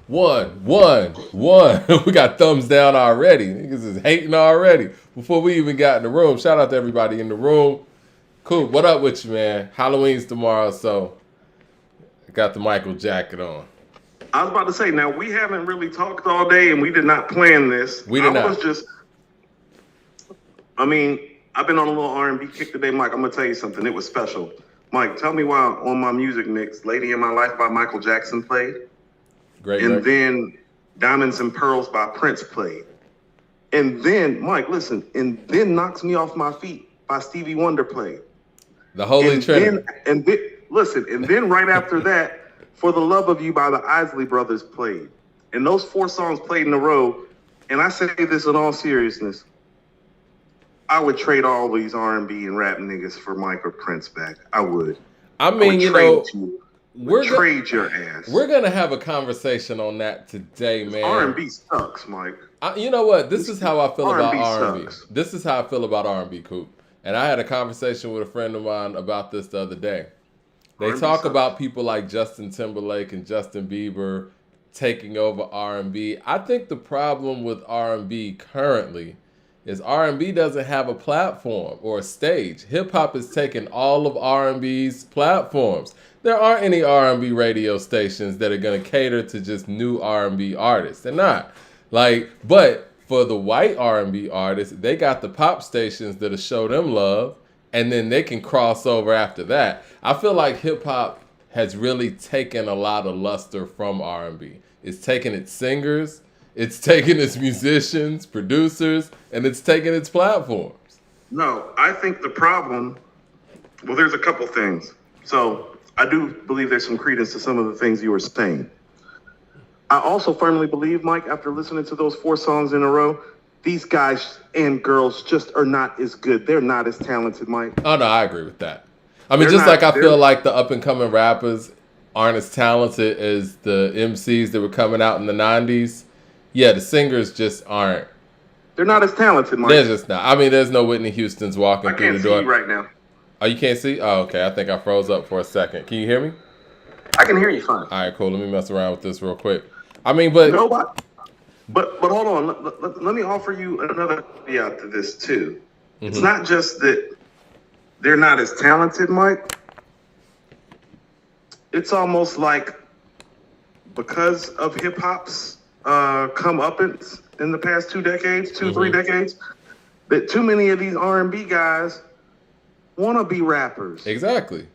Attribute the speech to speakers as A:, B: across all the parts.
A: One. We got thumbs down already. Niggas is hating already before we even got in the room. Shout out to everybody in the room. Cool. What up with you, man? Halloween's tomorrow, so I got the Michael jacket on.
B: I was about to say, now we haven't really talked all day and we did not plan this.
A: We did not.
B: I've been on a little R&B kick today, Mike. I'm going to tell you something. It was special. Mike, tell me why on my music mix, Lady in My Life by Michael Jackson played.
A: Great.
B: And then Diamonds and Pearls by Prince played. And then, Mike, listen, and then Knocks Me Off My Feet by Stevie Wonder played.
A: The Holy Trinity.
B: And then right after that, For the Love of You by the Isley Brothers played. And those 4 songs played in a row. And I say this in all seriousness. I would trade all these R&B and rap niggas for Mike or Prince back. I would.
A: Trade
B: your ass.
A: We're gonna have a conversation on that today, man.
B: R&B sucks, Mike.
A: You know what? This is how I feel about R&B.
B: Sucks.
A: This is how I feel about R&B, Coop. And I had a conversation with a friend of mine about this the other day. They talk
B: sucks.
A: about people like Justin Timberlake and Justin Bieber taking over R&B. I think the problem with R&B currently is R&B doesn't have a platform or a stage. Hip-hop is taking all of R&B's platforms. There aren't any R&B radio stations that are going to cater to just new R&B artists. They're not. But for the white R&B artists, they got the pop stations that'll show them love, and then they can cross over after that. I feel like hip-hop has really taken a lot of luster from R&B. It's taken its singers, it's taken its musicians, producers, and it's taken its platforms.
B: No, I think the problem, well, there's a couple things. So I do believe there's some credence to some of the things you were saying. I also firmly believe, Mike, after listening to those 4 songs in a row, these guys and girls just are not as good. They're not as talented, Mike.
A: Oh, no, I agree with that. I mean, I feel like the up-and-coming rappers aren't as talented as the MCs that were coming out in the 90s. Yeah, the singers just aren't.
B: They're not as talented, Mike.
A: They're just not. I mean, there's no Whitney Houston's walking through the door.
B: I can't see you right now.
A: Oh, you can't see? Oh, okay. I think I froze up for a second. Can you hear me?
B: I can hear you fine.
A: All right, cool. Let me mess around with this real quick. I mean, but...
B: Nobody. But hold on. Let me offer you another caveat to this, too. Mm-hmm. It's not just that they're not as talented, Mike. It's almost like because of hip-hop's comeuppance in the past 2 decades, 3 decades, that too many of these R&B guys want to be rappers.
A: Exactly.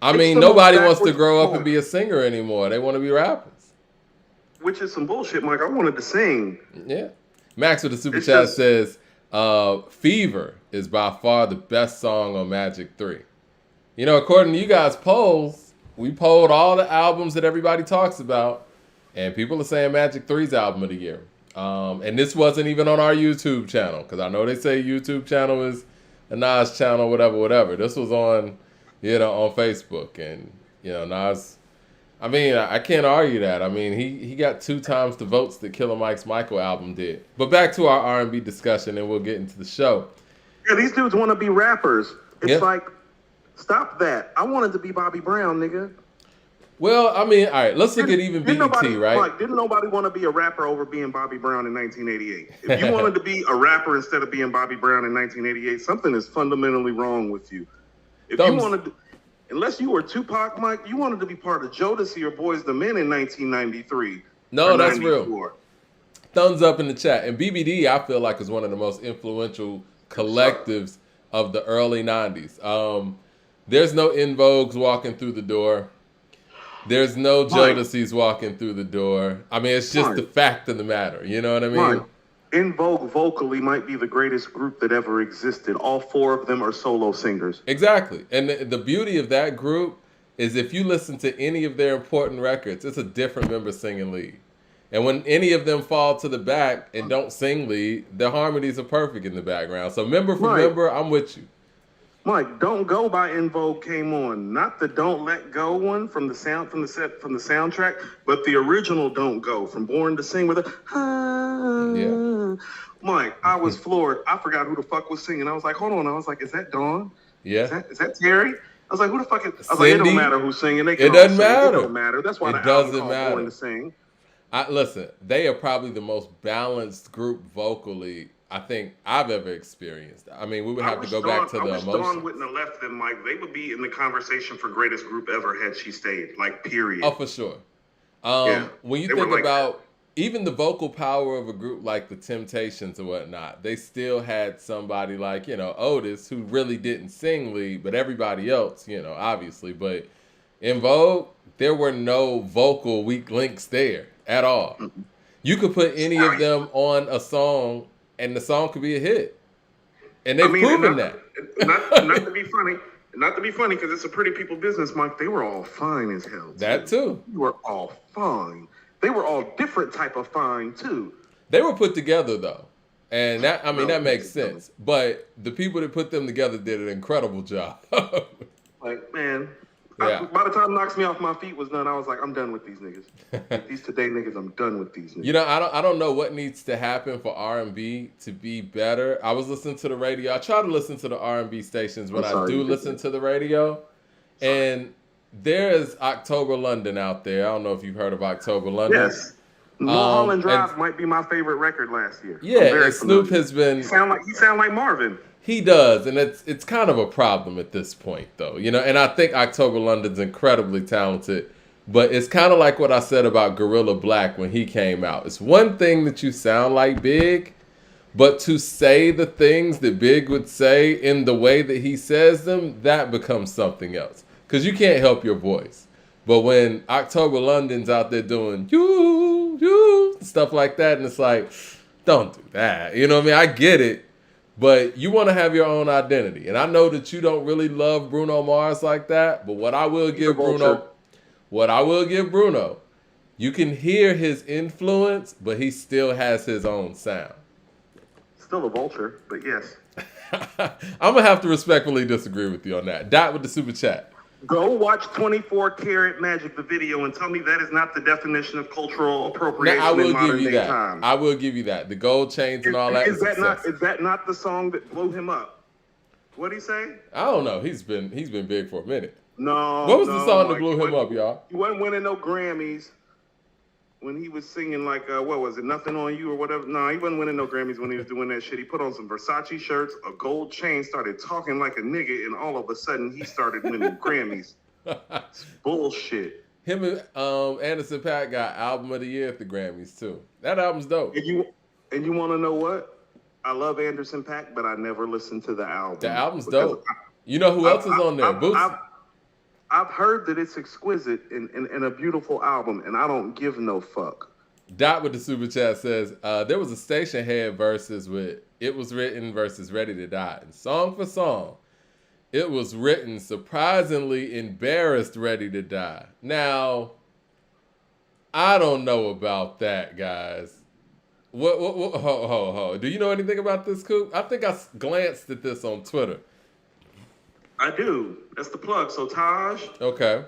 A: I mean, nobody wants to grow up and be a singer anymore. They want to be rappers.
B: Which is some bullshit, Mike. I wanted to sing.
A: Yeah. Max with the super chat says, Fever is by far the best song on Magic 3. You know, according to you guys' polls, we polled all the albums that everybody talks about, and people are saying Magic 3's album of the year. And this wasn't even on our YouTube channel, because I know they say YouTube channel is a Nas channel, whatever. This was on, on Facebook. And, Nas, I mean, I can't argue that. I mean, he got 2 times the votes that Killer Mike's Michael album did. But back to our R&B discussion, and we'll get into the show.
B: Yeah, these dudes want to be rappers. It's like, stop that. I wanted to be Bobby Brown, nigga.
A: Well, I mean, all right, let's look at even BET, right?
B: Mike, didn't nobody want to be a rapper over being Bobby Brown in 1988? If you wanted to be a rapper instead of being Bobby Brown in 1988, something is fundamentally wrong with you. If you wanted to, unless you were Tupac, Mike, you wanted to be part of Jodeci or Boyz II Men in 1993.
A: No, that's real. Thumbs up in the chat. And BBD, I feel like, is one of the most influential collectives of the early 90s. There's no En Vogues walking through the door. There's no Jodeci's walking through the door. I mean, it's just the fact of the matter. You know what I mean?
B: En Vogue vocally might be the greatest group that ever existed. All 4 of them are solo singers.
A: Exactly. And the beauty of that group is if you listen to any of their important records, it's a different member singing lead. And when any of them fall to the back and don't sing lead, the harmonies are perfect in the background. So member for member, I'm with you.
B: Mike, Don't Go by En Vogue came on. Not the Don't Let Go one from the soundtrack, but the original Don't Go from Born to Sing with a Mike, I was floored. I forgot who the fuck was singing. I was like, hold on. I was like, is that Dawn?
A: Yeah.
B: Is that Terry? I was like, who the fuck is... I was like, it don't matter who's singing.
A: It doesn't matter.
B: It don't matter. That's why the album called Born to Sing.
A: Listen, they are probably the most balanced group vocally I think I've ever experienced. I mean, we would have to go back to
B: I
A: the
B: wish Dawn
A: emotions.
B: wouldn't have left them. Like, they would be in the conversation for greatest group ever had she stayed. Like,
A: Oh,
B: period.
A: for sure.
B: Yeah,
A: When you
B: they were
A: think
B: like that.
A: about even the vocal power of a group like the Temptations or whatnot, they still had somebody like, Otis, who really didn't sing lead, but everybody else, obviously. But in Vogue, there were no vocal weak links there at all. You could put any of them on a song and the song could be a hit. And
B: I
A: they've
B: mean, and
A: proven
B: not,
A: that.
B: not to be funny, because it's a pretty people business, Mike. They were all fine as hell too.
A: That too.
B: They were all fine. They were all different type of fine too.
A: They were put together though. And that makes
B: together.
A: sense. But the people that put them together did an incredible job.
B: Like, man,
A: Yeah.
B: by the time Knocks Me Off My Feet was done, I was like, I'm done with these niggas. Like, these today niggas, I'm done with these niggas.
A: I don't know what needs to happen for R&B to be better. I was listening to the radio. I try to listen to the R&B stations when I do listen to the radio. And there is October London out there. I don't know if you've heard of October London.
B: Yes. Mulholland Drive might be my favorite record last year.
A: Yeah, and Snoop has been.
B: He sound like Marvin.
A: He does, and it's kind of a problem at this point, though. And I think October London's incredibly talented, but it's kind of like what I said about Gorilla Black when he came out. It's one thing that you sound like Big, but to say the things that Big would say in the way that he says them, that becomes something else. Because you can't help your voice. But when October London's out there doing you, stuff like that, and it's like, don't do that. You know what I mean? I get it. But you want to have your own identity. And I know that you don't really love Bruno Mars like that. But what I will give Bruno, you can hear his influence, but he still has his own sound.
B: Still a vulture, but yes.
A: I'm going to have to respectfully disagree with you on that. Dot with the super chat.
B: Go watch 24 Karat Magic, the video, and tell me that is not the definition of cultural appropriation in modern day time.
A: I will give you that. The gold chains and all that.
B: Is that not the song that blew him up? What'd he say?
A: I don't know. He's been big for a minute.
B: No.
A: What was the song that blew him up, y'all?
B: He wasn't winning no Grammys when he was singing like what was it, Nothing on You or whatever. No, he wasn't winning no Grammys when he was doing that shit. He put on some Versace shirts, a gold chain, started talking like a nigga, and all of a sudden he started winning Grammys. It's bullshit.
A: Him and Anderson .Paak got Album of the Year at the Grammys too. That album's dope.
B: And you want to know what? I love Anderson .Paak, but I never listened to the album.
A: The album's dope. You know who else is on there? Boots.
B: I've heard that it's exquisite and a beautiful album, and I don't give no fuck.
A: Dot with the super chat says, there was a station head versus with It Was Written versus Ready to Die. And song for song, It Was Written surprisingly embarrassed Ready to Die. Now, I don't know about that, guys. Ho. Do you know anything about this, Coop? I think I glanced at this on Twitter.
B: I do. That's the plug. So Taj.
A: Okay.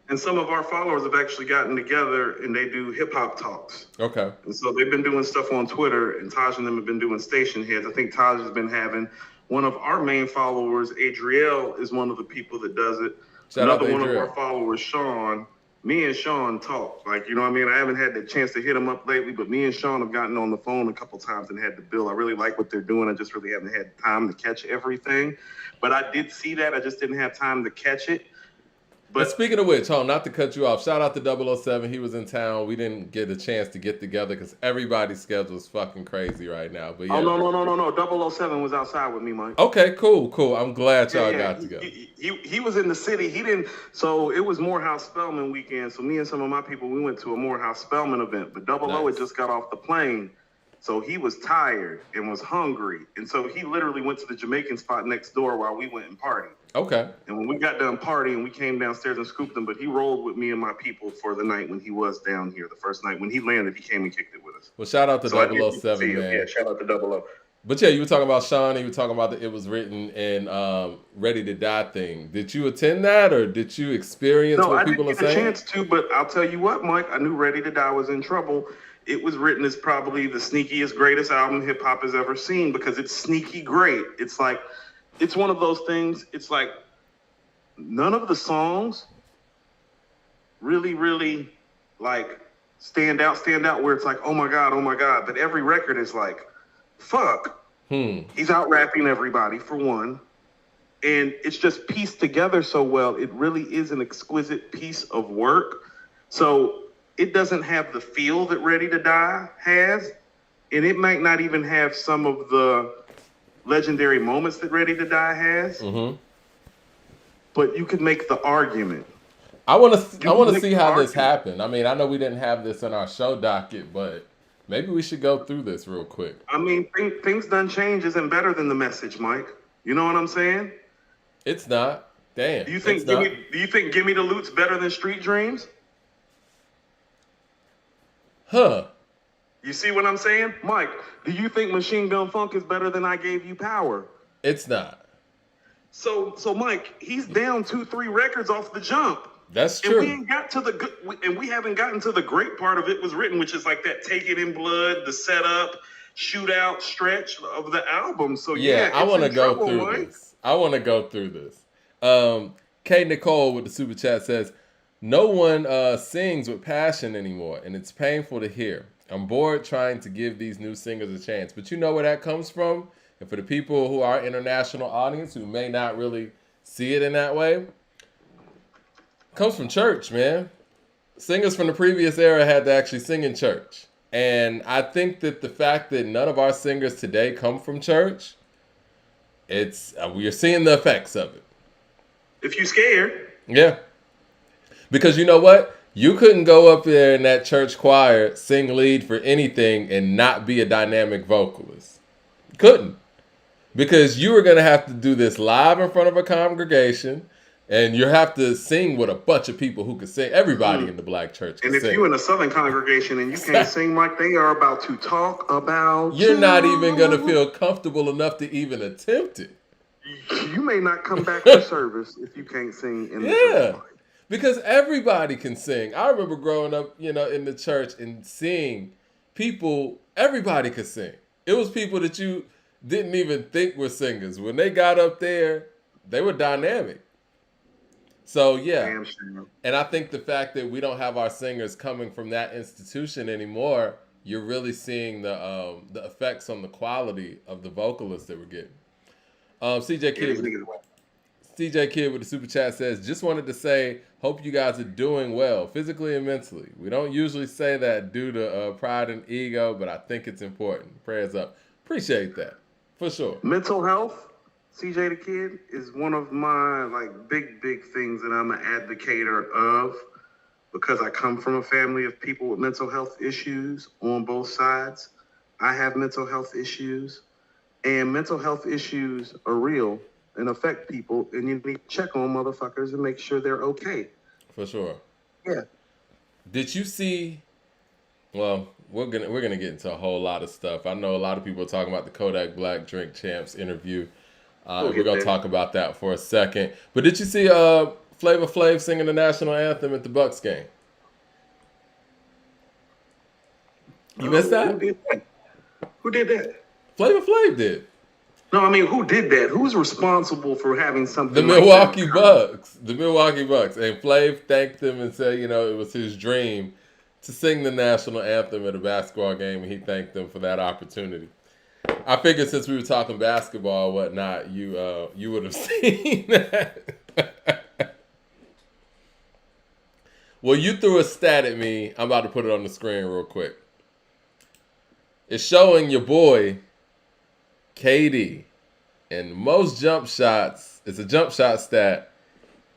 B: And some of our followers have actually gotten together and they do hip hop talks.
A: Okay.
B: And so they've been doing stuff on Twitter, and Taj and them have been doing station heads. I think Taj has been having one of our main followers, Adriel, is one of the people that does it. Another one of our followers, Sean. Me and Sean talk. Like, you know what I mean? I haven't had the chance to hit him up lately, but me and Sean have gotten on the phone a couple times and had to bill. I really like what they're doing. I just really haven't had time to catch everything. But I did see that. I just didn't have time to catch it.
A: But speaking of which, not to cut you off, shout out to 007. He was in town. We didn't get a chance to get together because everybody's schedule is fucking crazy right now. But yeah.
B: Oh, no. 007 was outside with me, Mike.
A: Okay, cool. I'm glad y'all got together.
B: He was in the city. He didn't. So it was Morehouse Spelman weekend. So me and some of my people, we went to a Morehouse Spelman event. But 00 had just got off the plane. So he was tired and was hungry. And so he literally went to the Jamaican spot next door while we went and partied.
A: Okay.
B: And when we got done partying, we came downstairs and scooped him. But he rolled with me and my people for the night when he was down here. The first night when he landed, he came and kicked it with us.
A: Well, shout out to 007, man.
B: Yeah, shout out to 00.
A: But yeah, you were talking about Sean. You were talking about the It Was Written and Ready to Die thing. Did you attend that, or did you experience what people are saying?
B: No, I didn't get a chance to, but I'll tell you what, Mike. I knew Ready to Die was in trouble. It Was Written is probably the sneakiest, greatest album hip hop has ever seen because it's sneaky great. It's like, it's one of those things. It's like none of the songs really like stand out, where it's like, oh my God. But every record is like, fuck. He's out rapping everybody, for one. And it's just pieced together so well. It really is an exquisite piece of work. So it doesn't have the feel that Ready to Die has. And it might not even have some of the legendary moments that Ready to Die has. Mm-hmm. But you could make the argument.
A: I want to see how this happened. I mean, I know we didn't have this in our show docket, but maybe we should go through this real quick.
B: I mean, things done change isn't better than the message, Mike. You know what I'm saying?
A: It's not. Damn.
B: Do you think Give Me the Loot's better than Street Dreams?
A: Huh.
B: You see what I'm saying? Mike, do you think Machine Gun Funk is better than I Gave You Power?
A: It's not.
B: So Mike, he's down 2-3 records off the jump.
A: That's true.
B: And we haven't gotten to the great part of It Was Written, which is like that Take It in Blood, the setup, shootout stretch of the album. So yeah,
A: I want to go through this. I want to go through this. K. Nicole with the super chat says, no one sings with passion anymore, and it's painful to hear. I'm bored trying to give these new singers a chance. But you know where that comes from? And for the people who are international audience who may not really see it in that way, it comes from church, man. Singers from the previous era had to actually sing in church. And I think that the fact that none of our singers today come from church, we are seeing the effects of it.
B: If you scared.
A: Yeah. Because you know what? You couldn't go up there in that church choir, sing lead for anything, and not be a dynamic vocalist. Couldn't. Because you were going to have to do this live in front of a congregation, and you have to sing with a bunch of people who can sing. Everybody in the black church can
B: sing. And if you're in a Southern congregation and you can't sing like they are about to talk about
A: you're not even going to feel comfortable enough to even attempt it.
B: You may not come back for service if you can't sing in the church.
A: Because everybody can sing. I remember growing up, in the church and seeing people, everybody could sing. It was people that you didn't even think were singers. When they got up there, they were dynamic. So, yeah.
B: Damn sure.
A: And I think the fact that we don't have our singers coming from that institution anymore, you're really seeing the effects on the quality of the vocalists that we're getting. CJ Kidd with the super chat says, just wanted to say, hope you guys are doing well, physically and mentally. We don't usually say that due to pride and ego, but I think it's important. Prayers up. Appreciate that, for sure.
B: Mental health, CJ the Kid, is one of my big things that I'm an advocator of, because I come from a family of people with mental health issues on both sides. I have mental health issues, and mental health issues are real and affect people, and you need to check on motherfuckers and make sure they're okay.
A: For sure.
B: Yeah.
A: Did you see? Well, we're gonna get into a whole lot of stuff. I know a lot of people are talking about the Kodak Black Drink Champs interview. We're gonna talk about that for a second. But did you see Flavor Flav singing the national anthem at the Bucks game? You missed that?
B: Who did that?
A: Flavor Flav did.
B: No, I mean, who did that? Who's responsible for having something
A: The Milwaukee Bucks. The Milwaukee Bucks. And Flav thanked them and said, it was his dream to sing the national anthem at a basketball game, and he thanked them for that opportunity. I figured since we were talking basketball and whatnot, you would have seen that. Well, you threw a stat at me. I'm about to put it on the screen real quick. It's showing your boy KD and most jump shots. It's a jump shot stat,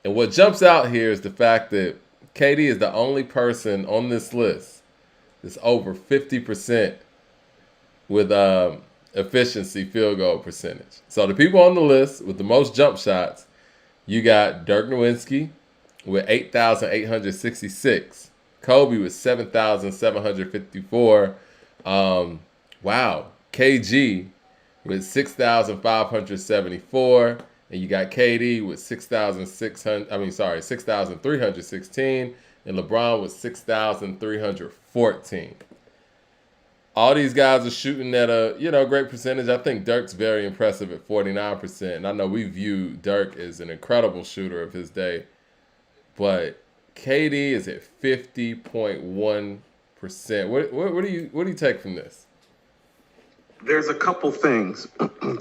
A: and what jumps out here is the fact that KD is the only person on this list that's over 50% with efficiency field goal percentage. So the people on the list with the most jump shots, you got Dirk Nowitzki with 8,866, Kobe with 7,754. Wow, KG with 6,574, and you got KD with 6,316, and LeBron with 6,314. All these guys are shooting at a great percentage. I think Dirk's very impressive at 49%, and I know we view Dirk as an incredible shooter of his day, but KD is at 50.1%. 100%. What do you take from this?
B: There's a couple things.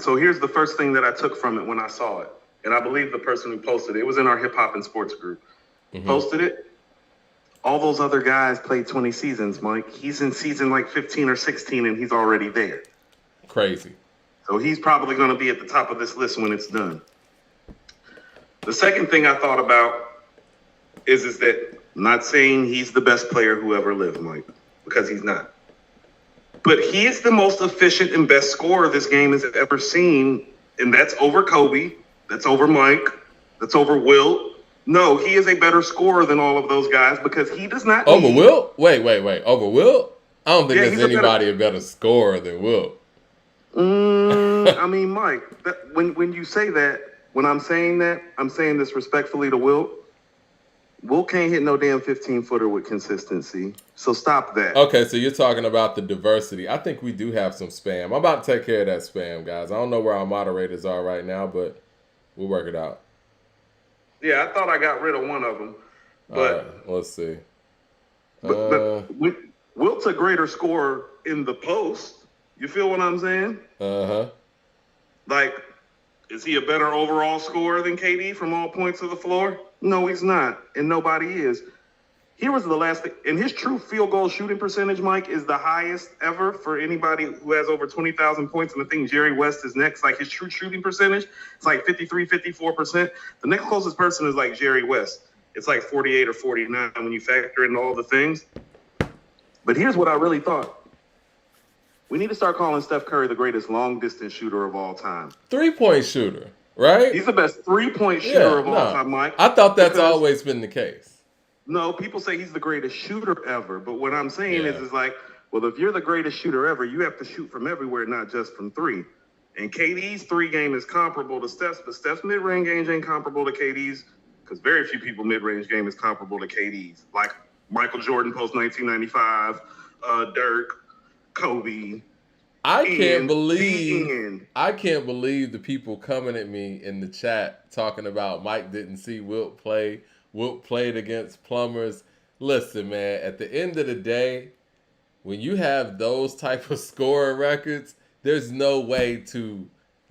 B: So here's the first thing that I took from it when I saw it. And I believe the person who posted it was in our hip hop and sports group. Posted it. All those other guys played 20 seasons, Mike. He's in season like 15 or 16 and he's already there.
A: Crazy.
B: So he's probably going to be at the top of this list when it's done. The second thing I thought about is that I'm not saying he's the best player who ever lived, Mike, because he's not. But he is the most efficient and best scorer this game has ever seen, and that's over Kobe, that's over Mike, that's over Wilt. No, he is a better scorer than all of those guys because he does not
A: Over Wilt? Wait. Over Wilt? I don't think there's anybody a better scorer than Wilt.
B: I mean, Mike, when you say that, when I'm saying that, I'm saying this respectfully to Wilt. Wilt can't hit no damn 15-footer with consistency. So stop that.
A: Okay, so you're talking about the diversity. I think we do have some spam. I'm about to take care of that spam, guys. I don't know where our moderators are right now, but we'll work it out.
B: Yeah, I thought I got rid of one of them. But
A: let's see.
B: But Wilt's a greater scorer in the post. You feel what I'm saying?
A: Uh-huh.
B: Like, is he a better overall scorer than KD from all points of the floor? No, he's not, and nobody is. Here was the last thing, and his true field goal shooting percentage, Mike, is the highest ever for anybody who has over 20,000 points, and I think Jerry West is next. Like, his true shooting percentage, it's like 53, 54%. The next closest person is like Jerry West. It's like 48 or 49 when you factor in all the things. But here's what I really thought. We need to start calling Steph Curry the greatest long-distance shooter of all time.
A: Three-point shooter, right?
B: He's the best three-point shooter of all time, Mike.
A: I thought that's always been the case.
B: No, people say he's the greatest shooter ever. But what I'm saying is like, well, if you're the greatest shooter ever, you have to shoot from everywhere, not just from three. And KD's three game is comparable to Steph's, but Steph's mid-range game ain't comparable to KD's because very few people mid-range game is comparable to KD's. Like Michael Jordan post-1995, Dirk, Kobe.
A: I can't believe the people coming at me in the chat talking about Mike didn't see Wilt play. Wilt played against plumbers. Listen, man, at the end of the day, when you have those type of scoring records, there's no way to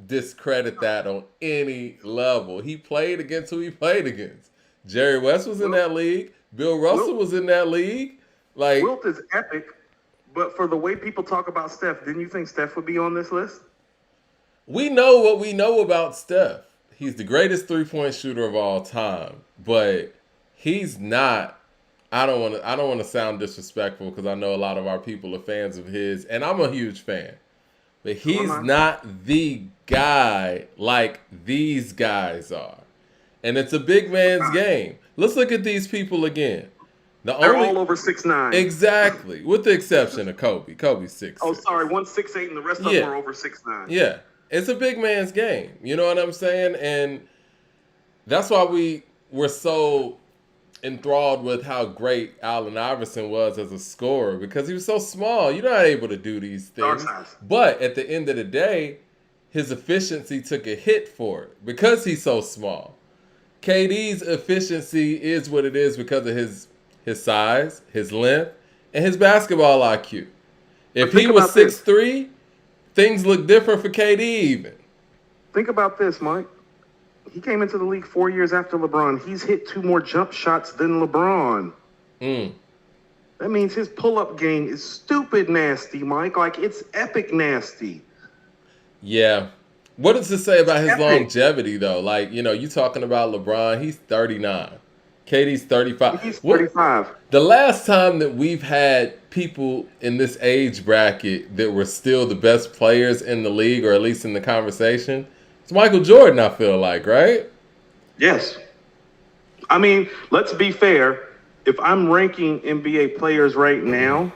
A: discredit that on any level. He played against who he played against. Jerry West was in that league. Bill Russell was in that league. Like,
B: Wilt is epic. But for the way people talk about Steph, didn't you think Steph would be on this list?
A: We know what we know about Steph. He's the greatest three-point shooter of all time, but he's not. I don't want to sound disrespectful because I know a lot of our people are fans of his, and I'm a huge fan. But he's not the guy like these guys are. And it's a big man's game. Let's look at these people again.
B: They're all over 6'9".
A: Exactly, with the exception of Kobe. Kobe's 6'6".
B: Oh, sorry, 1'6'8", and the rest of them are over 6'9".
A: Yeah, it's a big man's game. You know what I'm saying? And that's why we're so enthralled with how great Allen Iverson was as a scorer because he was so small. You're not able to do these things. But at the end of the day, his efficiency took a hit for it because he's so small. KD's efficiency is what it is because of his size, his length, and his basketball IQ. If he was 6'3", things look different for KD even.
B: Think about this, Mike. He came into the league 4 years after LeBron. He's hit 2 more jump shots than LeBron. That means his pull-up game is stupid nasty, Mike. Like, it's epic nasty.
A: Yeah. What does it say about his longevity, though? Like, you talking about LeBron, he's 39. KD's 35.
B: He's 35.
A: The last time that we've had people in this age bracket that were still the best players in the league, or at least in the conversation, it's Michael Jordan, I feel like, right?
B: Yes. I mean, let's be fair. If I'm ranking NBA players right now,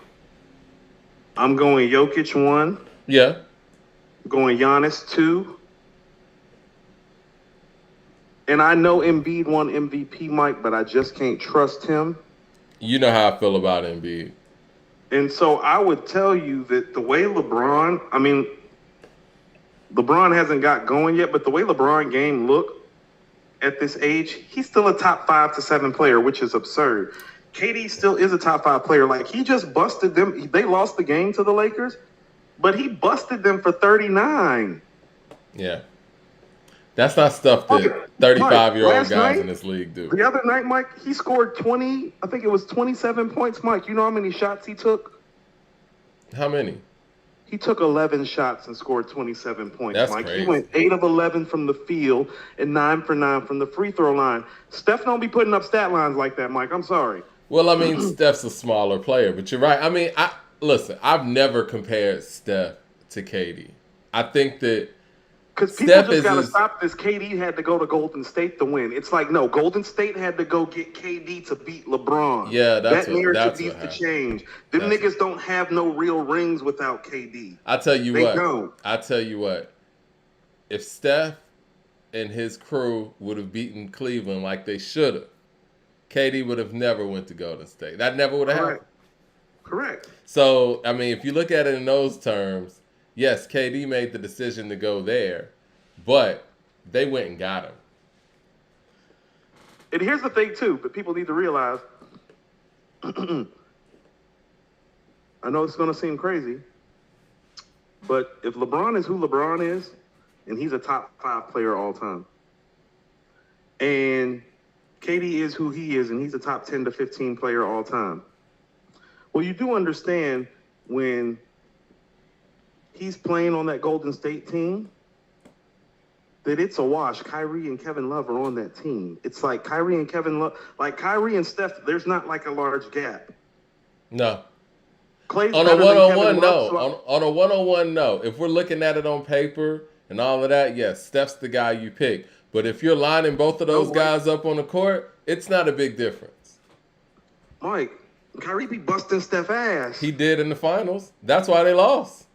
B: I'm going Jokic 1.
A: Yeah.
B: I'm going Giannis 2. And I know Embiid won MVP, Mike, but I just can't trust him.
A: You know how I feel about Embiid.
B: And so I would tell you that the way LeBron hasn't got going yet, but the way LeBron game looked at this age, he's still a top 5 to 7 player, which is absurd. KD still is a top 5 player. Like, he just busted them. They lost the game to the Lakers, but he busted them for 39.
A: Yeah. That's not stuff that 35-year-old guys in this league do.
B: The other night, Mike, he scored 20, I think it was 27 points. Mike, you know how many shots he took?
A: How many?
B: He took 11 shots and scored 27 points,
A: That's
B: Mike.
A: crazy.
B: He went 8 of 11 from the field and 9 for 9 from the free throw line. Steph don't be putting up stat lines like that, Mike. I'm sorry.
A: Well, I mean, Steph's a smaller player, but you're right. I mean, listen, I've never compared Steph to KD. I think that
B: because people just got to stop this. KD had to go to Golden State to win. It's like, no, Golden State had to go get KD to beat LeBron.
A: Yeah,
B: that narrative needs to change. Them niggas don't have no real rings without KD.
A: I tell you what. If Steph and his crew would have beaten Cleveland like they should have, KD would have never went to Golden State. That never would have happened.
B: Correct.
A: So, I mean, if you look at it in those terms, yes, KD made the decision to go there, but they went and got him.
B: And here's the thing, too, but people need to realize, I know it's going to seem crazy, but if LeBron is who LeBron is, and he's a top 5 player all time, and KD is who he is, and he's a top 10 to 15 player all time, well, you do understand when he's playing on that Golden State team that it's a wash. Kyrie and Kevin Love are on that team. It's like Kyrie and Kevin Love, like Kyrie and Steph, there's not like a large gap.
A: No.
B: Clay's
A: on a one-on-one, no. On a one-on-one, no. If we're looking at it on paper and all of that, yes, Steph's the guy you pick. But if you're lining both of those guys up on the court, it's not a big difference.
B: Mike, Kyrie be busting Steph's ass.
A: He did in the finals. That's why they lost.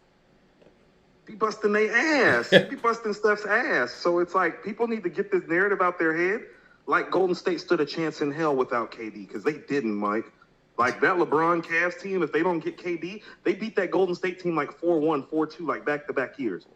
B: Be busting their ass. He be busting Steph's ass. So it's like people need to get this narrative out their head. Like Golden State stood a chance in hell without KD because they didn't, Mike. Like that LeBron Cavs team, if they don't get KD, they beat that Golden State team like 4-1, 4-2, like back-to-back years.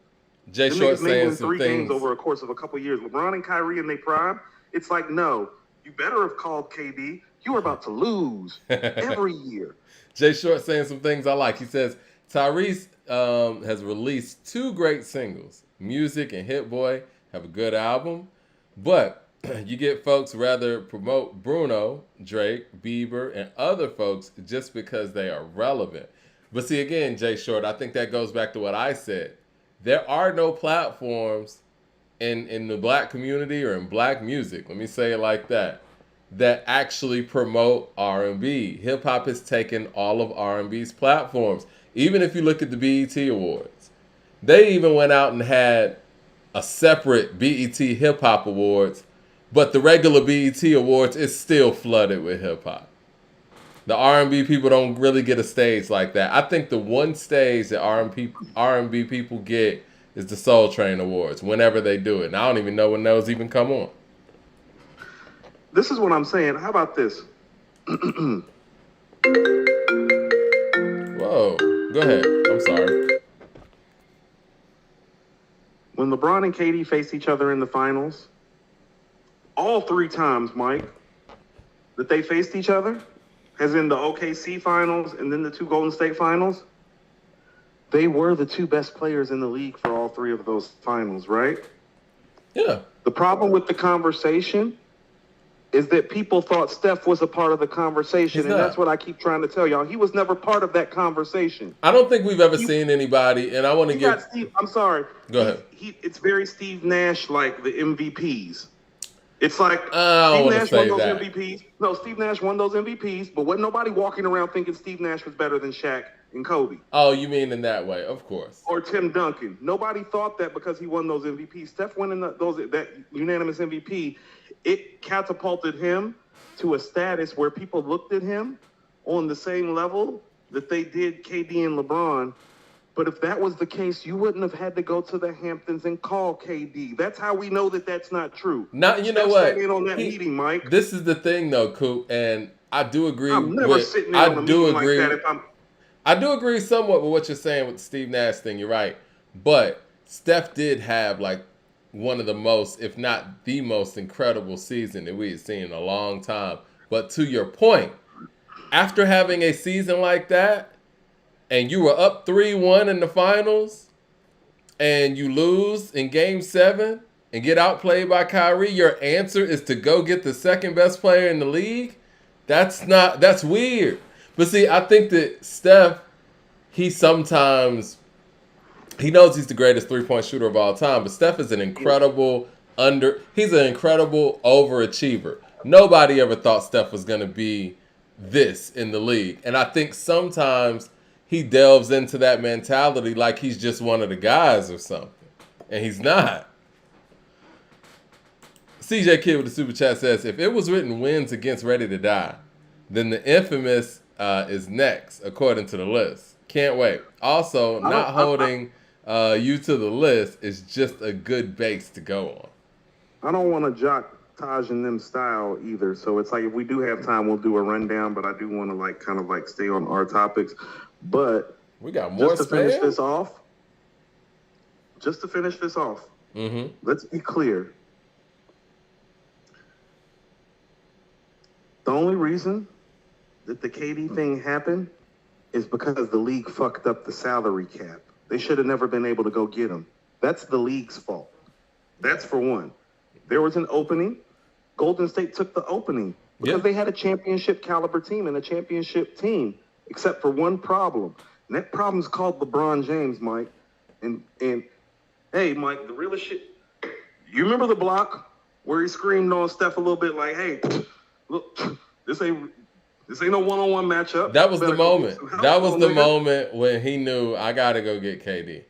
A: Jay Short saying some
B: 3
A: things
B: games over a course of a couple years. LeBron and Kyrie in their prime, it's like, no, you better have called KD. You were about to lose every year.
A: Jay Short saying some things I like. He says, Tyrese has released 2 great singles. Music and Hit Boy have a good album. But you get folks rather promote Bruno, Drake, Bieber, and other folks just because they are relevant. But see, again, Jay Short, I think that goes back to what I said. There are no platforms in the black community or in black music, let me say it like that actually promote R&B. Hip-hop has taken all of R&B's platforms. Even if you look at the BET Awards, they even went out and had a separate BET Hip-Hop Awards, but the regular BET Awards is still flooded with hip-hop. The R&B people don't really get a stage like that. I think the one stage that R&B people get is the Soul Train Awards whenever they do it. And I don't even know when those even come on.
B: This is what I'm saying. How about this?
A: Whoa. Go ahead. I'm sorry.
B: When LeBron and KD faced each other in the finals, all 3 times, Mike, that they faced each other, as in the OKC finals and then the 2 Golden State finals, they were the 2 best players in the league for all 3 of those finals, right?
A: Yeah.
B: The problem with the conversation is that people thought Steph was a part of the conversation, and that's what I keep trying to tell y'all. He was never part of that conversation.
A: I don't think we've ever seen anybody, and I want to give...
B: I'm sorry.
A: Go ahead.
B: It's very Steve Nash like the MVPs. It's like
A: Steve Nash won those
B: MVPs. No, Steve Nash won those MVPs, but wasn't nobody walking around thinking Steve Nash was better than Shaq and Kobe.
A: Oh, you mean in that way, of course.
B: Or Tim Duncan. Nobody thought that because he won those MVPs. Steph winning that unanimous MVP, it catapulted him to a status where people looked at him on the same level that they did KD and LeBron. But if that was the case, you wouldn't have had to go to the Hamptons and call KD. That's how we know that that's not true.
A: Now, you know what?
B: In on that meeting, Mike.
A: This is the thing, though, Coop, and I do agree.
B: I'm never sitting there on a meeting like that if I'm...
A: I do agree somewhat with what you're saying with the Steve Nash thing. You're right. But Steph did have, like, one of the most, if not the most incredible season that we had seen in a long time. But to your point, After having a season like that, and you were up 3-1 in the finals, and you lose in Game 7 and get outplayed by Kyrie, your answer is to go get the second best player in the league? That's weird. But see, I think that Steph, he sometimes, he knows he's the greatest three-point shooter of all time, but Steph is he's an incredible overachiever. Nobody ever thought Steph was going to be this in the league. And I think sometimes he delves into that mentality like he's just one of the guys or something. And he's not. CJ Kidd with the super chat says, if it was written wins against Ready to Die, then the infamous is next, according to the list. Can't wait. Also, not holding you to the list is just a good base to go on.
B: I don't want to jock Taj and them style either. So it's like if we do have time, we'll do a rundown. But I do want to kind of stay on our topics. But
A: we got more
B: just to finish this off. Let's be clear. The only reason that the KD thing happened is because the league fucked up the salary cap. They should have never been able to go get him. That's the league's fault. That's for one. There was an opening. Golden State took the opening because they had a championship caliber team and a championship team, except for one problem. And that problem's called LeBron James, Mike. And hey, Mike, the realest shit. You remember the block where he screamed on Steph a little bit like, hey, look, this ain't no one-on-one matchup.
A: That was the moment. That was the moment when he knew I gotta go get KD.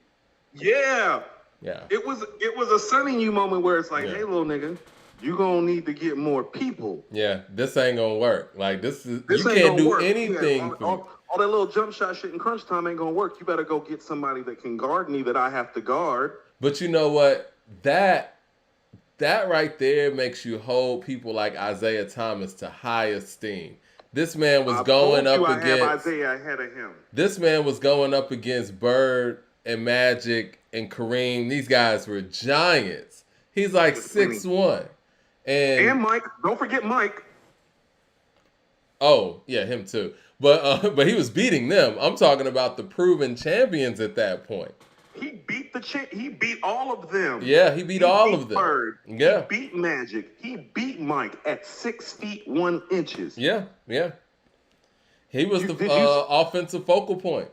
B: Yeah.
A: Yeah.
B: It was a sunning you moment where it's like, hey, little nigga, you gonna need to get more people.
A: Yeah, this ain't gonna work. You can't do anything.
B: All that little jump shot shit in crunch time ain't gonna work. You better go get somebody that can guard me that I have to guard.
A: But you know what? That right there makes you hold people like Isaiah Thomas to high esteem. This man was going up against
B: Isaiah ahead of him.
A: This man was going up against Bird and Magic and Kareem. These guys were giants. He's like 6'1".
B: And Mike. Don't forget Mike.
A: Oh, yeah, him too. But he was beating them. I'm talking about the proven champions at that point.
B: He beat all of them.
A: Yeah, he beat all of them.
B: Bird.
A: Yeah.
B: He beat Magic. He beat Mike at 6 feet 1 inches.
A: Yeah. He was the offensive focal point.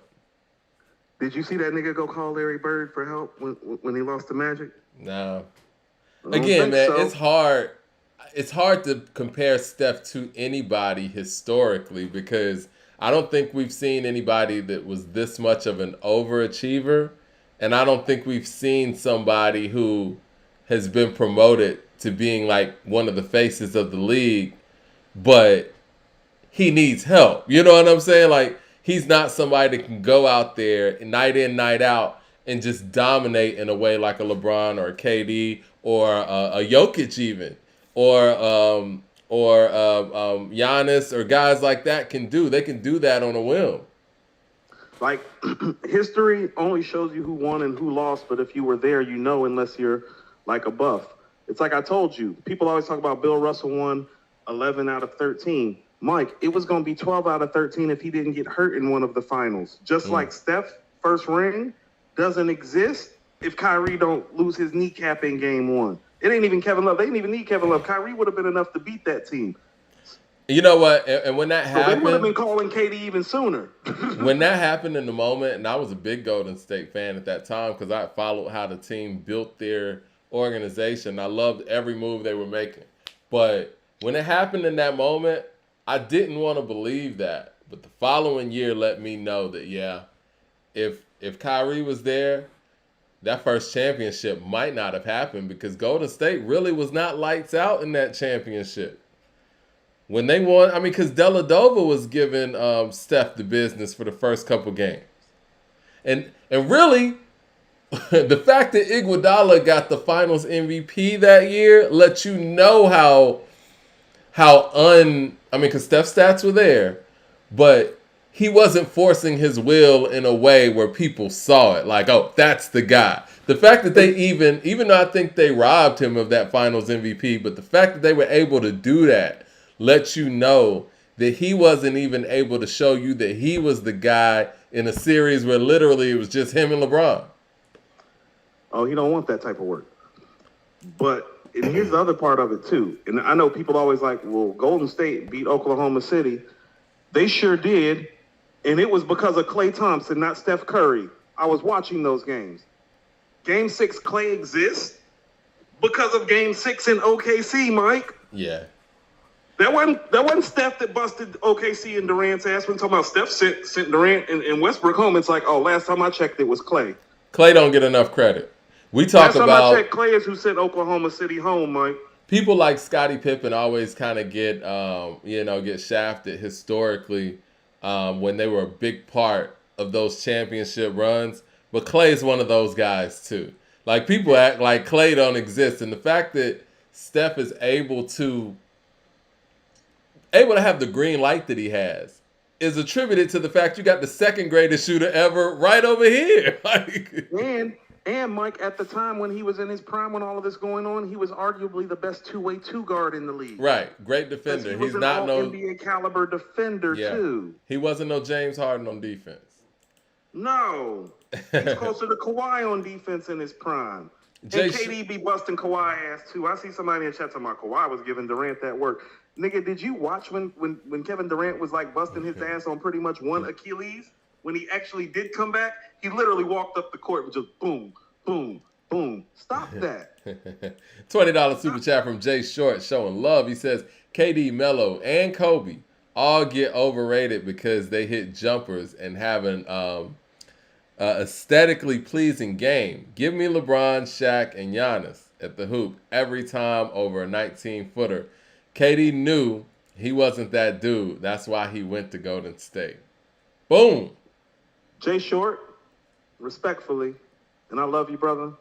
B: Did you see that nigga go call Larry Bird for help when he lost to Magic?
A: No. Again, man, so. It's hard to compare Steph to anybody historically because I don't think we've seen anybody that was this much of an overachiever. And I don't think we've seen somebody who has been promoted to being like one of the faces of the league, but he needs help. You know what I'm saying? Like, he's not somebody that can go out there night in, night out and just dominate in a way like a LeBron or a KD or a Jokic even or Giannis or guys like that can do. They can do that on a whim.
B: Like, history only shows you who won and who lost, but if you were there, you know, unless you're like a buff. It's like I told you. People always talk about Bill Russell won 11 out of 13. Mike, it was going to be 12 out of 13 if he didn't get hurt in one of the finals. Just like Steph, first ring doesn't exist if Kyrie don't lose his kneecap in game 1. It ain't even Kevin Love. They didn't even need Kevin Love. Kyrie would have been enough to beat that team.
A: You know what? And when that happened,
B: they would have been calling KD even sooner.
A: When that happened in the moment, and I was a big Golden State fan at that time because I followed how the team built their organization. I loved every move they were making. But when it happened in that moment, I didn't want to believe that. But the following year let me know that, yeah, if Kyrie was there, that first championship might not have happened because Golden State really was not lights out in that championship. When they won, I mean, because Dellavedova was giving Steph the business for the first couple games. And really, the fact that Iguodala got the finals MVP that year lets you know because Steph's stats were there, but he wasn't forcing his will in a way where people saw it. Like, oh, that's the guy. The fact that they even though I think they robbed him of that finals MVP, but the fact that they were able to do that lets you know that he wasn't even able to show you that he was the guy in a series where literally it was just him and LeBron.
B: Oh, he don't want that type of work. But and here's the other part of it too. And I know people always like, well, Golden State beat Oklahoma City. They sure did. And it was because of Klay Thompson, not Steph Curry. I was watching those games. Game 6, Klay exists because of Game 6 in OKC, Mike.
A: Yeah.
B: That wasn't Steph that busted OKC and Durant's ass. When talking about Steph sent Durant and Westbrook home, it's like, oh, last time I checked, it was Klay.
A: Klay don't get enough credit. We talk
B: last
A: about.
B: Last time I checked, Klay is who sent Oklahoma City home, Mike.
A: People like Scottie Pippen always kind of get shafted historically when they were a big part of those championship runs. But Klay is one of those guys too. Like people act like Klay don't exist, and the fact that Steph is able to have the green light that he has is attributed to the fact you got the second greatest shooter ever right over here.
B: And Mike, at the time when he was in his prime, when all of this going on, he was arguably the best two-way two guard in the league.
A: Right, great defender.
B: He's not no NBA caliber defender too.
A: He wasn't no James Harden on defense.
B: No, he's closer to Kawhi on defense in his prime. And KD be busting Kawhi ass too. I see somebody in chat talking about Kawhi was giving Durant that work. Nigga, did you watch when Kevin Durant was like busting his ass on pretty much one Achilles? When he actually did come back, he literally walked up the court with just boom, boom, boom. Stop that.
A: $20 super chat from Jay Short showing love. He says, KD, Melo, and Kobe all get overrated because they hit jumpers and have an aesthetically pleasing game. Give me LeBron, Shaq, and Giannis at the hoop every time over a 19-footer. KD knew he wasn't that dude. That's why he went to Golden State. Boom.
B: Jay Short, respectfully, and I love you, brother.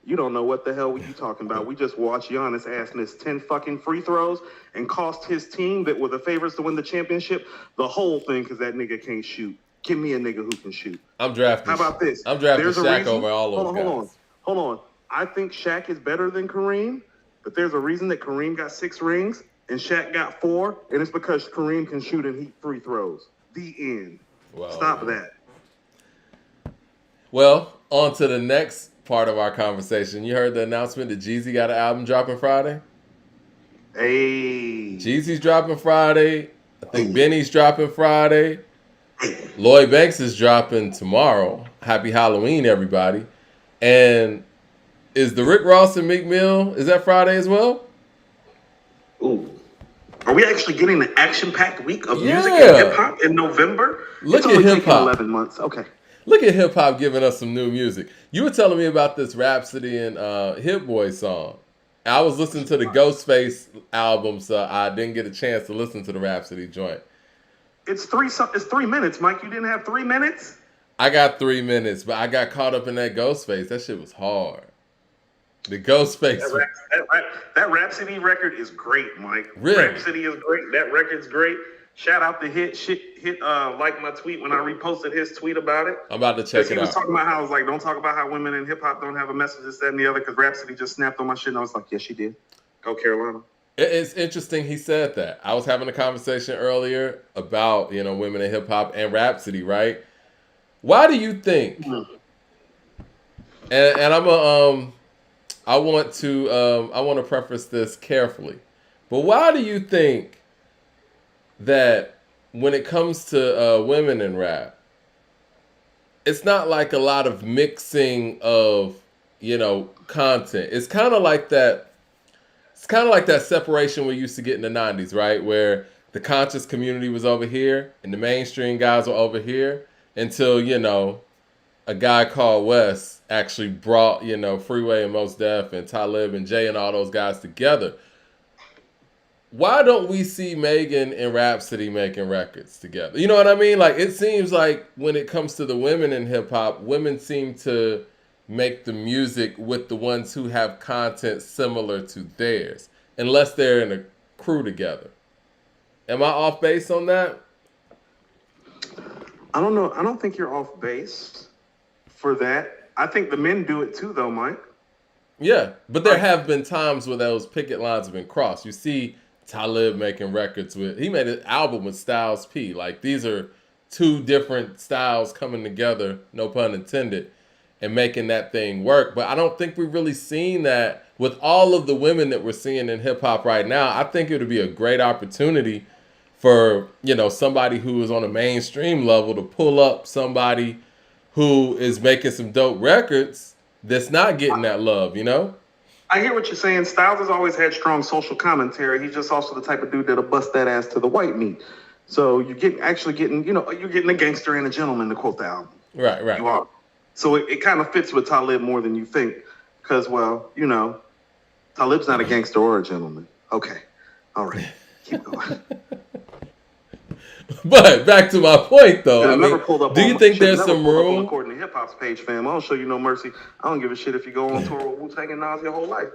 B: You don't know what the hell you talking about. We just watched Giannis ass miss 10 fucking free throws and cost his team that were the favorites to win the championship the whole thing because that nigga can't shoot. Give me a nigga who can shoot.
A: I'm drafting.
B: How about this?
A: I'm drafting Shaq over all of them.
B: Hold on. I think Shaq is better than Kareem, but there's a reason that Kareem got 6 rings and Shaq got 4, and it's because Kareem can shoot and heat free throws. The end. Wow. Stop that.
A: Well, on to the next part of our conversation. You heard the announcement that Jeezy got an album dropping Friday?
B: Hey.
A: Jeezy's dropping Friday. I think Benny's dropping Friday. Lloyd Banks is dropping tomorrow. Happy Halloween, everybody. And is the Rick Ross and Meek Mill, is that Friday as well?
B: Ooh. Are we actually getting an action-packed week of music and hip-hop in November?
A: Look at hip-hop.
B: 11 months. Okay.
A: Look at hip-hop giving us some new music. You were telling me about this Rhapsody and Hit Boy song. I was listening to the Ghostface album, so I didn't get a chance to listen to the Rhapsody joint.
B: It's 3 minutes, Mike. You didn't have 3 minutes?
A: I got 3 minutes, but I got caught up in that Ghostface. That shit was hard. The Ghostface.
B: That Rhapsody record is great, Mike.
A: Really?
B: Rhapsody is great. That record's great. Shout out to Hit like my tweet when I reposted his tweet about it.
A: I'm about to check it out.
B: He was talking about how I was like, don't talk about how women in hip hop don't have a message, this, that, and the other, because Rhapsody just snapped on my shit, and I was like, yes, she did. Go Carolina.
A: It's interesting he said that. I was having a conversation earlier about, women in hip hop and Rhapsody, right? Why do you think? Mm-hmm. And I want to preface this carefully, but why do you think that when it comes to women in rap, it's not like a lot of mixing of, content. It's kind of like that. It's kind of like that separation we used to get in the 90s, right? Where the conscious community was over here and the mainstream guys were over here until, a guy called West actually brought, Freeway and Mos Def and Talib and Jay and all those guys together. Why don't we see Megan and Rhapsody making records together? You know what I mean? Like, it seems like when it comes to the women in hip hop, women seem to make the music with the ones who have content similar to theirs, unless they're in a crew together. Am I off base on that?
B: I don't know. I don't think you're off base for that. I think the men do it too, though, Mike.
A: Yeah, but there have been times where those picket lines have been crossed. You see Talib making records with, he made an album with Styles P. Like, these are two different styles coming together, no pun intended, and making that thing work. But I don't think we've really seen that with all of the women that we're seeing in hip hop right now. I think it would be a great opportunity for, somebody who is on a mainstream level to pull up somebody who is making some dope records that's not getting that love,
B: I hear what you're saying. Styles has always had strong social commentary. He's just also the type of dude that'll bust that ass to the white meat. So you're getting a gangster and a gentleman to quote the album.
A: Right.
B: You are. So it kind of fits with Talib more than you think. Because, Talib's not a gangster or a gentleman. Okay. All right. Keep going.
A: But back to my point, though.
B: Do
A: you think there's some room?
B: According to Hip Hop's page, fam, I don't show you no mercy. I don't give a shit if you go on tour with Wu-Tang and Nas your whole life.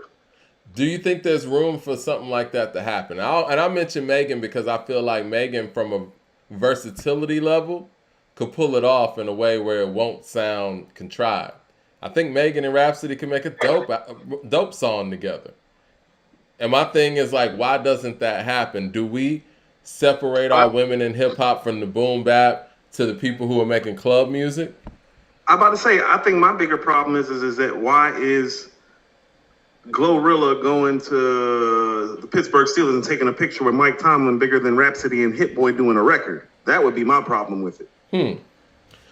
A: Do you think there's room for something like that to happen? And I mentioned Megan because I feel like Megan, from a versatility level, could pull it off in a way where it won't sound contrived. I think Megan and Rhapsody can make a dope song together. And my thing is, like, why doesn't that happen? Do we separate our women in hip hop from the boom bap to the people who are making club music?
B: I'm about to say, I think my bigger problem is that why is Glorilla going to the Pittsburgh Steelers and taking a picture with Mike Tomlin bigger than Rhapsody and Hit Boy doing a record? That would be my problem with it.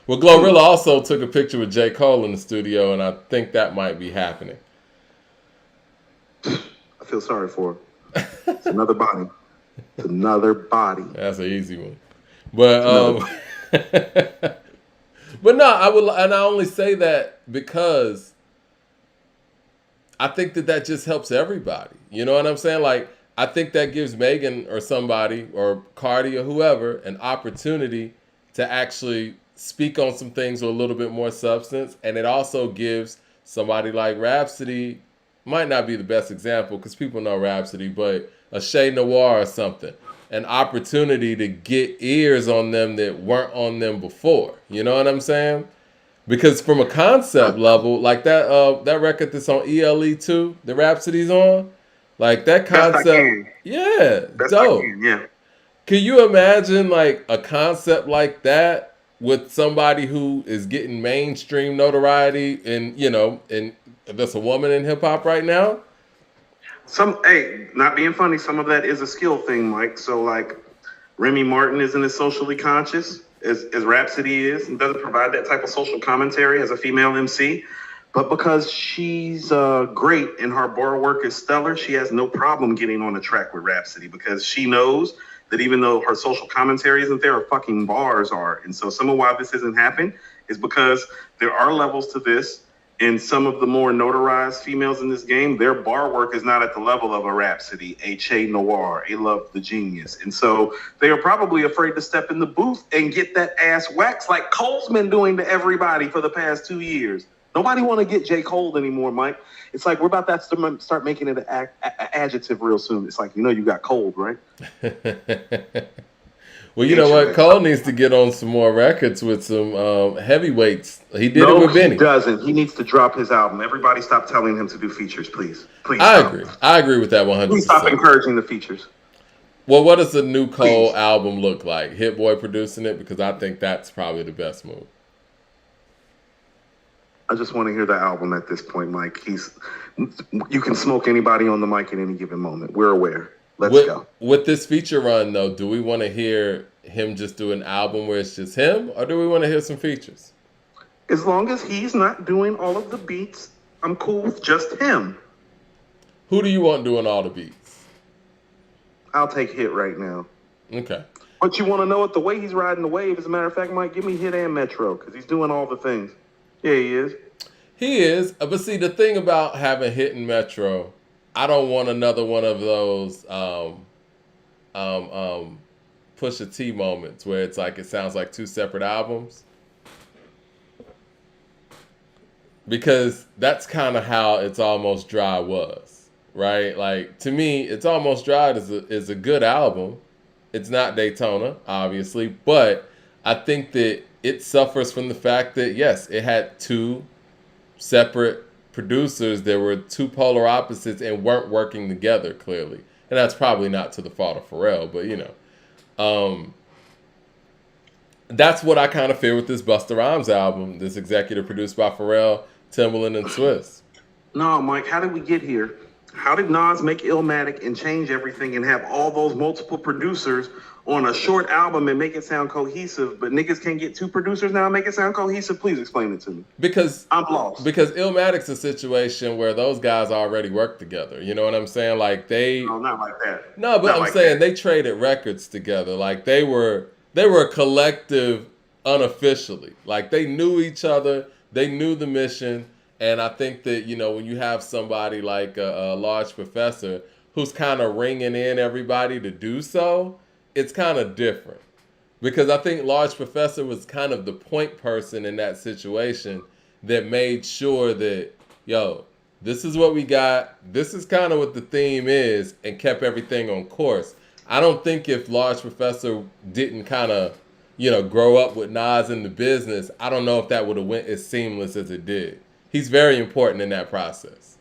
A: Well, Glorilla also took a picture with J. Cole in the studio, and I think that might be happening.
B: I feel sorry for her. It's another body. It's another body.
A: That's an easy one. But but no, I only say that because I think that just helps everybody. You know what I'm saying? Like, I think that gives Megan or somebody or Cardi or whoever an opportunity to actually speak on some things with a little bit more substance. And it also gives somebody like Rhapsody, might not be the best example because people know Rhapsody, but a Shea Noir or something, an opportunity to get ears on them that weren't on them before. You know what I'm saying? Because from a concept level, like that record that's on ELE2, the Rhapsody's on, like that concept, dope.
B: Yeah.
A: Can you imagine like a concept like that with somebody who is getting mainstream notoriety and that's a woman in hip hop right now?
B: Not being funny, some of that is a skill thing, Mike. So like Remy Martin isn't as socially conscious as Rhapsody is and doesn't provide that type of social commentary as a female MC. But because she's great and her bar work is stellar, she has no problem getting on a track with Rhapsody because she knows that even though her social commentary isn't there, her fucking bars are. And so some of why this isn't happening is because there are levels to this. And some of the more notarized females in this game, their bar work is not at the level of a Rhapsody, a Shea Noir, a Love the Genius. And so they are probably afraid to step in the booth and get that ass waxed like Cole's been doing to everybody for the past 2 years. Nobody want to get J. Cole anymore, Mike. It's like we're about to start making it an adjective real soon. It's like, you got cold, right?
A: Well, you know what? Cole needs to get on some more records with some heavyweights. He did it with Benny.
B: He doesn't. He needs to drop his album. Everybody stop telling him to do features, please. Please
A: stop. I agree with that 100%.
B: Please stop encouraging the features.
A: Well, what does the new Cole album look like? Hit Boy producing it? Because I think that's probably the best move.
B: I just want to hear the album at this point, Mike. You can smoke anybody on the mic at any given moment. We're aware. Let's go.
A: With this feature run, though, do we want to hear him just do an album where it's just him, or do we want to hear some features?
B: As long as he's not doing all of the beats, I'm cool with just him.
A: Who do you want doing all the beats?
B: I'll take Hit right now.
A: Okay.
B: But you want to know what? The way he's riding the wave, as a matter of fact, Mike, give me Hit and Metro, because he's doing all the things. Yeah, he is.
A: He is. But see, the thing about having Hit and Metro, I don't want another one of those Pusha T moments where it's like it sounds like two separate albums. Because that's kind of how It's Almost Dry was, right? Like, to me, It's Almost Dry is a good album. It's not Daytona, obviously, but I think that it suffers from the fact that, yes, it had two separate producers. There were two polar opposites and weren't working together, clearly. And that's probably not to the fault of Pharrell, but that's what I kind of fear with this Busta Rhymes album, this executive produced by Pharrell, Timbaland, and Swizz.
B: No, Mike, how did we get here? How did Nas make Illmatic and change everything and have all those multiple producers on a short album and make it sound cohesive, but niggas can't get two producers now and make it sound cohesive? Please explain it to me.
A: Because
B: I'm lost.
A: Because Illmatic's a situation where those guys already work together. You know what I'm saying? Like
B: No, not like that.
A: No, but I'm saying they traded records together. Like they were a collective unofficially. Like they knew each other, they knew the mission. And I think that, when you have somebody like a Large Professor who's kind of ringing in everybody to do so, it's kind of different. Because I think Large Professor was kind of the point person in that situation that made sure that, this is what we got, this is kind of what the theme is, and kept everything on course. I don't think if Large Professor didn't kind of, grow up with Nas in the business, I don't know if that would have went as seamless as it did. He's very important in that process.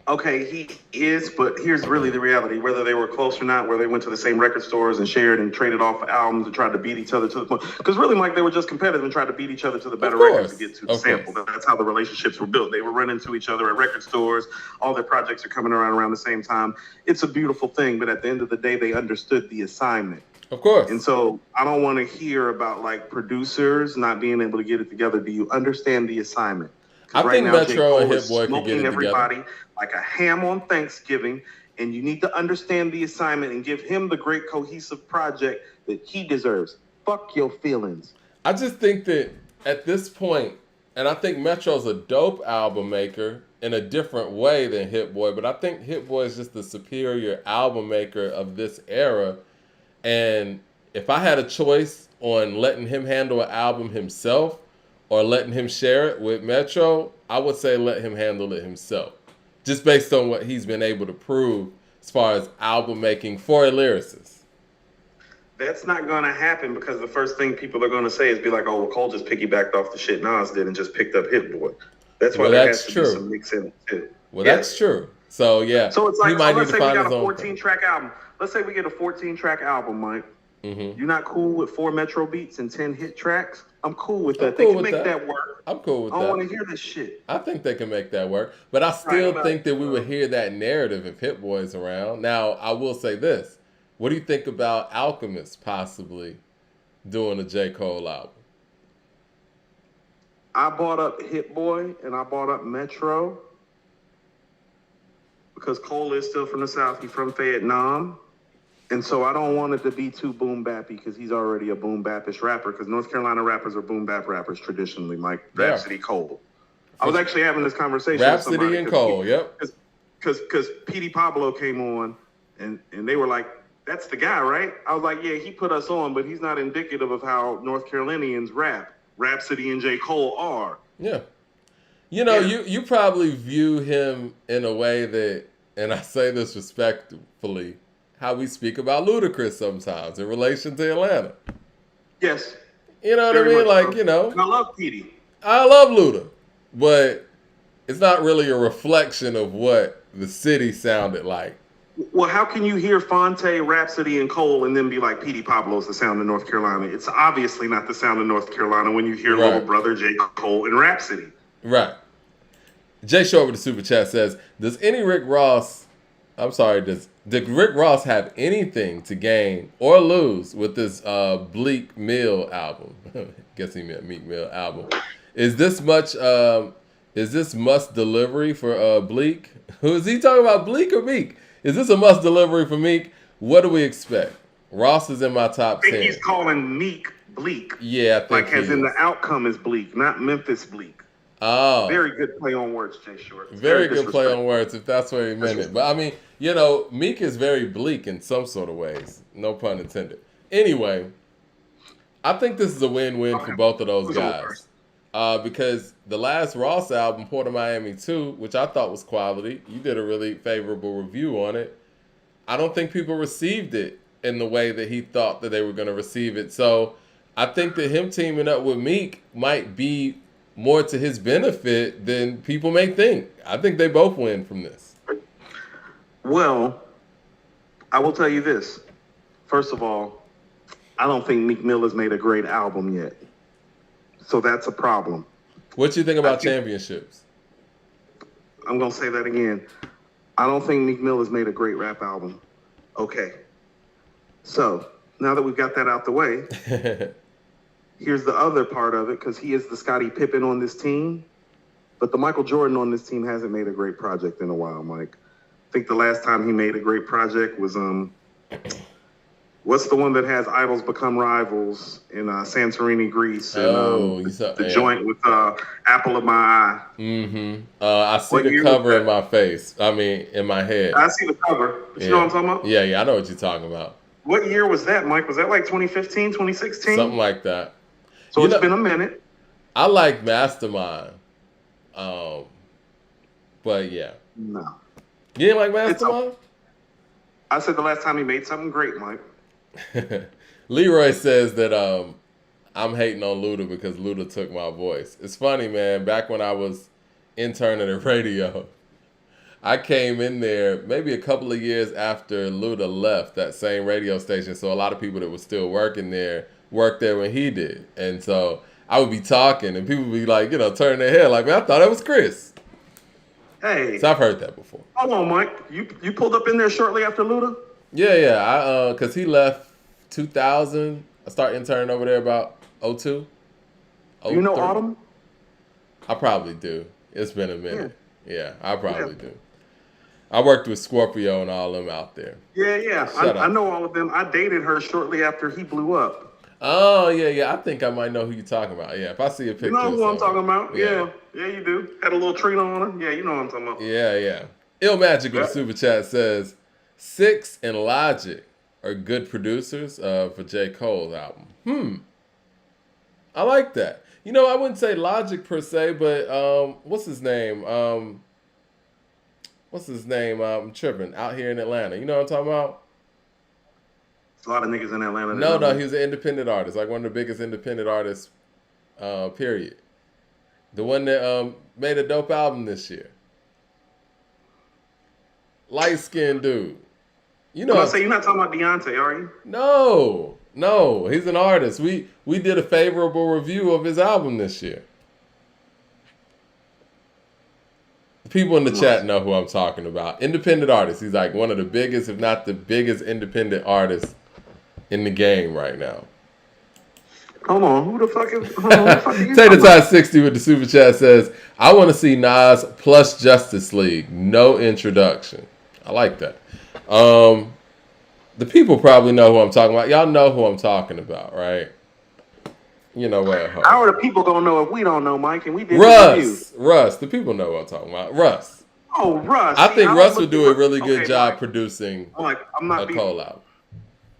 B: Okay, he is, but here's really the reality. Whether they were close or not, where they went to the same record stores and shared and traded off albums and tried to beat each other to the point. Because really, Mike, they were just competitive and tried to beat each other to the better records to get to the sample. That's how the relationships were built. They were running to each other at record stores. All their projects are coming around the same time. It's a beautiful thing, but at the end of the day, they understood the assignment.
A: Of course.
B: And so I don't want to hear about like producers not being able to get it together. Do you understand the assignment?
A: I think Metro and Hit Boy can get it
B: everybody
A: together.
B: Like a ham on Thanksgiving, and you need to understand the assignment and give him the great cohesive project that he deserves. Fuck your feelings.
A: I just think that at this point, and I think Metro's a dope album maker in a different way than Hit Boy, but I think Hit Boy is just the superior album maker of this era. And if I had a choice on letting him handle an album himself or letting him share it with Metro, I would say let him handle it himself. Just based on what he's been able to prove as far as album making for a lyricist.
B: That's not going to happen because the first thing people are going to say is be like, oh, well, Cole just piggybacked off the shit Nas did and just picked up Hit Boy. That's why there has to be some mix in it too.
A: Well, that's true. So, yeah.
B: So it's like,
A: he might
B: let's
A: need
B: say
A: to
B: we
A: find
B: got
A: his
B: a
A: own
B: 14-track album. Let's say we get a 14-track album, Mike.
A: Mm-hmm.
B: You're not cool with 4 Metro beats and 10 hit tracks? I'm cool with that. They can make that work.
A: I'm cool with that.
B: I want to hear this shit.
A: I think they can make that work. But I still think that we would hear that narrative if Hit Boy's around. Now, I will say this. What do you think about Alchemist possibly doing a J. Cole album?
B: I bought up Hit Boy and I bought up Metro because Cole is still from the South. He's from Vietnam. And so I don't want it to be too boom bappy because he's already a boom bappish rapper because North Carolina rappers are boom bap rappers traditionally, like Rhapsody, Cole. I was actually having this conversation
A: Rhapsody
B: with somebody
A: and Cole, yep.
B: Because Petey Pablo came on and they were like, that's the guy, right? I was like, yeah, he put us on, but he's not indicative of how North Carolinians rap. Rhapsody and J. Cole are.
A: Yeah. You probably view him in a way that, and I say this respectfully, how we speak about Ludacris sometimes in relation to Atlanta.
B: Yes.
A: You know what I mean? Like,
B: And I love Petey.
A: I love Luda, but it's not really a reflection of what the city sounded like.
B: Well, how can you hear Fonte, Rhapsody, and Cole and then be like, Petey Pablo's the sound of North Carolina? It's obviously not the sound of North Carolina when you hear Little Brother, J. Cole, and Rhapsody.
A: Right. Jay Short with the Super Chat says, does Rick Ross have anything to gain or lose with this Bleak Mill album? Guess he meant Meek Mill album. Is this must delivery for Bleak? Who is he talking about, Bleak or Meek? Is this a must delivery for Meek? What do we expect? Ross is in my top 10.
B: I think he's calling Meek Bleak.
A: Yeah, I think
B: as in the outcome is bleak, not Memphis Bleak.
A: Oh.
B: Very good play on words, Jay Short.
A: Very good play on words, if that's what he meant it. But I mean, Meek is very bleak in some sort of ways. No pun intended. Anyway, I think this is a win-win for both of those guys. Because the last Ross album, Port of Miami 2, which I thought was quality, you did a really favorable review on it. I don't think people received it in the way that he thought that they were going to receive it. So I think that him teaming up with Meek might be more to his benefit than people may think. I think they both win from this.
B: Well, I will tell you this. First of all, I don't think Meek Mill has made a great album yet. So that's a problem.
A: What you think about championships?
B: I'm going to say that again. I don't think Meek Mill has made a great rap album. Okay. So now that we've got that out the way, here's the other part of it, because he is the Scottie Pippen on this team. But the Michael Jordan on this team hasn't made a great project in a while, Mike. I think the last time he made a great project was what's the one that has idols become rivals in Santorini, Greece, and the joint with Apple of My Eye.
A: Mm-hmm. I see the cover in my face. I mean, in my head.
B: I see the cover. You know what I'm talking about?
A: Yeah, I know what you're talking about.
B: What year was that, Mike? Was that like 2015, 2016?
A: Something like that.
B: So it's been a minute.
A: I like Mastermind. But yeah.
B: No.
A: You didn't like Mastermind?
B: I said the last time he made something great, Mike.
A: Leroy says that I'm hating on Luda because Luda took my voice. It's funny, man. Back when I was interning at radio, I came in there maybe a couple of years after Luda left that same radio station. So a lot of people that were still working there worked there when he did. And so I would be talking and people would be like, turning their head like, man, I thought that was Chris.
B: Hey.
A: So I've heard that before.
B: Hold on, Mike. You pulled up in there shortly after Luda?
A: Yeah. Because he left 2000. I started interning over there about 02.
B: You know Autumn?
A: I probably do. It's been a minute. Yeah, I probably do. I worked with Scorpio and all them out there.
B: Yeah. I know all of them. I dated her shortly after he blew up.
A: Oh, yeah. I think I might know who you're talking about. Yeah, if I see a picture.
B: You know who I'm talking about? Yeah, you do. Had a little treat on her. Yeah, you know what I'm talking about.
A: Yeah. Ill Magic with the Super Chat says, Six and Logic are good producers for J. Cole's album. I like that. I wouldn't say Logic per se, but what's his name? I'm tripping. Out here in Atlanta. You know what I'm talking about?
B: A lot of niggas in Atlanta.
A: No, he was an independent artist, like one of the biggest independent artists, period. The one that made a dope album this year. Light-skinned dude.
B: You're not talking about Deontay, are you?
A: No, he's an artist. We did a favorable review of his album this year. People in the chat know who I'm talking about. Independent artist. He's like one of the biggest, if not the biggest independent artist in the game right now.
B: Hold on, who the fuck is you?
A: Tater Tot 60 with the super chat says, I want to see Nas plus Justice League. No introduction. I like that. The people probably know who I'm talking about. Y'all know who I'm talking about, right? You know what?
B: How are the people gonna know if we don't know, Mike? And we did
A: Russ. The people know what I'm talking about. Russ.
B: Oh, Russ.
A: I think Russ would do a really good job producing
B: a
A: Cole album.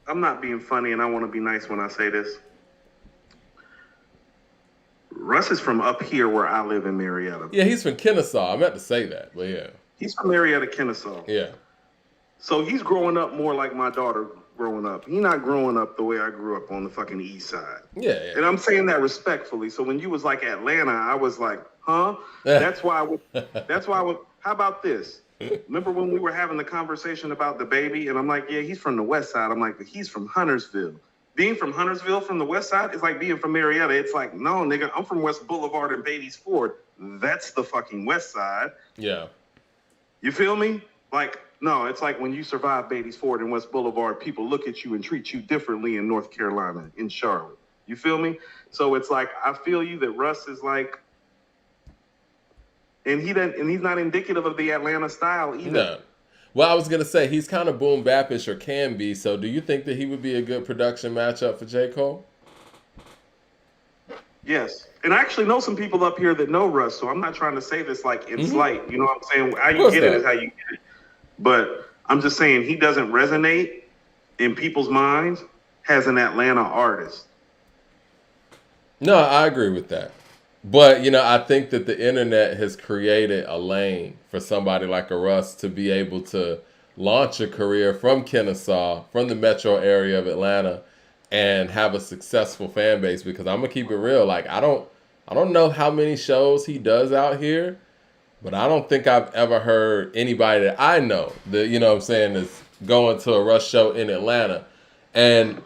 B: I'm not being funny, and I want to be nice when I say this. Russ is from up here where I live in Marietta.
A: Yeah, he's from Kennesaw. I meant to say that, but yeah.
B: He's from Marietta, Kennesaw.
A: Yeah.
B: So he's growing up more like my daughter growing up. He's not growing up the way I grew up on the fucking east side.
A: Yeah.
B: And I'm saying that respectfully. So when you was like Atlanta, I was like, huh? That's why how about this? Remember when we were having the conversation about the baby? And I'm like, yeah, he's from the west side. I'm like, but he's from Huntersville. Being from Huntersville from the west side is like being from Marietta. It's like, no, nigga, I'm from West Boulevard and Beatty's Ford. That's the fucking west side.
A: Yeah.
B: You feel me? Like, no, it's like when you survive Beatty's Ford and West Boulevard, people look at you and treat you differently in North Carolina, in Charlotte. You feel me? So it's like, I feel you that Russ is like, and he's not indicative of the Atlanta style either.
A: No. Well, I was going to say, he's kind of boom bap-ish, or can be. So do you think that he would be a good production matchup for J. Cole?
B: Yes. And I actually know some people up here that know Russ, so I'm not trying to say this like in slight. You know what I'm saying? How you get it is how you get it. But I'm just saying he doesn't resonate in people's minds as an Atlanta artist.
A: No, I agree with that. But, I think that the internet has created a lane for somebody like a Russ to be able to launch a career from Kennesaw, from the metro area of Atlanta, and have a successful fan base. Because I'm going to keep it real. Like, I don't know how many shows he does out here, but I don't think I've ever heard anybody that I know that, you know what I'm saying, is going to a Rush show in Atlanta. And,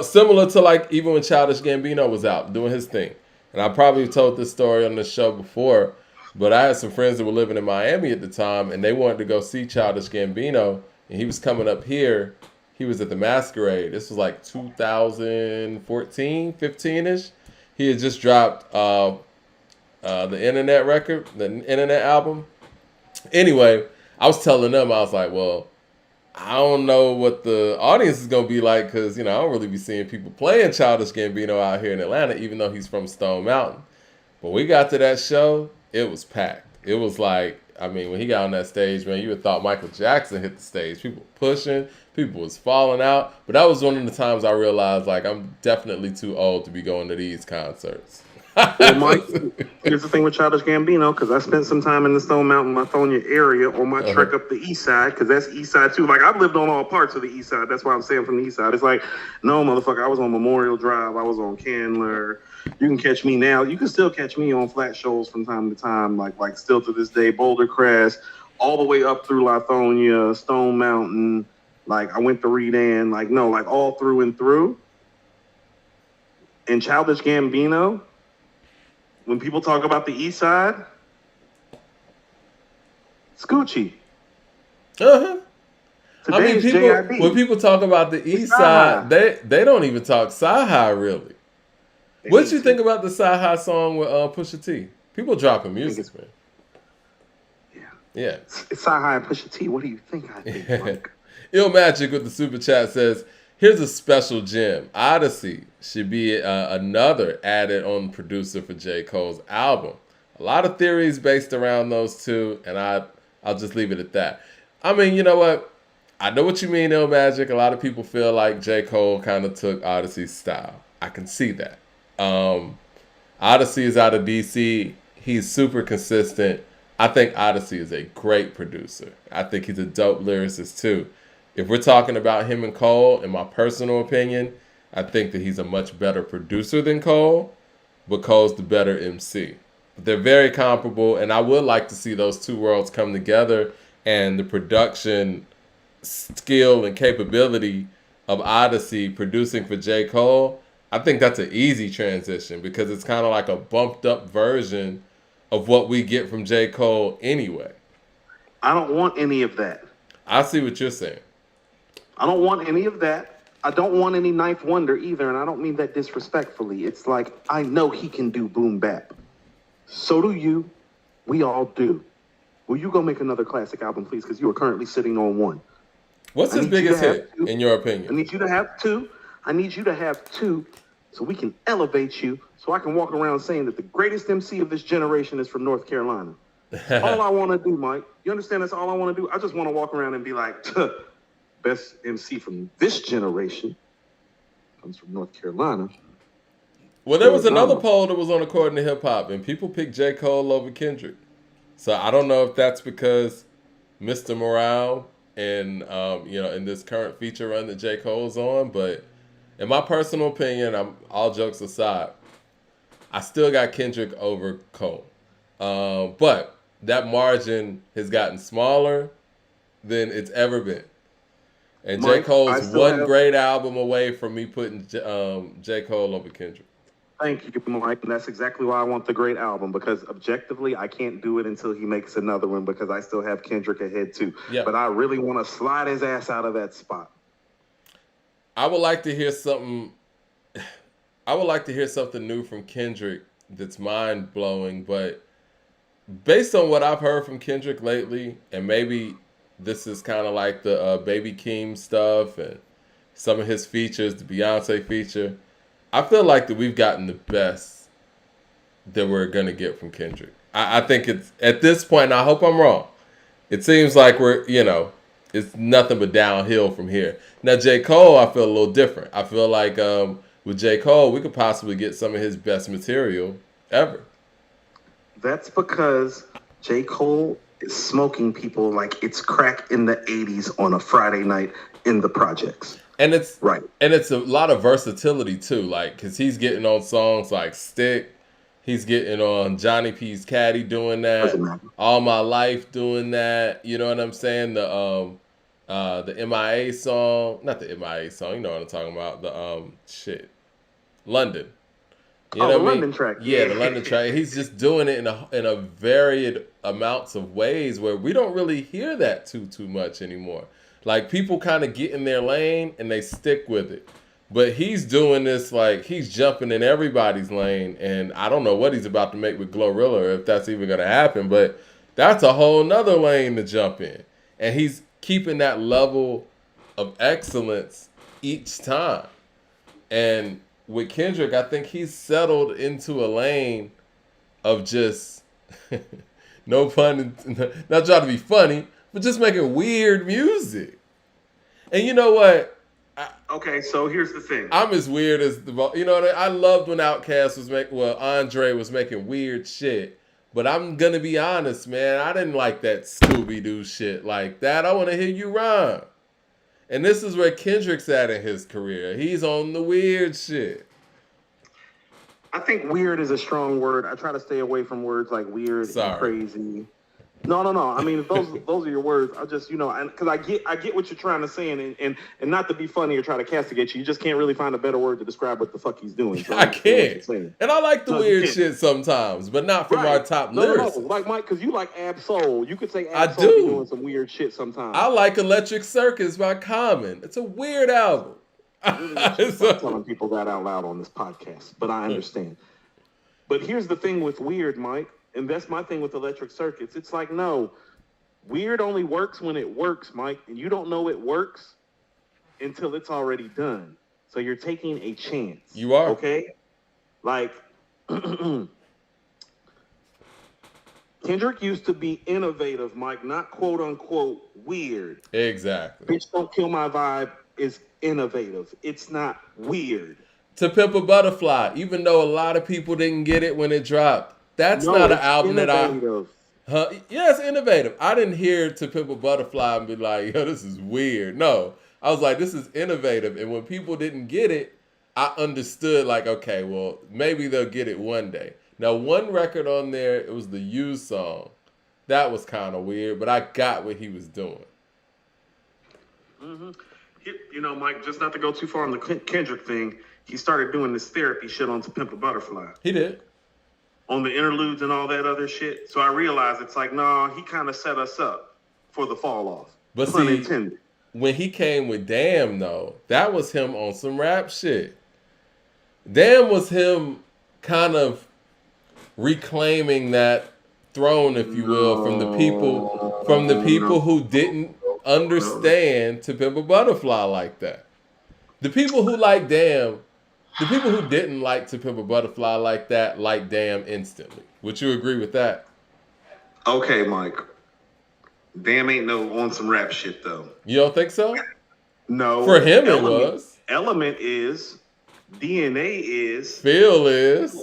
A: similar to like even when Childish Gambino was out doing his thing. And I probably told this story on the show before, but I had some friends that were living in Miami at the time, and they wanted to go see Childish Gambino, and he was coming up here. He was at the Masquerade. This was like 2014, 15-ish. He had just dropped the Internet record, the Internet album. Anyway, I was telling them, I was like, well, I don't know what the audience is going to be like because, I don't really be seeing people playing Childish Gambino out here in Atlanta, even though he's from Stone Mountain. But we got to that show, it was packed. It was like, when he got on that stage, man, you would have thought Michael Jackson hit the stage. People pushing, people was falling out. But that was one of the times I realized, like, I'm definitely too old to be going to these concerts.
B: Well, Mike, here's the thing with Childish Gambino, because I spent some time in the Stone Mountain, Lithonia area on my trek up the east side, because that's east side too. Like, I've lived on all parts of the east side. That's why I'm saying from the east side. It's like, no, motherfucker, I was on Memorial Drive. I was on Candler. You can catch me now. You can still catch me on flat shows from time to time, like still to this day, Boulder Crest, all the way up through Lithonia, Stone Mountain. Like, I went to Redan, all through and through. And Childish Gambino, when people talk about the East Side, it's Gucci. Today's JID.
A: When people talk about the East Side, they don't even talk Sci-Hi really. What you think about the Sci-Hi song with Pusha T? People dropping music, man. Yeah.
B: It's Sci-Hi and Pusha T. What do you think I think, Mike?
A: Ill Magic with the super chat says, here's a special gem. Odyssey should be another added on producer for J. Cole's album. A lot of theories based around those two, and I'll just leave it at that. You know what? I know what you mean, Ill Magic. A lot of people feel like J. Cole kind of took Odyssey's style. I can see that. Odyssey is out of DC. He's super consistent. I think Odyssey is a great producer. I think he's a dope lyricist too. If we're talking about him and Cole, in my personal opinion, I think that he's a much better producer than Cole, but Cole's the better MC. But they're very comparable, and I would like to see those two worlds come together, and the production skill and capability of Odyssey producing for J. Cole, I think that's an easy transition because it's kind of like a bumped up version of what we get from J. Cole anyway.
B: I don't want any of that.
A: I see what you're saying.
B: I don't want any of that. I don't want any Ninth Wonder either, and I don't mean that disrespectfully. It's like, I know he can do boom bap. So do you. We all do. Will you go make another classic album, please? Because you are currently sitting on one.
A: What's his biggest hit, in your opinion?
B: I need you to have two. I need you to have two so we can elevate you, so I can walk around saying that the greatest MC of this generation is from North Carolina. All I want to do, Mike, you understand that's all I want to do? I just want to walk around and be like, best MC from this generation comes from North Carolina.
A: Well, there was another poll that was on According to Hip Hop, and people picked J. Cole over Kendrick. So I don't know if that's because Mr. Morale and in this current feature run that J. Cole's on, but in my personal opinion, all jokes aside, I still got Kendrick over Cole. But that margin has gotten smaller than it's ever been. And J. Cole's great album away from me putting J. Cole over Kendrick.
B: Thank you, Mike. And that's exactly why I want the great album, because objectively, I can't do it until he makes another one because I still have Kendrick ahead too. Yep. But I really want to slide his ass out of that spot.
A: I would like to hear something. I would like to hear something new from Kendrick that's mind blowing, but based on what I've heard from Kendrick lately, and maybe this is kind of like the Baby Keem stuff and some of his features, the Beyonce feature, I feel like that we've gotten the best that we're gonna get from Kendrick. I think it's at this point, and I hope I'm wrong. It seems like it's nothing but downhill from here. Now, J. Cole, I feel a little different. I feel like with J. Cole, we could possibly get some of his best material ever.
B: That's because J. Cole is smoking people like it's crack in the 80s on a Friday night in the projects.
A: And it's
B: right.
A: And it's a lot of versatility too, like because he's getting on songs like Stick, he's getting on Johnny P's Caddy doing that, All My Life doing that. You know what I'm saying? The MIA song, not the MIA song. You know what I'm talking about? The London. You know
B: the
A: what I mean?
B: London track.
A: Yeah, the London track. He's just doing it in a varied amounts of ways where we don't really hear that too much anymore. Like people kind of get in their lane and they stick with it. But he's doing this like he's jumping in everybody's lane, and I don't know what he's about to make with Glorilla or if that's even gonna happen, but that's a whole nother lane to jump in. And he's keeping that level of excellence each time. And with Kendrick, I think he's settled into a lane of just no pun, not trying to be funny, but just making weird music. And you know what?
B: Okay, so here's the thing.
A: I'm as weird as you know what I loved when Outkast was Andre was making weird shit. But I'm gonna be honest, man. I didn't like that Scooby-Doo shit like that. I want to hear you rhyme. And this is where Kendrick's at in his career. He's on the weird shit.
B: I think weird is a strong word. I try to stay away from words like weird and crazy. No. I mean, those are your words. I just, because I get what you're trying to say, and not to be funny or try to castigate you. You just can't really find a better word to describe what the fuck he's doing. So
A: I can't. And I like the weird shit sometimes, but not from our top lyricists.
B: No. Like Mike, because you like Ab Soul. You could say
A: I
B: Ab Soul
A: do.
B: be doing some weird shit sometimes.
A: I like Electric Circus by Common. It's a weird album.
B: I'm telling people that out loud on this podcast, but I understand. But here's the thing with weird, Mike. And that's my thing with Electric Circuits. It's like, no, weird only works when it works, Mike. And you don't know it works until it's already done. So you're taking a chance.
A: You are.
B: Okay? Like, Kendrick used to be innovative, Mike, not quote unquote weird.
A: Exactly.
B: Bitch Don't Kill My Vibe is innovative. It's not weird.
A: To Pimp a Butterfly, even though a lot of people didn't get it when it dropped. That's not an album
B: innovative.
A: Yeah, it's innovative. I didn't hear To Pimp a Butterfly and be like, yo, this is weird. No, I was like, this is innovative. And when people didn't get it, I understood like, okay, well, maybe they'll get it one day. Now, one record on there, it was the You song. That was kind of weird, but I got what he was doing.
B: Mm-hmm. Mike, just not to go too far on the Kendrick thing, he started doing this therapy shit on To Pimp a Butterfly.
A: He did.
B: On the interludes and all that other shit. So I realized it's like, nah, he kind of set us up for the fall off.
A: But
B: pun
A: see,
B: intended.
A: When he came with Damn, though, that was him on some rap shit. Damn was him kind of reclaiming that throne, if you will, from the people who didn't understand To Pimp a Butterfly like that. The people who like Damn, the people who didn't like To Pimp a Butterfly like that, like Damn instantly. Would you agree with that?
B: Okay, Mike. Damn ain't no on some rap shit, though.
A: You don't think so?
B: No.
A: For him, it was.
B: Element is. DNA is.
A: Feel is.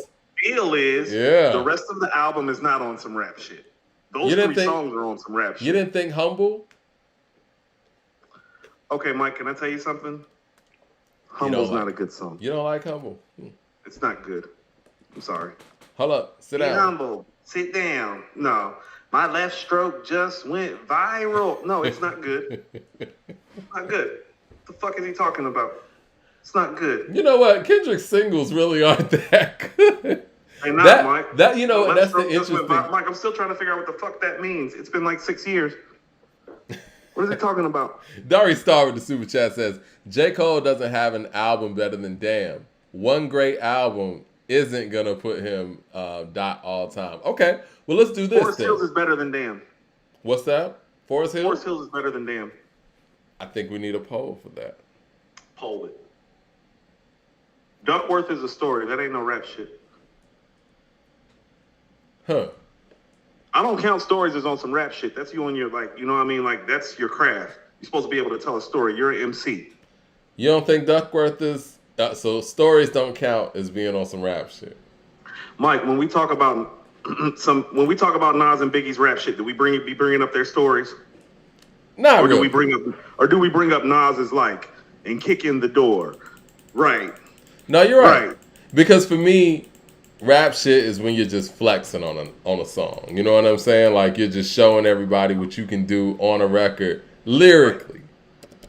B: Yeah. The rest of the album is not on some rap shit. Those three songs are on some rap shit.
A: You didn't think Humble?
B: Okay, Mike, can I tell you something? Humble's not a good song.
A: You don't like Humble?
B: It's not good. I'm sorry.
A: Hold up. Sit down.
B: Humble. Sit down. No. My left stroke just went viral. No, it's not good. Not good. What the fuck is he talking about? It's not good.
A: You know what? Kendrick's singles really aren't that good.
B: They're not, Mike.
A: That's the interesting.
B: Mike, I'm still trying to figure out what the fuck that means. It's been like 6 years. What is he talking about?
A: Dari Star with the super chat says, J. Cole doesn't have an album better than Damn. One great album isn't going to put him all time. Okay, well, let's do this.
B: Forest Hills is better than Damn.
A: What's that? Forest Hills?
B: Forest Hills is better than Damn.
A: I think we need a poll for that.
B: Poll it. Duckworth is a story. That ain't no rap shit.
A: Huh.
B: I don't count stories as on some rap shit. That's you on your, you know what I mean? Like, that's your craft. You're supposed to be able to tell a story. You're an MC.
A: You don't think Duckworth is... so stories don't count as being on some rap shit?
B: Mike, when we talk about Nas and Biggie's rap shit, do we be bringing up their stories?
A: Not really.
B: Do we bring up Nas's and kick in the door? Right.
A: No, you're right. Because for me... rap shit is when you're just flexing on a song. You know what I'm saying? Like you're just showing everybody what you can do on a record lyrically.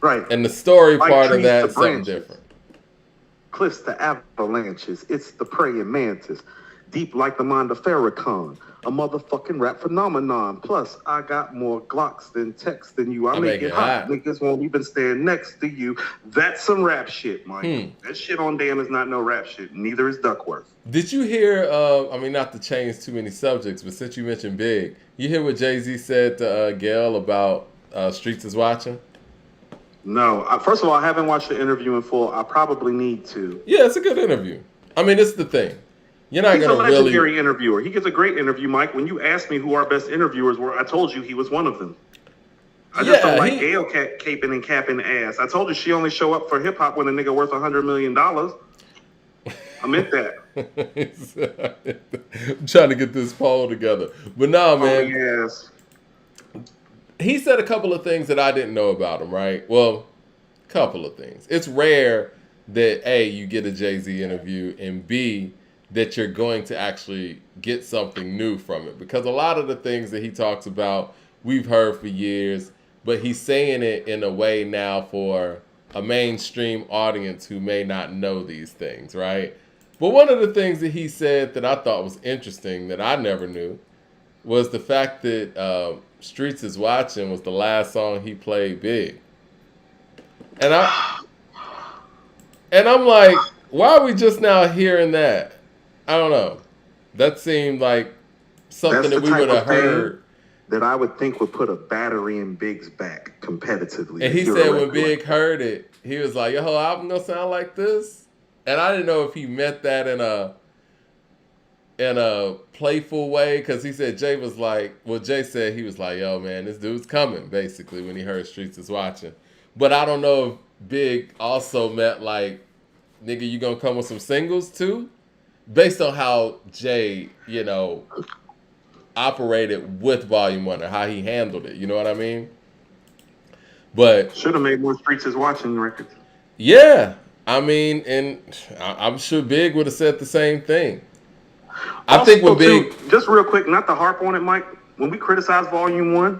B: Right.
A: And the story
B: Like
A: part of
B: trees to
A: that is something
B: branches.
A: different.
B: Cliffs to avalanches. It's the praying mantis. Deep like the mind of Farrakhan. A motherfucking rap phenomenon. Plus, I got more Glocks than texts than you. I make it hot. Niggas won't even stand next to you. That's some rap shit, Mike. That shit on Damn is not no rap shit. Neither is Duckworth.
A: Did you hear, I mean, not to change too many subjects, but since you mentioned Big, you hear what Jay-Z said to Gail about Streets is Watching?
B: No. First of all, I haven't watched the interview in full. I probably need to.
A: Yeah, it's a good interview. I mean, it's the thing. You're not going to really...
B: He's a legendary interviewer. He gives a great interview, Mike. When you asked me who our best interviewers were, I told you he was one of them. I just don't like Gail caping and capping ass. I told you she only show up for hip-hop when a nigga worth $100 million. I meant that.
A: I'm trying to get this poll together. But no, man.
B: Oh, yes.
A: He said a couple of things that I didn't know about him, right? Well, a couple of things. It's rare that, A, you get a Jay-Z interview, and B, that you're going to actually get something new from it. Because a lot of the things that he talks about, we've heard for years, but he's saying it in a way now for a mainstream audience who may not know these things, right? But one of the things that he said that I thought was interesting that I never knew was the fact that Streets is Watching was the last song he played Big. And I'm like, why are we just now hearing that? I don't know. That seemed like something that we would have heard.
B: That I would think would put a battery in Big's back competitively.
A: And he said when Big heard it, he was like, your whole album gonna sound like this? And I didn't know if he meant that in a playful way, because he said Jay was like, well, Jay said he was like, yo, man, this dude's coming, basically, when he heard Streets is Watching. But I don't know if Big also meant like, nigga, you gonna come with some singles too? Based on how Jay, operated with Volume 1 or how he handled it. You know what I mean? But
B: should have made more Streets is Watching records.
A: Yeah. I mean, and I'm sure Big would have said the same thing. I think when Big...
B: Just real quick, not to harp on it, Mike, when we criticize Volume 1,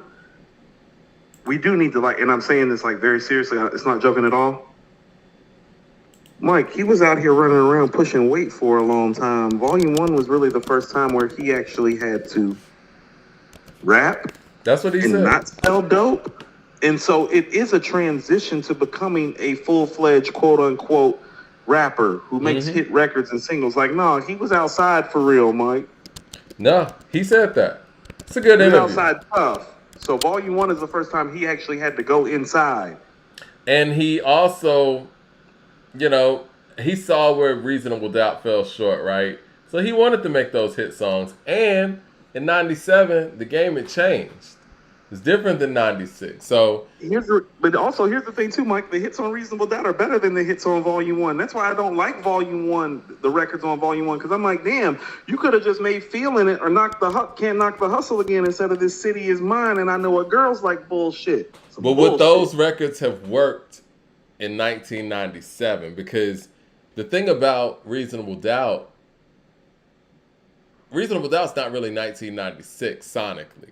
B: we do need to, and I'm saying this very seriously, it's not joking at all. Mike, he was out here running around pushing weight for a long time. Volume 1 was really the first time where he actually had to rap.
A: That's what he said.
B: And not sell dope. And so it is a transition to becoming a full-fledged, quote-unquote, rapper who makes hit records and singles. No, he was outside for real, Mike.
A: No, he said that. It's a good interview.
B: He was outside tough. So Volume 1 is the first time he actually had to go inside.
A: And he also... he saw where Reasonable Doubt fell short, right? So he wanted to make those hit songs. And in 97, the game had changed. It's different than 96. So
B: but also here's the thing too, Mike. The hits on Reasonable Doubt are better than the hits on Volume 1. That's why I don't like Volume 1, the records on Volume 1, because I'm like, damn, you could have just made Feeling It or Can't Knock the Hustle Again instead of This City Is Mine, and I Know What Girls Like bullshit.
A: But would those records have worked in 1997? Because the thing about Reasonable Doubt's not really 1996 sonically.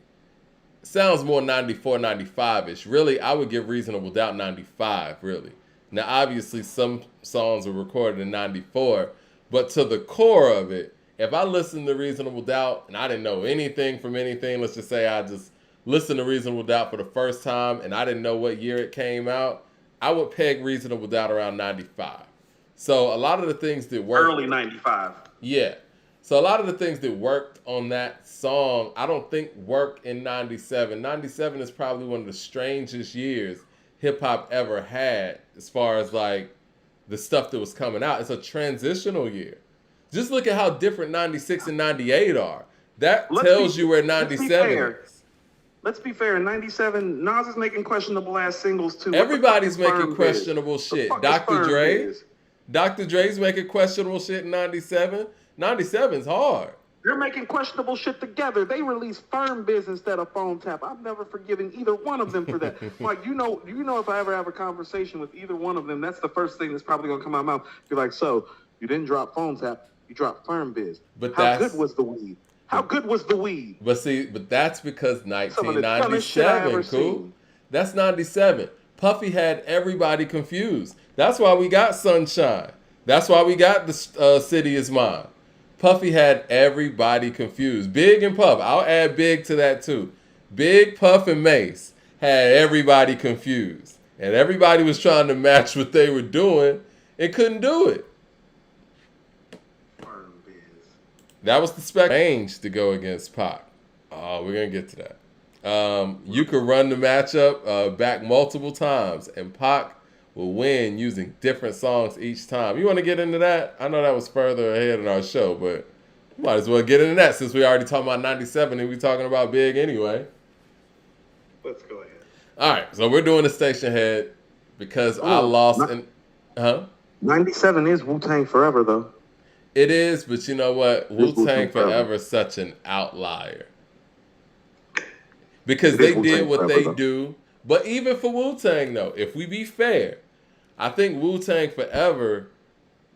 A: It sounds more 94, 95-ish. Really, I would give Reasonable Doubt 95, really. Now, obviously, some songs were recorded in 94, but to the core of it, if I listened to Reasonable Doubt and I didn't know anything from anything, let's just say I just listened to Reasonable Doubt for the first time and I didn't know what year it came out, I would peg Reasonable Doubt around 95. So a lot of the things that worked...
B: Early 95.
A: Yeah. So a lot of the things that worked on that song, I don't think worked in 97. 97 is probably one of the strangest years hip-hop ever had as far as the stuff that was coming out. It's a transitional year. Just look at how different 96 and 98 are. That tells you where 97 is.
B: Let's be fair. In 97, Nas is making questionable ass singles too.
A: Everybody's making questionable shit. Dr. Dre's making questionable shit in 97. 97's hard.
B: They're making questionable shit together. They released Firm Biz instead of Phone Tap. I've never forgiven either one of them for that. Mike, you know if I ever have a conversation with either one of them, that's the first thing that's probably going to come out of my mouth. You're like, so, you didn't drop Phone Tap, you dropped Firm Biz.
A: But
B: how good was the weed? How good was the weed?
A: But that's because 1997, cool? That's 97. Puffy had everybody confused. That's why we got Sunshine. That's why we got the City Is Mine. Puffy had everybody confused. Big and Puff. I'll add Big to that too. Big, Puff, and Mace had everybody confused. And everybody was trying to match what they were doing and couldn't do it. That was the spec range to go against Pac. Oh, we're going to get to that. You could run the matchup back multiple times, and Pac will win using different songs each time. You want to get into that? I know that was further ahead in our show, but might as well get into that since we already talking about 97 and we talking about Big anyway.
B: Let's go ahead.
A: All right, so we're doing the station head because I lost.
B: 97 is Wu-Tang Forever, though.
A: It is, but you know what? Wu-Tang Forever is such an outlier. Because they did what they do. But even for Wu-Tang, though, if we be fair, I think Wu-Tang Forever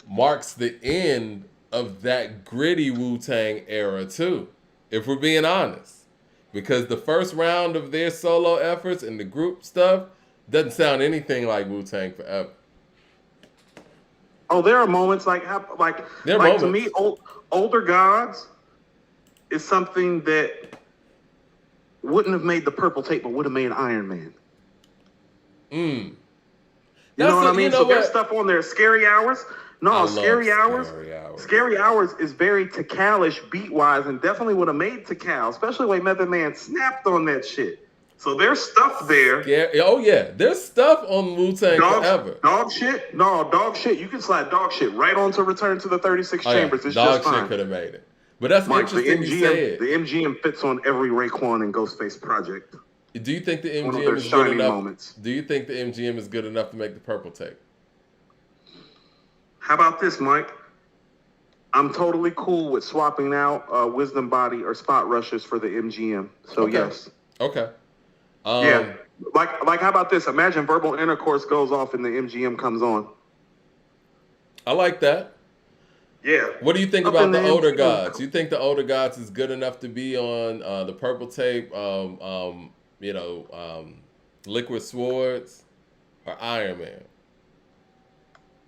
A: marks the end of that gritty Wu-Tang era, too, if we're being honest. Because the first round of their solo efforts and the group stuff doesn't sound anything like Wu-Tang Forever.
B: Oh, there are moments like moments. To me, Older Gods is something that wouldn't have made the Purple Tape, but would have made Iron Man. You know what I mean? So there's stuff on there. Scary Hours. No, Scary Hours. Scary Hours is very Tikalish beat-wise and definitely would have made Tikal, especially the way Method Man snapped on that shit. So there's stuff there.
A: Oh, yeah. There's stuff on Wu-Tang Forever.
B: Dog shit? No, dog shit. You can slide dog shit right on to Return to the 36 Chambers. It's
A: dog
B: just fine.
A: Shit could have made it. But that's interesting you say it.
B: The MGM fits on every Raekwon and Ghostface project.
A: Do you think the MGM is good enough? Do you think the MGM is good enough to make the Purple Tape?
B: How about this, Mike? I'm totally cool with swapping out Wisdom Body or Spot Rushers for the MGM. So yes.
A: Okay.
B: Yeah. Like how about this? Imagine Verbal Intercourse goes off and the MGM comes on.
A: I like that.
B: Yeah.
A: What do you think about the Older Gods? You think the Older Gods is good enough to be on the Purple Tape, Liquid Swords, or Iron Man?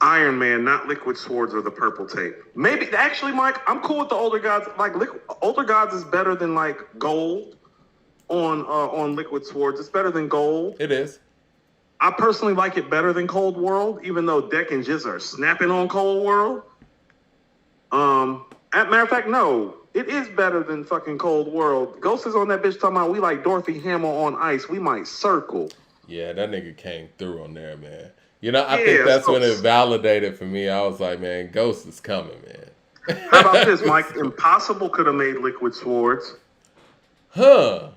B: Iron Man, not Liquid Swords or the Purple Tape. Maybe, actually, Mike, I'm cool with the Older Gods. Like, Older Gods is better than, like, Gold on Liquid Swords. It's better than Gold.
A: It is.
B: I personally like it better than Cold World, even though Deck and Jizz are snapping on Cold World. As a matter of fact, no. It is better than fucking Cold World. Ghost is on that bitch talking about we like Dorothy Hamill on ice. We might circle.
A: Yeah, that nigga came through on there, man. You know, I think that's when it validated for me. I was like, man, Ghost is coming, man.
B: How about this, Mike? Impossible could have made Liquid Swords.
A: Huh.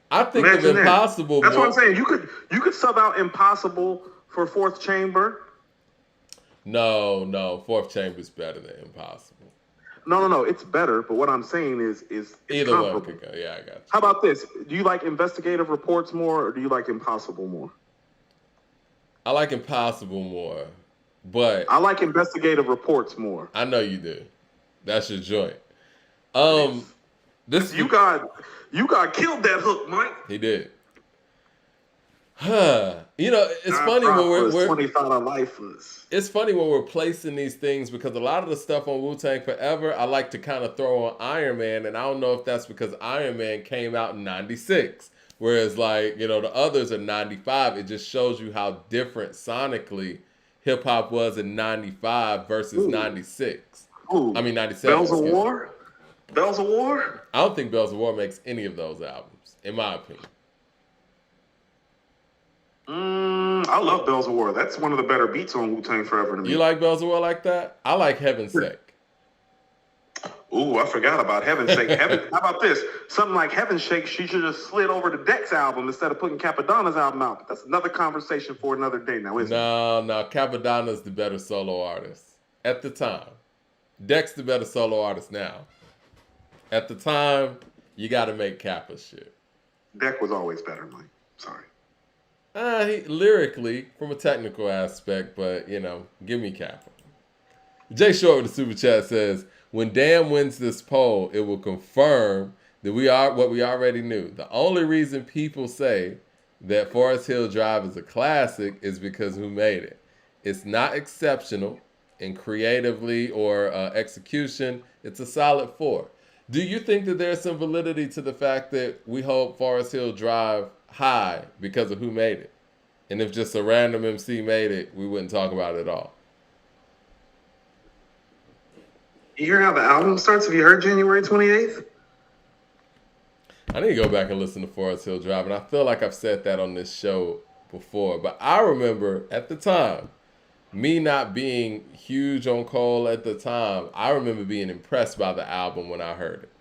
A: I think of Impossible.
B: That's what I'm saying. You could sub out Impossible for Fourth Chamber.
A: No. Fourth Chamber's better than Impossible.
B: No. It's better, but what I'm saying is it's
A: either
B: comparable.
A: one could go. Yeah, I got you.
B: How about this? Do you like Investigative Reports more, or do you like Impossible more?
A: I like Impossible more, but
B: I like Investigative Reports more.
A: I know you do. That's your joint.
B: You got killed that hook, Mike.
A: He did. You know, it's funny when we're
B: $20 lifers.
A: It's funny when we're placing these things because a lot of the stuff on Wu-Tang Forever, I like to kind of throw on Iron Man, and I don't know if that's because Iron Man came out in '96. Whereas, like, you know, the others are 95. It just shows you how different sonically hip-hop was in 95 versus 96. I mean, 97.
B: Bells of War? Bells of War?
A: I don't think Bells of War makes any of those albums, in my opinion.
B: I love Bells of War. That's one of the better beats on Wu-Tang Forever to me.
A: You like Bells of War like that? I like Heaven's Sake.
B: Ooh, I forgot about Heaven's Sake. How about this? Something like Heaven's Sake, she should have slid over to Deck's album instead of putting Capadonna's album out. But that's another conversation for another day now, isn't it?
A: No. Capadonna's the better solo artist at the time. Deck's the better solo artist now. At the time, you got to make Kappa shit.
B: Deck was always better, Mike. Sorry.
A: Lyrically, from a technical aspect, but, you know, give me Kappa. Jay Short with the Super Chat says, when Dan wins this poll, it will confirm that we are what we already knew. The only reason people say that Forest Hill Drive is a classic is because who made it. It's not exceptional in creatively or execution. It's a solid 4. Do you think that there's some validity to the fact that we hold Forest Hill Drive high because of who made it? And if just a random MC made it, we wouldn't talk about it at all.
B: You hear how the album starts? Have you heard January 28th?
A: I need to go back and listen to Forest Hill Drive, and I feel like I've said that on this show before. But I remember at the time, me not being huge on Cole at the time, I remember being impressed by the album when I heard it.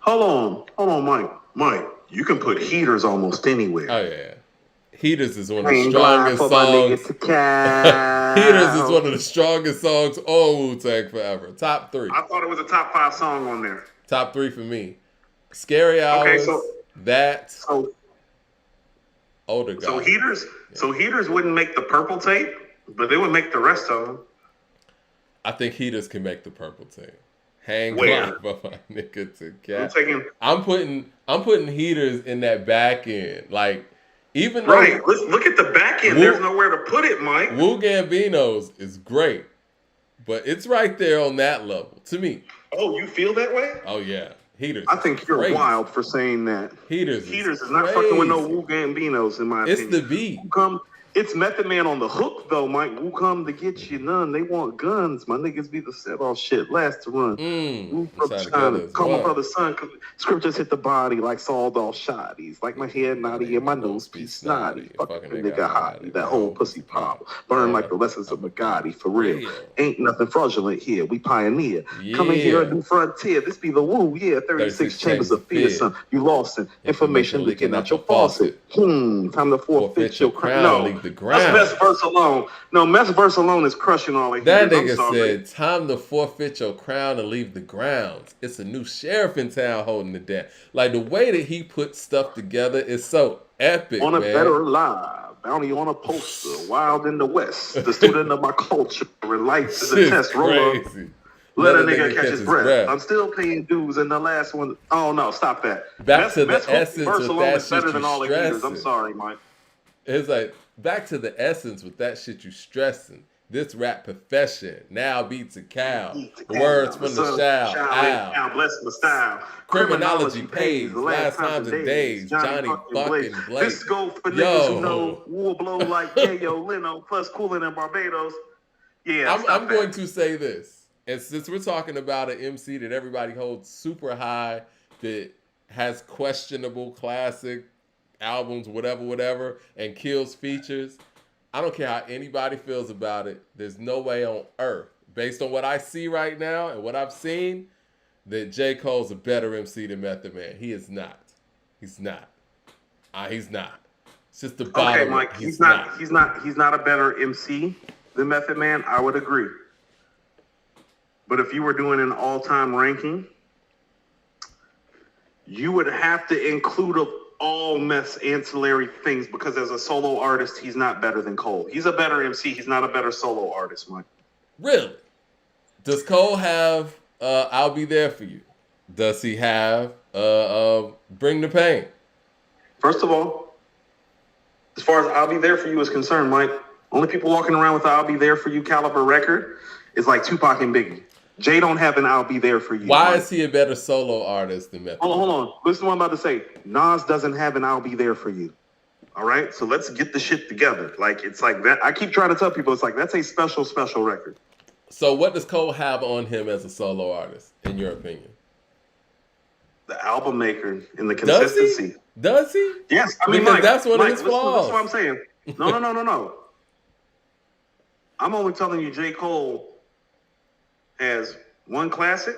B: Hold on, Mike. Mike, you can put Heaters almost anywhere.
A: Oh, yeah. Heaters is one of the strongest songs. Heaters is one of the strongest songs on Wu-Tang forever. Top 3.
B: I thought it was a top 5 song on there.
A: Top 3 for me. Scary Hours. Okay, Older Guy.
B: So Heaters wouldn't make the purple tape, but they would make the rest of them.
A: I think Heaters can make the purple tape. Hang
B: Where?
A: by my nigga to cat. I'm putting Heaters in that back end. Like, even though
B: let's look at the back end. There's nowhere to put it, Mike.
A: Wu Gambino's is great, but it's right there on that level to me.
B: Oh, you feel that way?
A: Oh yeah, Heaters.
B: I think you're wild for saying that.
A: Heaters
B: is not fucking with no Wu Gambino's in my opinion.
A: It's the beat.
B: It's Method Man on the hook, though, Mike. Who come to get you none? They want guns. My niggas be the set off shit. Last to run. Who from China? Call my brother son, because scriptures hit the body like sawed off shotties. Like my head naughty and my nose be snotty. Fucking nigga hottie. That whole pussy pop. Burn like the lessons of Bugatti, for real. Ain't nothing fraudulent here. We pioneer. Coming here a new frontier. This be the Wu. Yeah, 36 chambers of fear, son. You lost in information leaking out your faucet. Time to forfeit your crown. No.
A: The ground.
B: That's Mess verse alone. No, Mess verse alone is crushing all of
A: that nigga said, time to forfeit your crown and leave the grounds. It's a new sheriff in town holding it down. Like, the way that he put stuff together is so epic,
B: on a
A: man.
B: better live, bounty on a poster, wild in the west, the student of my culture, life to the test, roll up. Let a nigga catch his breath. I'm still paying dues, and the last one, oh no, stop that.
A: Back to the essence of that shit
B: better than all the
A: stressing.
B: years. I'm sorry, Mike.
A: It's like, back to the essence with that shit you stressing. This rap profession now beats a cow. Words from the shout. Ow.
B: Bless my style.
A: Criminology pays. Last times and days. Johnny fucking Blake.
B: This go for niggas who know war blow like K.O. Leno plus cooler than Barbados. Yeah,
A: I'm going to say this. And since we're talking about an MC that everybody holds super high, that has questionable classic albums, whatever, and kills features, I don't care how anybody feels about it. There's no way on earth, based on what I see right now and what I've seen, that J. Cole's a better MC than Method Man. He is not. He's not. He's not. It's just the bottom.
B: Okay, Mike. He's not a better MC than Method Man. I would agree. But if you were doing an all-time ranking, you would have to include all Meth's ancillary things, because as a solo artist, he's not better than Cole. He's a better MC. He's not a better solo artist, Mike.
A: Really? Does Cole have I'll Be There For You? Does he have Bring the Pain?
B: First of all, as far as I'll Be There For You is concerned, Mike, only people walking around with I'll Be There For You caliber record is like Tupac and Biggie. Jay don't have an I'll Be There For You.
A: Why is he a better solo artist than Method?
B: Hold on. Listen to what I'm about to say. Nas doesn't have an I'll Be There For You. All right? So let's get the shit together. Like, it's like that. I keep trying to tell people, it's like, that's a special record.
A: So what does Cole have on him as a solo artist, in your opinion?
B: The album maker and the consistency.
A: Does he?
B: Yes. I mean,
A: because that's one of his flaws.
B: That's what I'm saying. No. I'm only telling you J. Cole has one classic,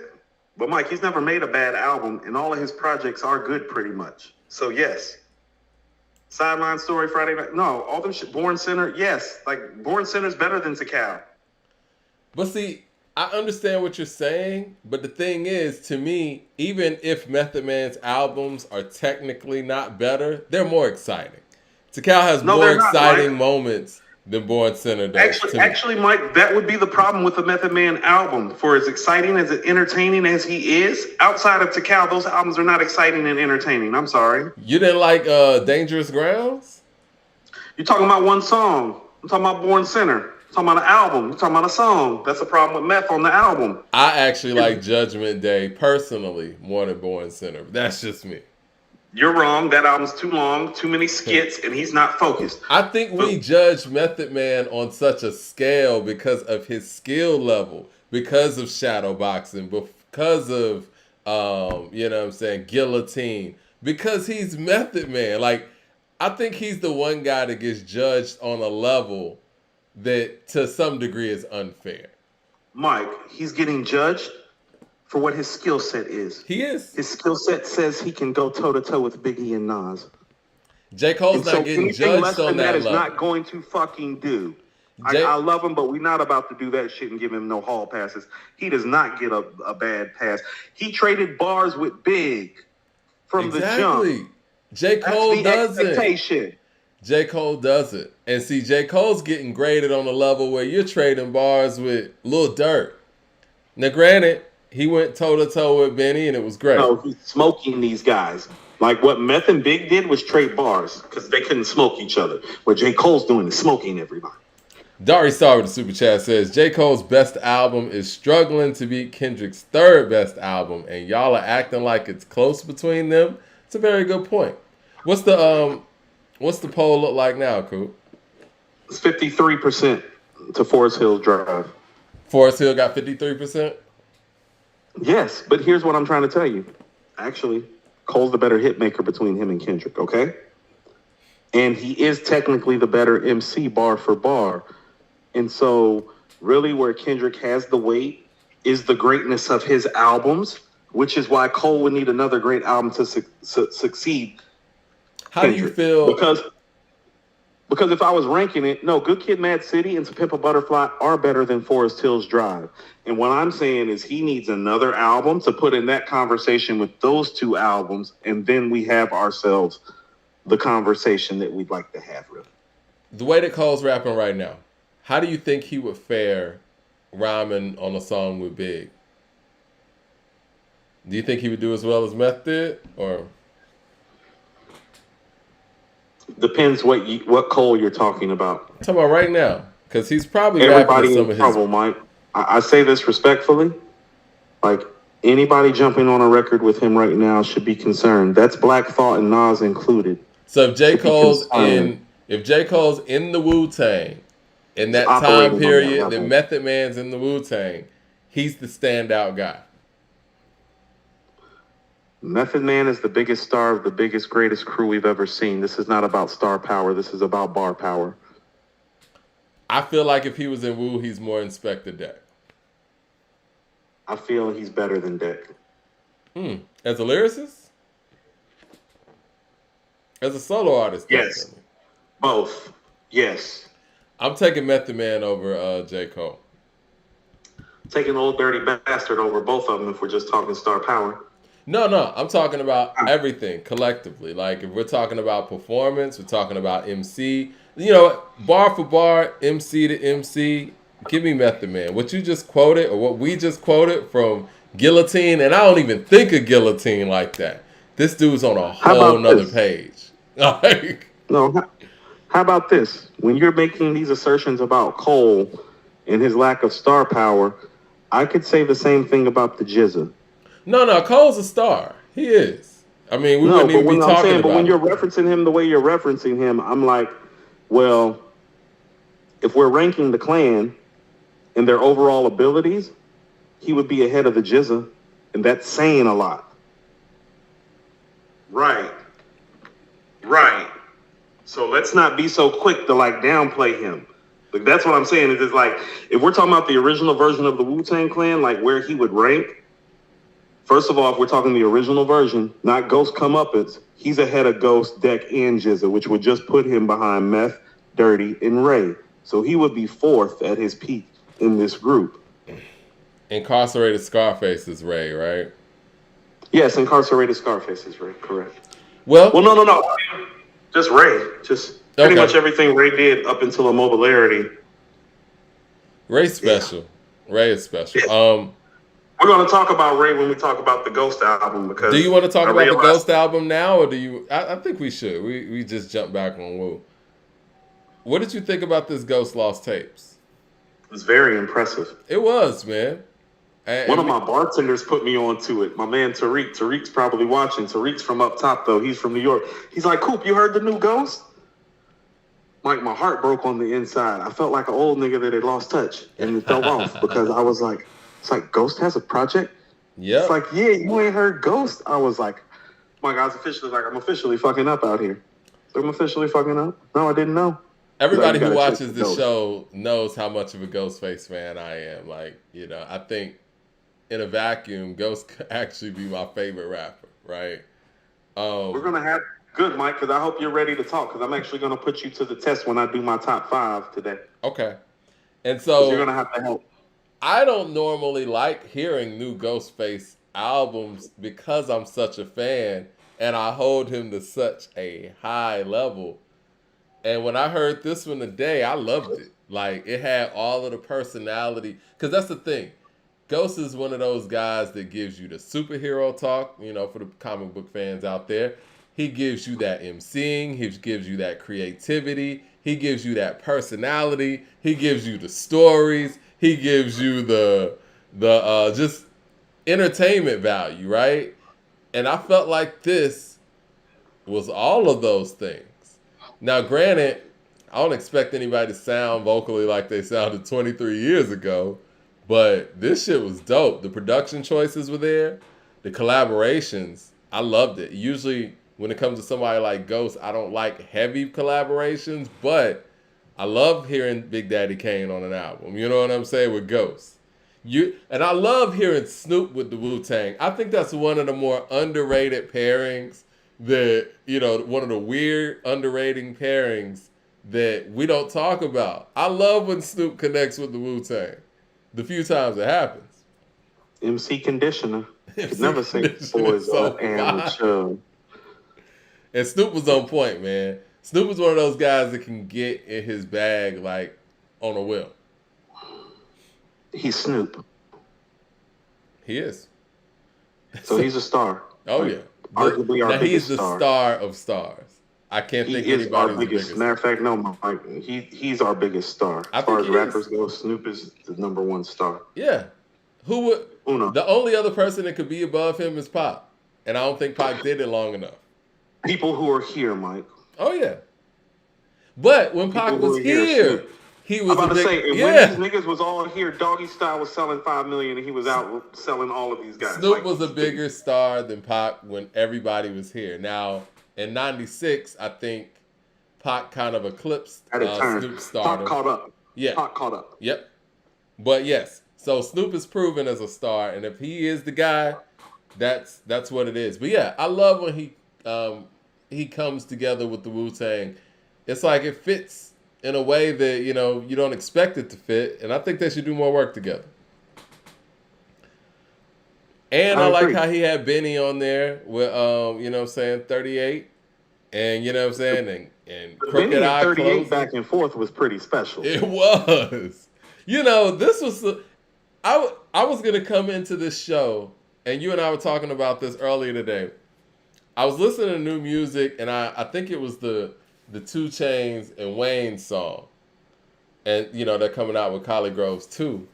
B: but Mike, he's never made a bad album, and all of his projects are good pretty much. So yes. Sideline Story, Friday Night. No, all them shit. Born Sinner, yes. Like, Born Sinner's better than Takao.
A: But see, I understand what you're saying, but the thing is, to me, even if Method Man's albums are technically not better, they're more exciting. Takao has more exciting moments than Born Center does.
B: Actually, Mike, that would be the problem with the Method Man album. For as exciting, as entertaining as he is, outside of Tikal, those albums are not exciting and entertaining. I'm sorry.
A: You didn't like Dangerous Grounds?
B: You're talking about one song. I'm talking about Born Center. I'm talking about an album. You're talking about a song. That's the problem with Meth on the album.
A: I actually like Judgment Day personally more than Born Center. That's just me.
B: You're wrong. That album's too long, too many skits, and he's not focused.
A: I think we judge Method Man on such a scale because of his skill level, because of shadow boxing, because of you know what I'm saying, guillotine, because he's Method Man. Like, I think he's the one guy that gets judged on a level that to some degree is unfair.
B: Mike, he's getting judged for what his skill set is.
A: He is.
B: His skill set says he can go toe-to-toe with Biggie and Nas.
A: J. Cole's not getting judged
B: less
A: on
B: than
A: that
B: is
A: level.
B: not going to fucking do. I love him, but we're not about to do that shit and give him no hall passes. He does not get a bad pass. He traded bars with Big from the jump.
A: J. Cole doesn't.
B: Expectation.
A: J. Cole doesn't. And see, J. Cole's getting graded on a level where you're trading bars with Lil Durk. Now, granted, he went toe-to-toe with Benny, and it was great.
B: No, he's smoking these guys. Like what Meth and Big did was trade bars because they couldn't smoke each other. What J. Cole's doing is smoking everybody.
A: Dari Star with the Super Chat says, J. Cole's best album is struggling to beat Kendrick's third best album, and y'all are acting like it's close between them. It's a very good point. What's the poll look like now, Coop?
B: It's 53% to Forest Hills Drive.
A: Forest Hill got 53%?
B: Yes, but here's what I'm trying to tell you. Actually, Cole's the better hit maker between him and Kendrick, okay? And he is technically the better MC bar for bar. And so really where Kendrick has the weight is the greatness of his albums, which is why Cole would need another great album to succeed.
A: How Kendrick. Do you feel?
B: Because if I was ranking it, no, Good Kid, Mad City and To Pimp a Butterfly are better than Forest Hills Drive. And what I'm saying is he needs another album to put in that conversation with those two albums, and then we have ourselves the conversation that we'd like to have, really.
A: The way that Cole's rapping right now, how do you think he would fare rhyming on a song with Big? Do you think he would do as well as Meth did, or?
B: Depends what Cole you're talking about.
A: I'm talking about right now, because he's probably
B: everybody
A: rapping
B: in trouble, Mike. I say this respectfully, like anybody jumping on a record with him right now should be concerned. That's Black Thought and Nas included.
A: So if J. Cole's in the Wu-Tang in that time period, the Method Man's in the Wu-Tang, he's the standout guy.
B: Method Man is the biggest star of the biggest, greatest crew we've ever seen. This is not about star power. This is about bar power.
A: I feel like if he was in Wu, he's more Inspector Deck.
B: I feel he's better than Deck.
A: As a lyricist? As a solo artist?
B: Yes.
A: Definitely.
B: Both. Yes.
A: I'm taking Method Man over J. Cole.
B: Taking Old Dirty Bastard over both of them if we're just talking star power.
A: No, I'm talking about everything collectively. Like if we're talking about performance, we're talking about MC. You know, bar for bar, MC to MC. Give me Method Man. What you just quoted, or what we just quoted from Guillotine, and I don't even think of Guillotine like that. This dude's on a whole nother page.
B: No, how about this? When you're making these assertions about Cole and his lack of star power, I could say the same thing about the Jizza.
A: No, Cole's a star. He is. I mean, we wouldn't even be talking about it.
B: But when you're referencing him the way you're referencing him, I'm like, well, if we're ranking the Clan and their overall abilities, he would be ahead of the Jizza, and that's saying a lot. Right. So let's not be so quick to like downplay him. Like that's what I'm saying. Is like if we're talking about the original version of the Wu-Tang Clan, like where he would rank. First of all, if we're talking the original version, not Ghost Comeuppance, he's ahead of Ghost, Deck, and Jizza, which would just put him behind Meth, Dirty, and Ray. So he would be fourth at his peak in this group.
A: Incarcerated Scarface is Ray, right?
B: Yes, Incarcerated Scarface is Ray, correct.
A: Well,
B: no. Just Ray. Just Pretty
A: Okay.
B: much everything Ray did up until Immobilarity.
A: Ray's special. Ray is special.
B: We're going to talk about Ray when we talk about the Ghost album
A: Do
B: because
A: you want to talk
B: I
A: about the
B: realized
A: Ghost album now, or do you? I think we should. We just jumped back on Wu. What did you think about this Ghost Lost tapes?
B: it was very impressive.
A: It was, man.
B: One of my bartenders put me onto it. My man Tariq. Tariq's probably watching. Tariq's from up top, though. He's from New York. He's like, Coop, you heard the new Ghost? Like, my heart broke on the inside. I felt like an old nigga that had lost touch and it fell off because I was like, it's like, Ghost has a project?
A: Yeah.
B: It's like, yeah, you ain't heard Ghost? I was like, my guy's officially like, I'm officially fucking up out here. So I'm officially fucking up? No, I didn't know.
A: Everybody who watches this show knows how much of a Ghostface fan I am. Like, you know, I think in a vacuum, Ghost could actually be my favorite rapper, right?
B: We're going to have good, Mike, because I hope you're ready to talk because I'm actually going to put you to the test when I do my top 5 today.
A: Okay. And so
B: you're going to have to help.
A: I don't normally like hearing new Ghostface albums because I'm such a fan and I hold him to such a high level. And when I heard this one today, I loved it. Like, it had all of the personality. Because that's the thing. Ghost is one of those guys that gives you the superhero talk, you know, for the comic book fans out there. He gives you that emceeing. He gives you that creativity. He gives you that personality. He gives you the stories. He gives you the just entertainment value, right? And I felt like this was all of those things. Now, granted, I don't expect anybody to sound vocally like they sounded 23 years ago, but this shit was dope. The production choices were there. The collaborations, I loved it. Usually, when it comes to somebody like Ghost, I don't like heavy collaborations, but I love hearing Big Daddy Kane on an album. You know what I'm saying? With Ghost. And I love hearing Snoop with the Wu-Tang. I think that's one of the more underrated pairings that, you know, one of the weird, underrated pairings that we don't talk about. I love when Snoop connects with the Wu-Tang. The few times it happens.
B: MC Conditioner. Could never say boys so and Chubb.
A: And Snoop was on point, man. Snoop is one of those guys that can get in his bag like on a whim.
B: He's Snoop.
A: He is.
B: So he's a star.
A: Oh, yeah.
B: Arguably our biggest
A: star. He's the star of stars. I can't think anybody's the biggest.
B: Matter of fact, no, Mike, he's our biggest star. As far as rappers go, Snoop is the number one star.
A: Yeah. Who would?
B: Uno.
A: The only other person that could be above him is Pac. And I don't think Pac did it long enough.
B: People who are here, Mike.
A: Oh, yeah. But when Pac was here, he was
B: about
A: a big,
B: to say, when these niggas was all here, Doggy Style was selling 5 million and he was out selling all of these guys.
A: Snoop was a bigger star than Pac when everybody was here. Now, in 96, I think Pac kind of eclipsed Snoop's stardom.
B: Pac caught up.
A: Yeah.
B: Pac caught up.
A: Yep. But yes, so Snoop is proven as a star, and if he is the guy, that's what it is. But yeah, I love when he comes together with the Wu-Tang. It's like it fits in a way that, you know, you don't expect it to fit, and I think they should do more work together. And I like how he had Benny on there with, you know what I'm saying, 38, and you know what I'm saying, and Crooked Eye
B: 38
A: closing.
B: back and forth was pretty special.
A: It was. You know, this was, I was going to come into this show, and you and I were talking about this earlier today. I was listening to new music, and I think it was the 2 Chainz and Wayne song. And, you know, they're coming out with Collie Groves too.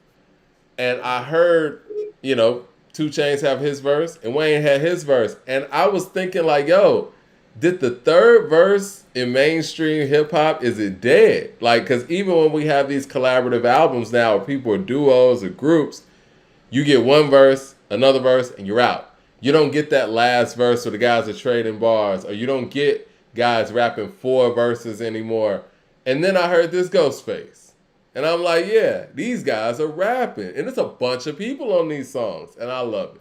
A: And I heard, you know, 2 Chainz have his verse, and Wayne had his verse. And I was thinking like, yo, did the third verse in mainstream hip-hop, is it dead? Like, because even when we have these collaborative albums now where people are duos or groups, you get one verse, another verse, and you're out. You don't get that last verse where the guys are trading bars, or you don't get guys rapping 4 verses anymore. And then I heard this Ghostface. And I'm like, yeah, these guys are rapping. And it's a bunch of people on these songs. And I love it.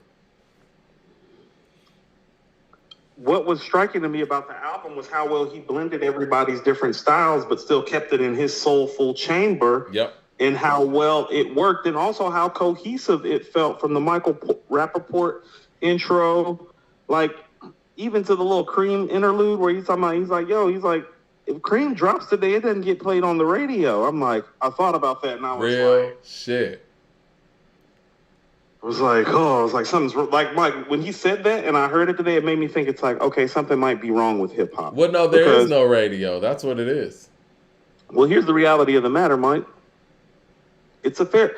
B: What was striking to me about the album was how well he blended everybody's different styles, but still kept it in his soulful chamber.
A: Yep.
B: And how well it worked. And also how cohesive it felt from the Michael Rappaport intro. Like, even to the little Cream interlude where he's talking about, he's like, if Cream drops today, it doesn't get played on the radio. I'm like, I thought about that, and I was
A: Real shit.
B: I was like, something's like Mike. When he said that, and I heard it today, it made me think it's like, okay, something might be wrong with hip hop.
A: Well, no, there is no radio. That's what it is.
B: Well, here's the reality of the matter, Mike. It's a fair.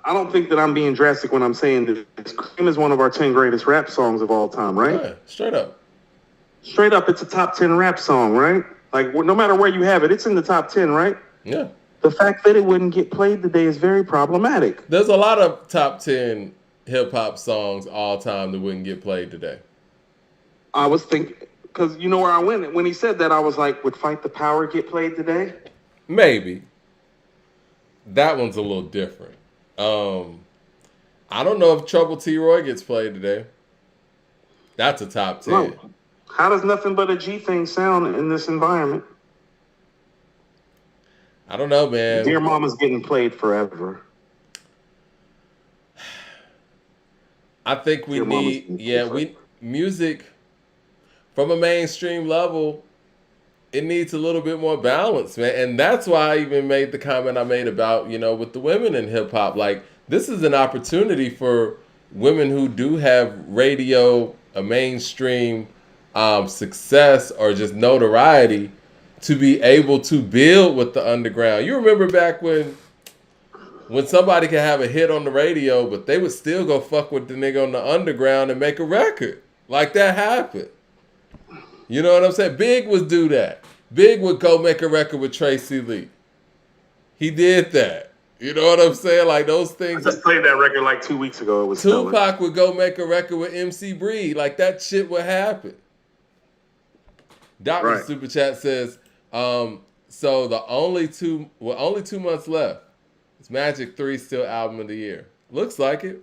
B: I don't think that I'm being drastic when I'm saying that Cream is one of our 10 greatest rap songs of all time, right?
A: Yeah, straight up.
B: Straight up, it's a top 10 rap song, right? Like, no matter where you have it, it's in the top 10, right?
A: Yeah.
B: The fact that it wouldn't get played today is very problematic.
A: There's a lot of top 10 hip-hop songs all time that wouldn't get played today.
B: I was thinking, because you know where I went? When he said that, I was like, would Fight the Power get played today?
A: Maybe. That one's a little different. I don't know if Trouble T. Roy gets played today. That's a top 10.
B: No. How does Nothing But a G thing sound in this environment?
A: I don't know, man.
B: Dear Mama's getting played forever.
A: I think we need, music from a mainstream level, it needs a little bit more balance, man. And that's why I even made the comment I made about, with the women in hip hop. Like, this is an opportunity for women who do have radio, a mainstream success or just notoriety to be able to build with the underground. You remember back when somebody could have a hit on the radio, but they would still go fuck with the nigga on the underground and make a record. Like, that happened. You know what I'm saying? Big would do that. Big would go make a record with Tracy Lee. He did that. You know what I'm saying? Like, those things.
B: I just played that record like 2 weeks ago. It was
A: Tupac would go make a record with MC Breed. Like, that shit would happen. Dr.
B: Right.
A: Super Chat says, so the only 2 months left. Is Magic 3 still album of the year? Looks like it.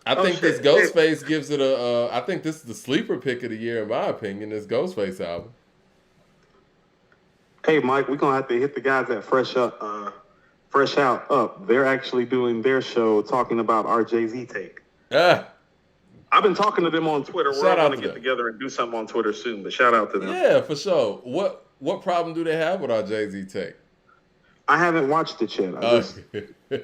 A: I think this Ghostface gives it I think this is the sleeper pick of the year, in my opinion, this Ghostface album.
B: Hey, Mike, we're going to have to hit the guys at Fresh Out Up. They're actually doing their show talking about our Jay-Z take.
A: Yeah.
B: I've been talking to them on Twitter. We're all going to get
A: them
B: together and do something on Twitter soon, but shout out to them.
A: Yeah, for sure. What problem do they have with our Jay-Z take?
B: I haven't watched it yet. I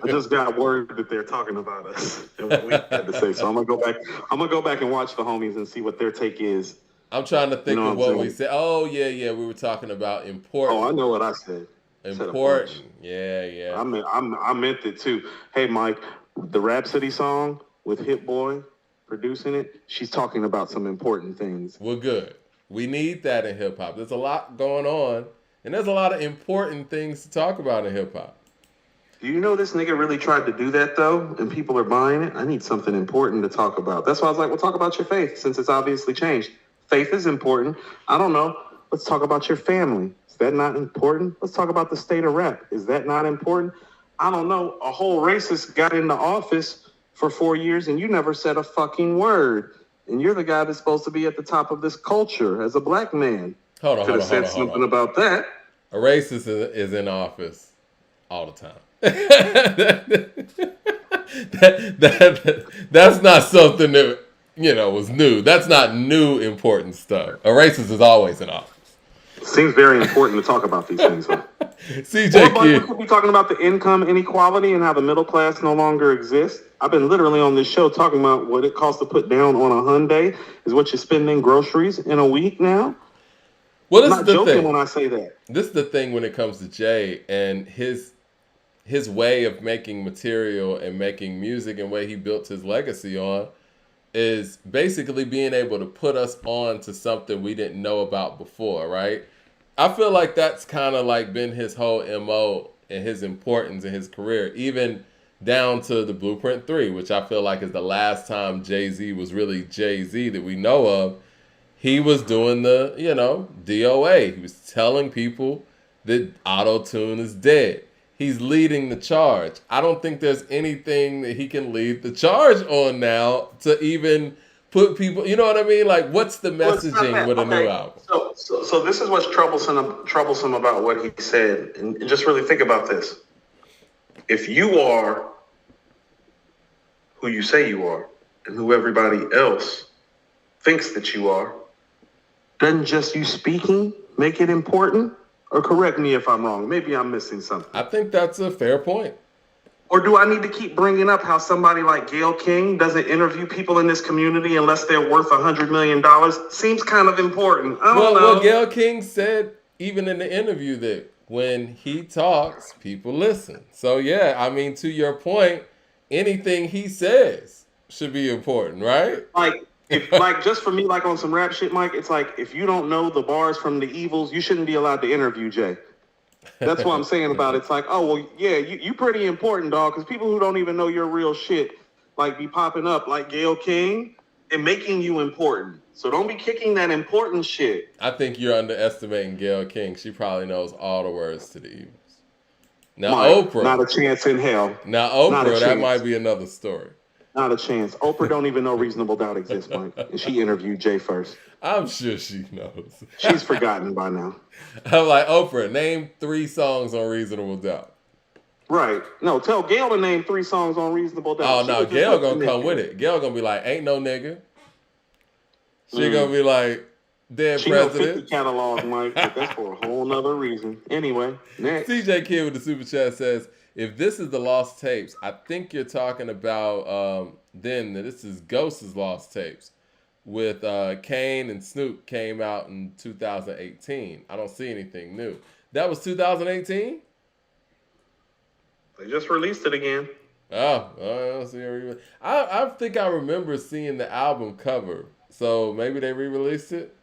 B: just got word that they're talking about us and what we had to say. So I'm gonna go back and watch the homies and see what their take is.
A: I'm trying to think of what we said. Oh yeah, we were talking about important.
B: Oh, I know what I said.
A: Important. Yeah.
B: I meant it too. Hey, Mike, the Rhapsody song with Hit Boy producing it, she's talking about some important things.
A: Well, good. We need that in hip hop. There's a lot going on, and there's a lot of important things to talk about in hip hop.
B: Do you know this nigga really tried to do that, though, and people are buying it? I need something important to talk about. That's why I was like, well, talk about your faith, since it's obviously changed. Faith is important. I don't know. Let's talk about your family. Is that not important? Let's talk about the state of rap. Is that not important? I don't know. A whole racist got into office for 4 years, and you never said a fucking word. And you're the guy that's supposed to be at the top of this culture as a black man.
A: Hold on.
B: Could have said something about that.
A: A racist is in office all the time. That's not something that was new. That's not new important stuff. A racist is always in office.
B: Seems very important to talk about these things. Huh?
A: CJ Kid.
B: We could be talking about the income inequality and how the middle class no longer exists. I've been literally on this show talking about what it costs to put down on a Hyundai is what you're spending groceries in a week now.
A: Well, this
B: I'm not joking when I say that.
A: This is the thing when it comes to Jay and his way of making material and making music and way he built his legacy on is basically being able to put us on to something we didn't know about before, right? I feel like that's kind of like been his whole MO and his importance in his career, even down to the Blueprint 3, which I feel like is the last time Jay-Z was really Jay-Z that we know of. He was doing the, DOA. He was telling people that auto-tune is dead. He's leading the charge. I don't think there's anything that he can lead the charge on now to even put people, you know what I mean? Like, what's the messaging with a new album?
B: So this is what's troublesome about what he said. And just really think about this. If you are who you say you are and who everybody else thinks that you are, Doesn't just you speaking make it important? Or correct me if I'm wrong. Maybe I'm missing something.
A: I think that's a fair point.
B: Or do I need to keep bringing up how somebody like Gayle King doesn't interview people in this community unless they're worth $100 million? Seems kind of important. I don't know.
A: Well, Gayle King said even in the interview that when he talks, people listen. So yeah, I mean, to your point, anything he says should be important, right?
B: Like, if like just for me, like on some rap shit, Mike, it's like if you don't know the bars from the Evils, you shouldn't be allowed to interview Jay. That's what I'm saying about it. It's like, oh well, yeah, you pretty important, dog, because people who don't even know your real shit like be popping up like Gayle King and making you important. So don't be kicking that important shit.
A: I think you're underestimating Gayle King. She probably knows all the words to the Evils. Now
B: Mike,
A: Oprah,
B: not a chance in hell.
A: Now Oprah, that might be another story.
B: Not a chance. Oprah don't even know Reasonable Doubt exists, Mike. And she interviewed Jay first.
A: I'm sure she knows.
B: She's forgotten by now.
A: I'm like, Oprah, name 3 songs on Reasonable Doubt.
B: Right. No, tell Gayle to name 3 songs on Reasonable Doubt.
A: Oh, no, Gayle gonna come with it. Gayle gonna be like, ain't no nigga. She gonna be like, dead
B: she
A: president.
B: 50 catalog, Mike, but that's for a whole nother reason. Anyway, next.
A: CJ Kid with the super chat says, if this is the lost tapes, I think you're talking about then this is Ghost's lost tapes with Kane and Snoop came out in 2018. I don't see anything new. That was 2018?
B: They just released it again.
A: Oh, I don't see I think I remember seeing the album cover. So maybe they re-released it?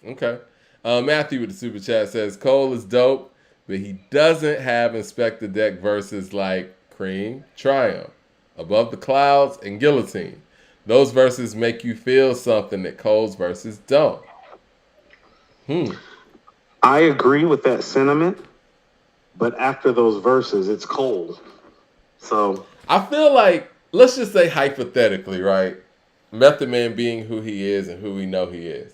A: Okay. Matthew with the super chat says, Cole is dope, but he doesn't have Inspector Deck verses like Cream, Triumph, Above the Clouds, and Guillotine. Those verses make you feel something that Cole's verses don't.
B: I agree with that sentiment, but after those verses, it's Cole. So
A: I feel like, let's just say hypothetically, right? Method Man being who he is and who we know he is.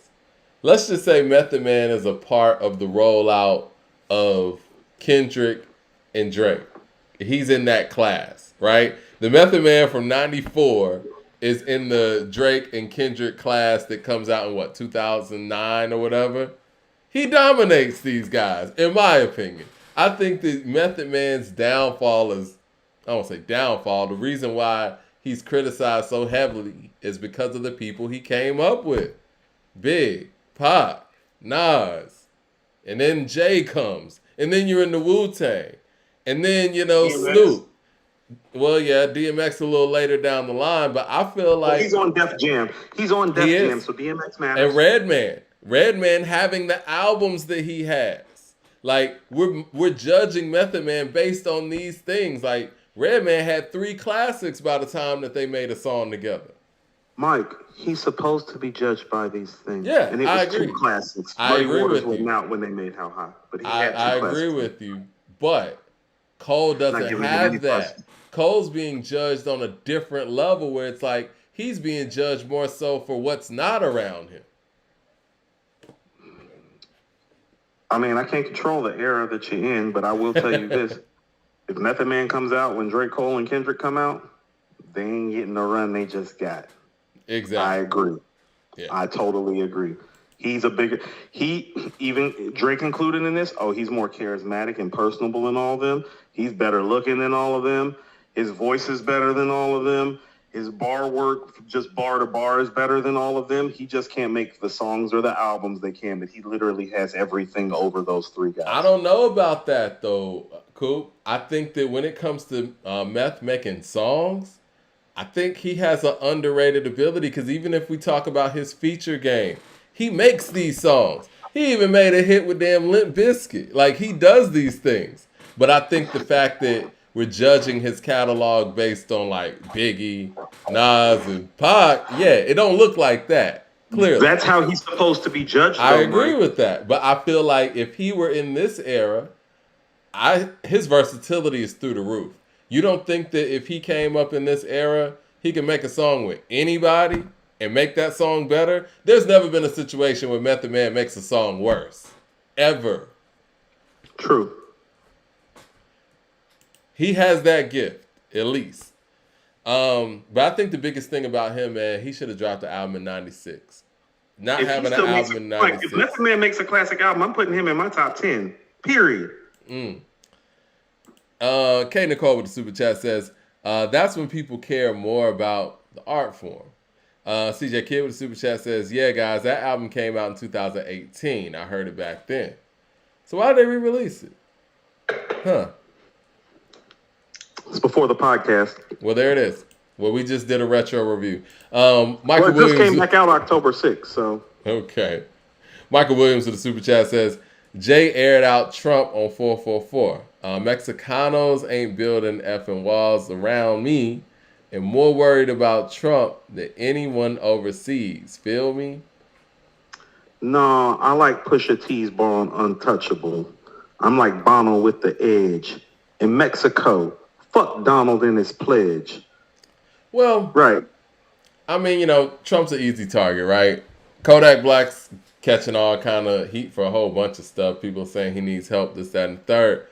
A: Let's just say Method Man is a part of the rollout of Kendrick and Drake. He's in that class, right? The Method Man from 94 is in the Drake and Kendrick class that comes out in 2009 or whatever. He dominates these guys, in my opinion. I think that Method Man's downfall is, I won't say downfall, the reason why he's criticized so heavily is because of the people he came up with. Big, Pac, Nas, and then Jay comes, and then you're in the Wu-Tang, and then, Snoop. Well, yeah, DMX a little later down the line, but I feel like...
B: he's on Def Jam. He's on Def Jam, so DMX matters.
A: And Redman having the albums that he has. Like, we're judging Method Man based on these things. Like, Redman had 3 classics by the time that they made a song together.
B: Mike, he's supposed to be judged by these things.
A: Yeah,
B: and it was
A: I agree.
B: 2 classics.
A: I agree with you.
B: Wasn't out when they made How High, but he had 2
A: I
B: classics.
A: agree with you, but Cole doesn't have that. Cole's being judged on a different level where it's like he's being judged more so for what's not around him.
B: I mean, I can't control the era that you're in, but I will tell you this. If Method Man comes out when Drake, Cole, and Kendrick come out, they ain't getting the run they just got.
A: Exactly.
B: I agree.
A: Yeah.
B: I totally agree. Even Drake included in this, he's more charismatic and personable than all of them. He's better looking than all of them. His voice is better than all of them. His bar work, just bar to bar, is better than all of them. He just can't make the songs or the albums they can, but he literally has everything over those 3 guys.
A: I don't know about that, though, Coop. I think that when it comes to Meth making songs, I think he has an underrated ability because even if we talk about his feature game, he makes these songs. He even made a hit with damn Limp Bizkit. Like, he does these things. But I think the fact that we're judging his catalog based on, like, Biggie, Nas, and Pac, yeah, it don't look like that, clearly.
B: That's how he's supposed to be judged,
A: I agree with that. But I feel like if he were in this era, his versatility is through the roof. You don't think that if he came up in this era, he can make a song with anybody and make that song better? There's never been a situation where Method Man makes a song worse. Ever.
B: True.
A: He has that gift, at least. But I think the biggest thing about him, man, he should have dropped the album in 96. not
B: If he
A: having an
B: still makes
A: album in
B: like if
A: 96.
B: Method Man makes a classic album, I'm putting him in my top 10. Period.
A: K Nicole with the super chat says, that's when people care more about the art form. CJ Kidd with the super chat says, yeah, guys, that album came out in 2018. I heard it back then. So why did they re-release it? Huh.
B: It's before the podcast.
A: Well, there it is. Well, we just did a retro review. Michael
B: Well, it
A: Williams
B: just came back out October 6th, so.
A: Okay. Michael Williams with the super chat says, Jay aired out Trump on 444. Mexicanos ain't building effing walls around me and more worried about Trump than anyone overseas. Feel me?
B: No, I like Pusha T's Born Untouchable. I'm like Bono with the edge. In Mexico, fuck Donald and his pledge.
A: Well,
B: right.
A: I mean, you know, Trump's an easy target, right? Kodak Black's catching all kind of heat for a whole bunch of stuff. People saying he needs help, this, that, and third.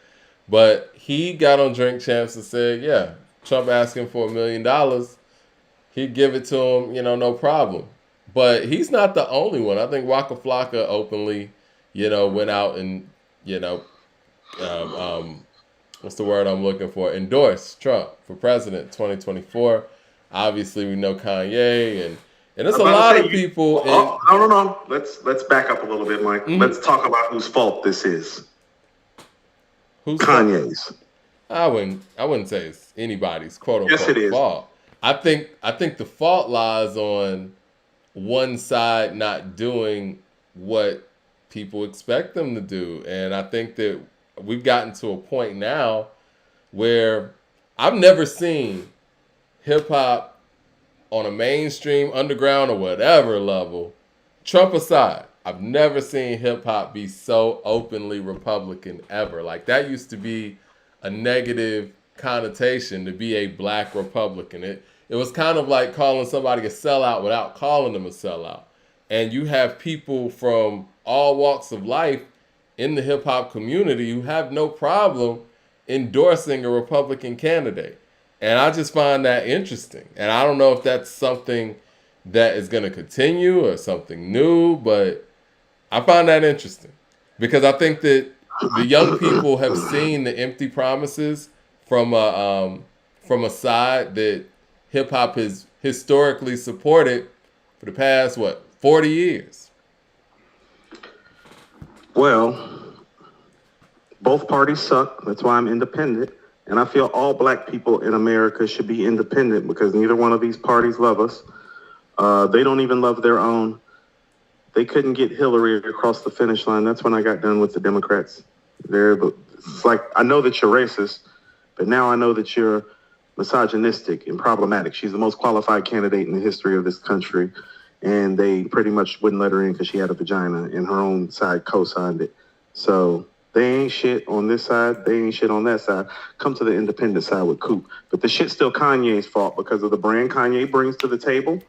A: But he got on Drink Champs and said, yeah, Trump asking for $1 million, he'd give it to him, you know, no problem. But he's not the only one. I think Waka Flocka openly, you know, went out and, you know, what's the word I'm looking for? Endorsed Trump for president 2024. Obviously, we know Kanye and there's a lot of people.
B: No. Let's back up a little bit, Mike. Mm-hmm. Let's talk about whose fault this is.
A: Who's
B: Kanye's?
A: I wouldn't say it's anybody's quote unquote
B: yes, it is.
A: fault. I think the fault lies on one side not doing what people expect them to do, and I think that we've gotten to a point now where I've never seen hip hop on a mainstream, underground, or whatever level, Trump aside, I've never seen hip hop be so openly Republican ever. Like, that used to be a negative connotation to be a black Republican. It was kind of like calling somebody a sellout without calling them a sellout. And you have people from all walks of life in the hip hop community who have no problem endorsing a Republican candidate. And I just find that interesting. And I don't know if that's something that is going to continue or something new, but I find that interesting because I think that the young people have seen the empty promises from a side that hip hop has historically supported for the past 40 years.
B: Well, both parties suck. That's why I'm independent. And I feel all black people in America should be independent because neither one of these parties love us. They don't even love their own. They couldn't get Hillary across the finish line. That's when I got done with the Democrats. It's like, I know that you're racist, but now I know that you're misogynistic and problematic. She's the most qualified candidate in the history of this country. And they pretty much wouldn't let her in because she had a vagina, and her own side co-signed it. So they ain't shit on this side. They ain't shit on that side. Come to the independent side with Coop. But the shit's still Kanye's fault because of the brand Kanye brings to the table.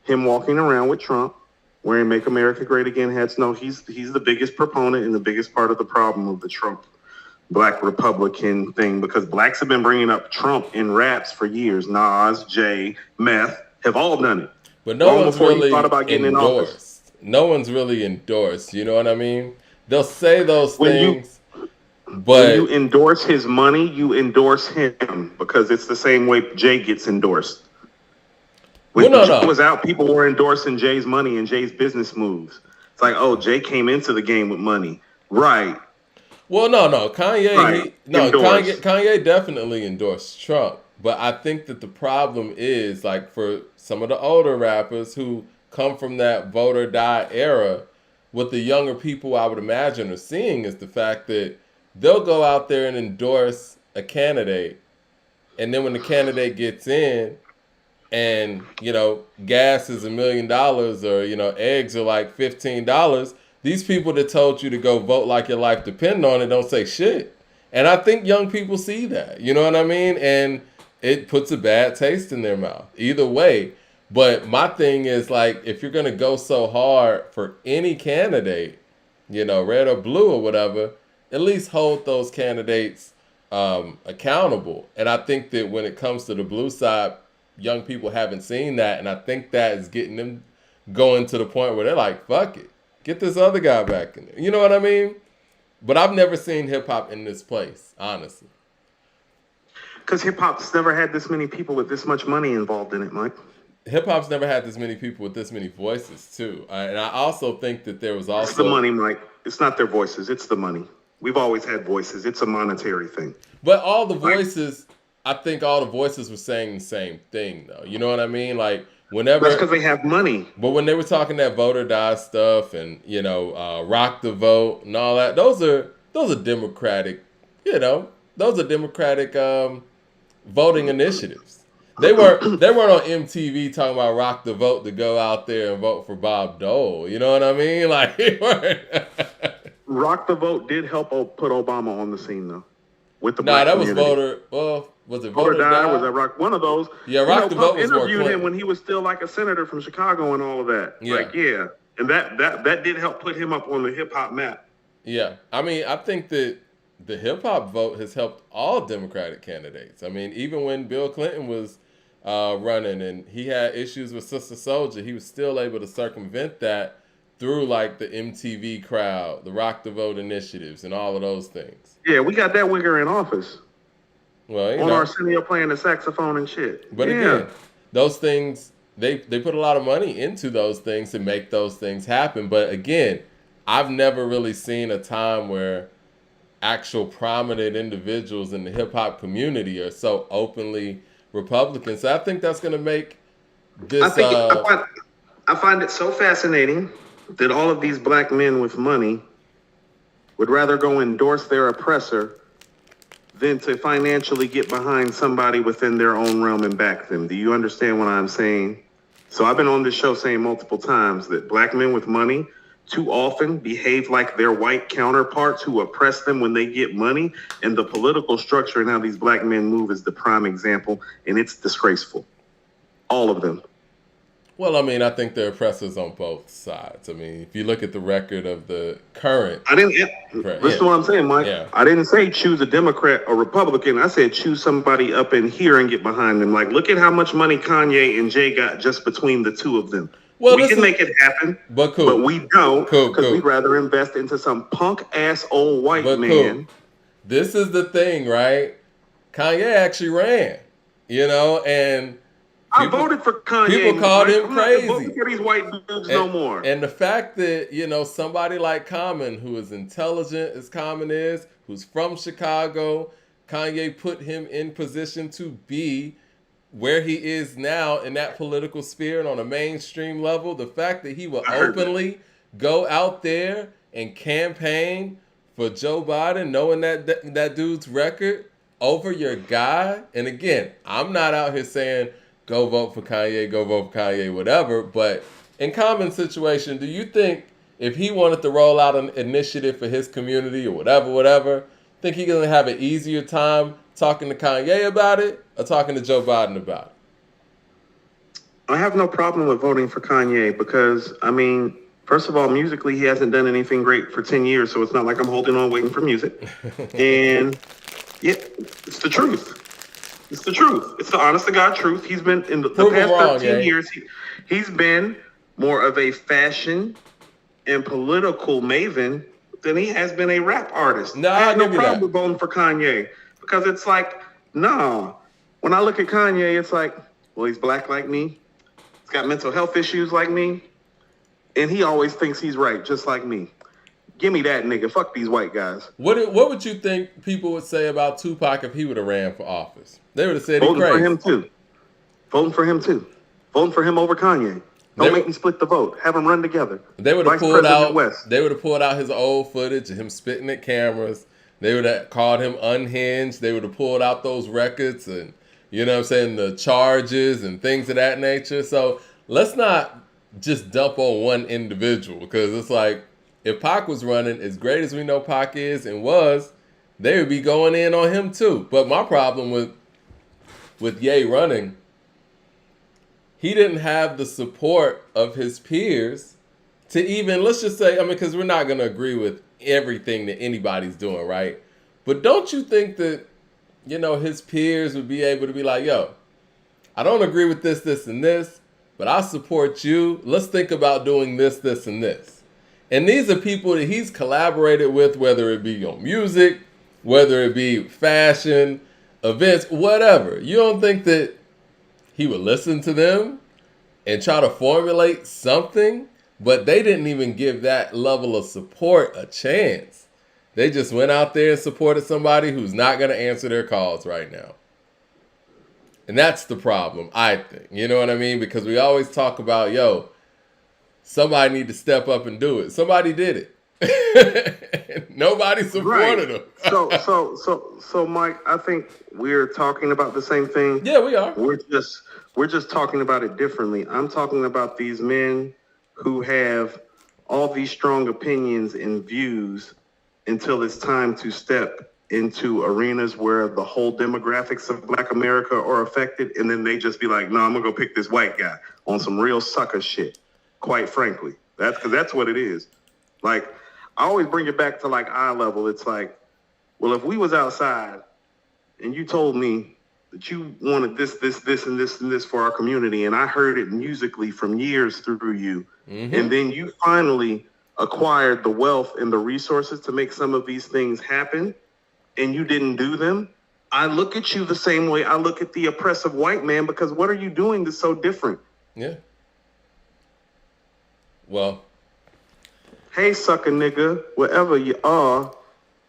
B: Him walking around with Trump, wearing Make America Great Again hats. No, he's the biggest proponent and the biggest part of the problem of the Trump black Republican thing because blacks have been bringing up Trump in raps for years. Nas, Jay, Meth have all done it.
A: But no one's really endorsed. No one's really endorsed. You know what I mean? They'll say those things, but
B: when you endorse his money, you endorse him because it's the same way Jay gets endorsed. When Jay was out, people were endorsing Jay's money and Jay's business moves. It's like, oh, Jay came into the game with money, right?
A: Well, no, Kanye, Kanye definitely endorsed Trump. But I think that the problem is, like, for some of the older rappers who come from that vote or die era, what the younger people, I would imagine, are seeing is the fact that they'll go out there and endorse a candidate, and then when the candidate gets in and, you know, gas is $1 million or, you know, eggs are like $15, these people that told you to go vote like your life depend on it don't say shit. And I think young people see that, you know what I mean? And it puts a bad taste in their mouth either way. But my thing is, like, if you're going to go so hard for any candidate, you know, red or blue or whatever, at least hold those candidates accountable. And I think that when it comes to the blue side, young people haven't seen that. And I think that is getting them going to the point where they're like, fuck it, get this other guy back in there. You know what I mean? But I've never seen hip hop in this place, honestly.
B: Because hip hop's never had this many people with this much money involved in it, Mike.
A: Hip hop's never had this many people with this many voices too, and I also think that there was also
B: it's the money, Mike. It's not their voices; it's the money. We've always had voices. It's a monetary thing.
A: But all the voices, I think all the voices were saying the same thing, though. You know what I mean? Like whenever
B: that's because they have money.
A: But when they were talking that vote or die stuff, and rock the vote and all that, those are democratic. Those are democratic voting initiatives. They weren't on MTV talking about rock the vote to go out there and vote for Bob Dole. You know what I mean? Like they weren't.
B: Rock the vote did help put Obama on the scene though. With the
A: that
B: community.
A: Was voter. Well, was it
B: voter die? Was that rock? One of those.
A: Yeah, rock the vote was more
B: interviewed him when he was still like a senator from Chicago and all of that.
A: Yeah.
B: And that did help put him up on the hip hop map.
A: Yeah, I mean, I think that the hip hop vote has helped all Democratic candidates. I mean, even when Bill Clinton was running and he had issues with Sister Souljah, he was still able to circumvent that through like the MTV crowd, the Rock the Vote initiatives, and all of those things.
B: Yeah, we got that wigger in office.
A: Well,
B: on Arsenio playing the saxophone and shit.
A: But again, those things they put a lot of money into those things to make those things happen. But again, I've never really seen a time where actual prominent individuals in the hip hop community are so openly Republican. So I think that's going to make this.
B: I find it so fascinating that all of these black men with money would rather go endorse their oppressor than to financially get behind somebody within their own realm and back them. Do you understand what I'm saying? So I've been on this show saying multiple times that black men with money too often behave like their white counterparts who oppress them when they get money, and the political structure and how these black men move is the prime example, and it's disgraceful. All of them.
A: Well, I mean, I think they're oppressors on both sides. I mean, if you look at the record of the current...
B: Listen to what I'm saying, Mike. Yeah. I didn't say choose a Democrat or Republican. I said choose somebody up in here and get behind them. Like, look at how much money Kanye and Jay got just between the two of them. Well, we can make it happen, but we don't because we'd rather invest into some punk-ass old white man.
A: This is the thing, right? Kanye actually ran, and...
B: I voted for Kanye.
A: People called him crazy.
B: I'm not voting for these white dudes no more.
A: And the fact that, somebody like Common, who is intelligent as Common is, who's from Chicago, Kanye put him in position to be where he is now in that political sphere and on a mainstream level. The fact that he will openly go out there and campaign for Joe Biden, knowing that dude's record over your guy. And again, I'm not out here saying, go vote for Kanye, whatever. But in Common's situation, do you think if he wanted to roll out an initiative for his community or whatever, think he's going to have an easier time talking to Kanye about it or talking to Joe Biden about it?
B: I have no problem with voting for Kanye because, I mean, first of all, musically, he hasn't done anything great for 10 years, so it's not like I'm holding on waiting for music. And, yeah, it's the truth. It's the truth. It's the honest-to-God truth. He's been, in the past 13 years, he's been more of a fashion and political maven than he has been a rap artist.
A: No,
B: I have no problem with voting for Kanye because it's like, no. When I look at Kanye, it's like, well, he's black like me. He's got mental health issues like me. And he always thinks he's right, just like me. Give me that nigga. Fuck these white guys.
A: What would you think people would say about Tupac if he would have ran for office? They would have said he's crazy.
B: Voting for him too. Voting for him over Kanye. Don't make me split the vote. Have them run together.
A: They would have pulled out. They would have pulled out his old footage of him spitting at cameras. They would have called him unhinged. They would have pulled out those records and the charges and things of that nature. So let's not just dump on one individual because it's like if Pac was running, as great as we know Pac is and was, they would be going in on him too. But my problem with Ye running, he didn't have the support of his peers to even, let's just say, because we're not going to agree with everything that anybody's doing, right? But don't you think that, his peers would be able to be like, yo, I don't agree with this, and this, but I support you. Let's think about doing this, this, and this. And these are people that he's collaborated with, whether it be on music, whether it be fashion, events, whatever. You don't think that he would listen to them and try to formulate something? But they didn't even give that level of support a chance. They just went out there and supported somebody who's not going to answer their calls right now. And that's the problem, I think. You know what I mean? Because we always talk about, somebody need to step up and do it. Somebody did it. Nobody supported them.
B: So, Mike, I think we're talking about the same thing.
A: Yeah, we are.
B: We're just talking about it differently. I'm talking about these men who have all these strong opinions and views until it's time to step into arenas where the whole demographics of Black America are affected, and then they just be like, no, I'm gonna go pick this white guy on some real sucker shit, quite frankly. That's what it is. Like, I always bring it back to like eye level. It's like, well, if we was outside and you told me that you wanted this, and this for our community, and I heard it musically from years through you, and then you finally acquired the wealth and the resources to make some of these things happen, and you didn't do them, I look at you the same way I look at the oppressive white man, because what are you doing that's so different?
A: Yeah. Well.
B: Hey, sucker nigga, wherever you are.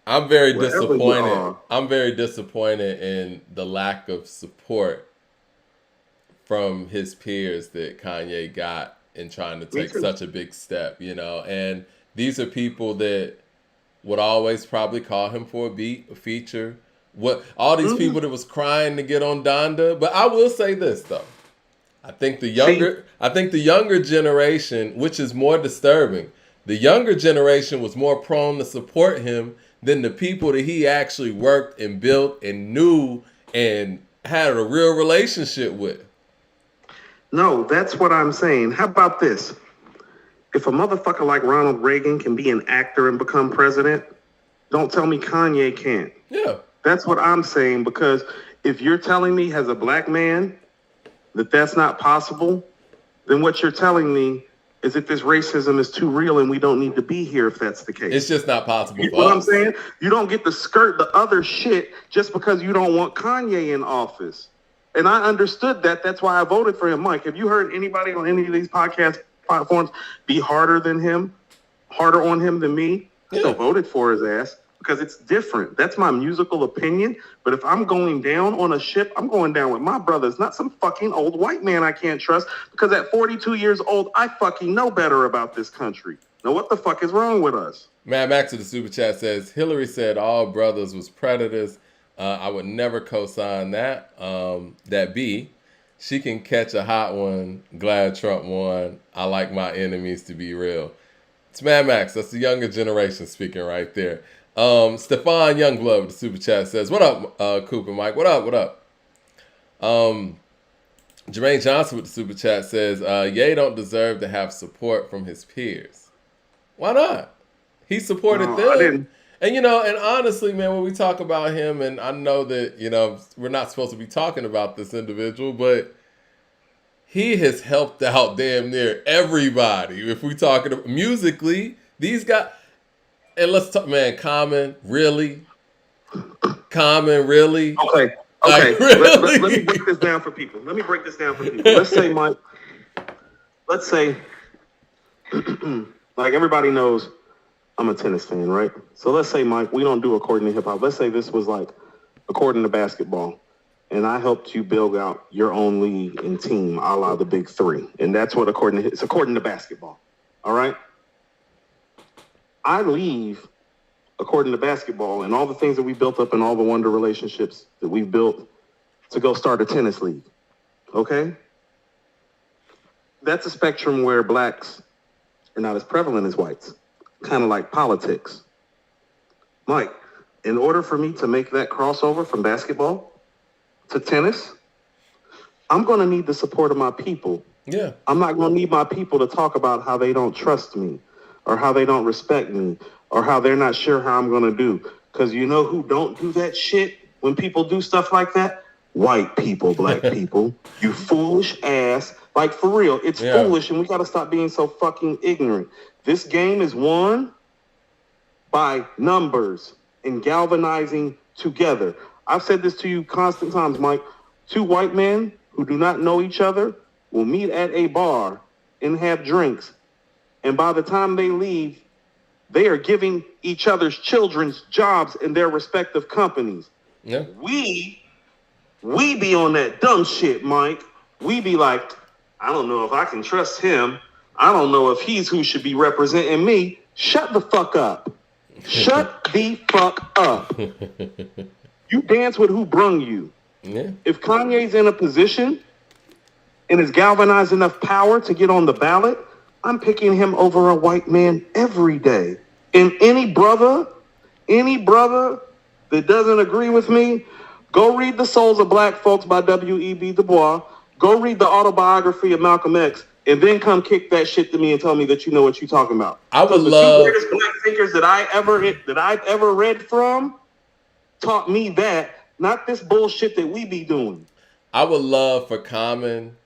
A: I'm very disappointed. I'm very disappointed in the lack of support from his peers that Kanye got in trying to take such a big step, And these are people that would always probably call him for a beat, a feature. All these people that was crying to get on Donda. But I will say this though. I think the younger generation, which is more disturbing, the younger generation was more prone to support him than the people that he actually worked and built and knew and had a real relationship with.
B: No, that's what I'm saying. How about this? If a motherfucker like Ronald Reagan can be an actor and become president, don't tell me Kanye can't.
A: Yeah.
B: That's what I'm saying, because if you're telling me as a black man that that's not possible, then what you're telling me is that this racism is too real and we don't need to be here if that's the case.
A: It's just not possible.
B: You know what I'm saying? You don't get to skirt the other shit just because you don't want Kanye in office. And I understood that. That's why I voted for him. Mike, have you heard anybody on any of these podcast platforms be harder on him than me? I still voted for his ass because it's different. That's my musical opinion. But if I'm going down on a ship, I'm going down with my brothers, not some fucking old white man I can't trust, because at 42 years old, I fucking know better about this country. Now, what the fuck is wrong with us?
A: Mad Max of the Super Chat says, Hillary said all brothers was predators. I would never co-sign that. That B, she can catch a hot one. Glad Trump won. I like my enemies to be real. It's Mad Max. That's the younger generation speaking right there. Stefan Youngblood with the Super Chat says, what up, Coop and Mike? What up? Jermaine Johnson with the Super Chat says, Ye don't deserve to have support from his peers. Why not? He supported them.
B: I didn't.
A: And, and honestly, man, when we talk about him, and I know that, we're not supposed to be talking about this individual, but he has helped out damn near everybody. If we talking musically, these guys, and let's talk, man, Common, really?
B: Okay.
A: Like, really?
B: Let me break this down for people. Let's say, Mike, like everybody knows, I'm a tennis fan, right? So let's say, Mike, we don't do according to hip hop. Let's say this was like according to basketball, and I helped you build out your own league and team, a la the Big Three, and that's what according to basketball. All right. I leave according to basketball and all the things that we built up and all the wonder relationships that we've built to go start a tennis league. Okay? That's a spectrum where blacks are not as prevalent as whites. Kind of like politics. Mike, in order for me to make that crossover from basketball to tennis, I'm going to need the support of my people.
A: Yeah.
B: I'm not going to need my people to talk about how they don't trust me or how they don't respect me or how they're not sure how I'm going to do. Because you know who don't do that shit when people do stuff like that? White people, black people. You foolish ass, Like, for real, it's foolish, and we got to stop being so fucking ignorant. This game is won by numbers and galvanizing together. I've said this to you constant times, Mike. Two white men who do not know each other will meet at a bar and have drinks. And by the time they leave, they are giving each other's children's jobs in their respective companies.
A: Yeah.
B: We be on that dumb shit, Mike. We be like, I don't know if I can trust him. I don't know if he's who should be representing me. Shut the fuck up. Shut the fuck up. You dance with who brung you.
A: Yeah.
B: If Kanye's in a position and is galvanized enough power to get on the ballot, I'm picking him over a white man every day. And any brother that doesn't agree with me, go read The Souls of Black Folks by W.E.B. Du Bois. Go read the autobiography of Malcolm X, and then come kick that shit to me and tell me that you know what you're talking about.
A: I would
B: the
A: love
B: two greatest black thinkers that I've ever read from taught me that, not this bullshit that we be doing.
A: I would love for Common,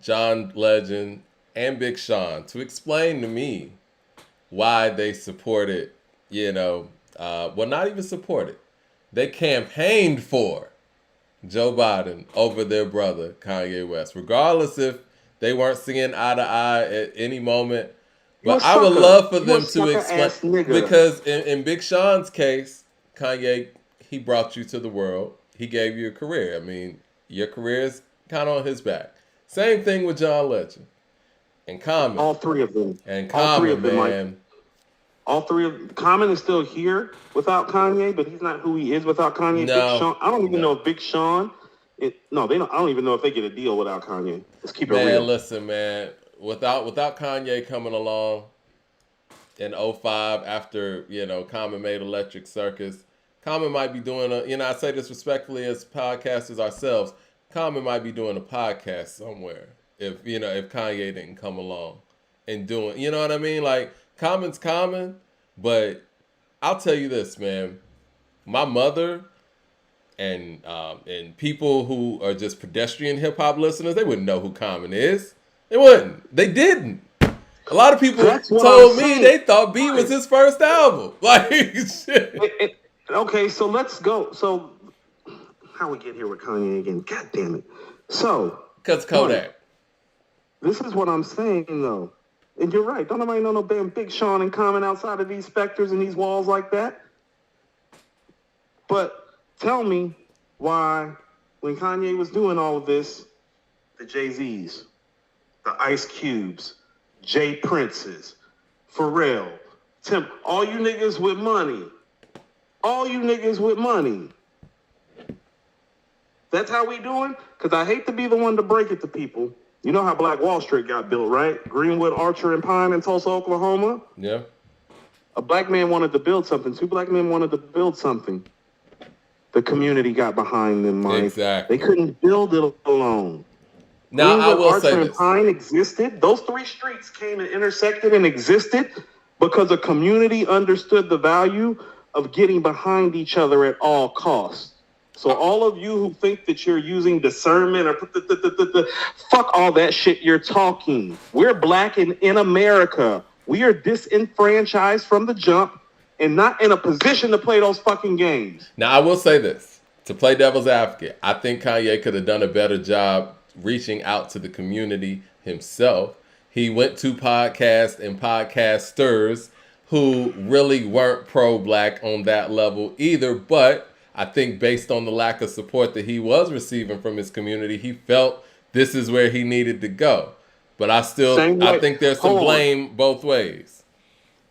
A: John Legend, and Big Sean to explain to me why they supported, not even supported. They campaigned for Joe Biden over their brother, Kanye West, regardless if they weren't seeing eye to eye at any moment. But I would love for them to explain, because in Big Sean's case, Kanye, he brought you to the world. He gave you a career. I mean, your career is kind of on his back. Same thing with John Legend and Common.
B: All three of them.
A: And Common, man.
B: All three of Common is still here without Kanye, but he's not who he is without Kanye.
A: No.
B: Big Sean, I don't even know if Big Sean. They don't. I don't even know if they get a deal without Kanye. Let's keep it real.
A: Man, listen, man. Without Kanye coming along in 2005 after Common made Electric Circus, Common might be doing I say this respectfully as podcasters ourselves. Common might be doing a podcast somewhere if Kanye didn't come along and doing. You know what I mean? Like, Common's Common, but I'll tell you this, man. My mother and people who are just pedestrian hip hop listeners, they wouldn't know who Common is. They wouldn't. They didn't. A lot of people told me they thought B was his first album. Like, shit.
B: Okay, so let's go. So, how we get here with Kanye again? God damn it. So,
A: because Kodak.
B: This is what I'm saying, though. And you're right. Don't nobody know no damn Big Sean and Common outside of these specters and these walls like that. But tell me why, when Kanye was doing all of this, the Jay-Z's, the Ice Cubes, Jay Princes, Pharrell, Tim, all you niggas with money. That's how we doing? Because I hate to be the one to break it to people. You know how Black Wall Street got built, right? Greenwood, Archer, and Pine in Tulsa, Oklahoma?
A: Yeah.
B: A black man wanted to build something. Two black men wanted to build something. The community got behind them, Mike.
A: Exactly.
B: They couldn't build it alone.
A: Now,
B: Greenwood,
A: I will
B: Archer,
A: say
B: and
A: this.
B: Pine existed. Those three streets came and intersected and existed because a community understood the value of getting behind each other at all costs. So all of you who think that you're using discernment or fuck all that shit you're talking. We're black and in America. We are disenfranchised from the jump and not in a position to play those fucking games.
A: Now, I will say this. To play devil's advocate, I think Kanye could have done a better job reaching out to the community himself. He went to podcasts and podcasters who really weren't pro-black on that level either, but I think based on the lack of support that he was receiving from his community, he felt this is where he needed to go. But I think there's some blame both ways.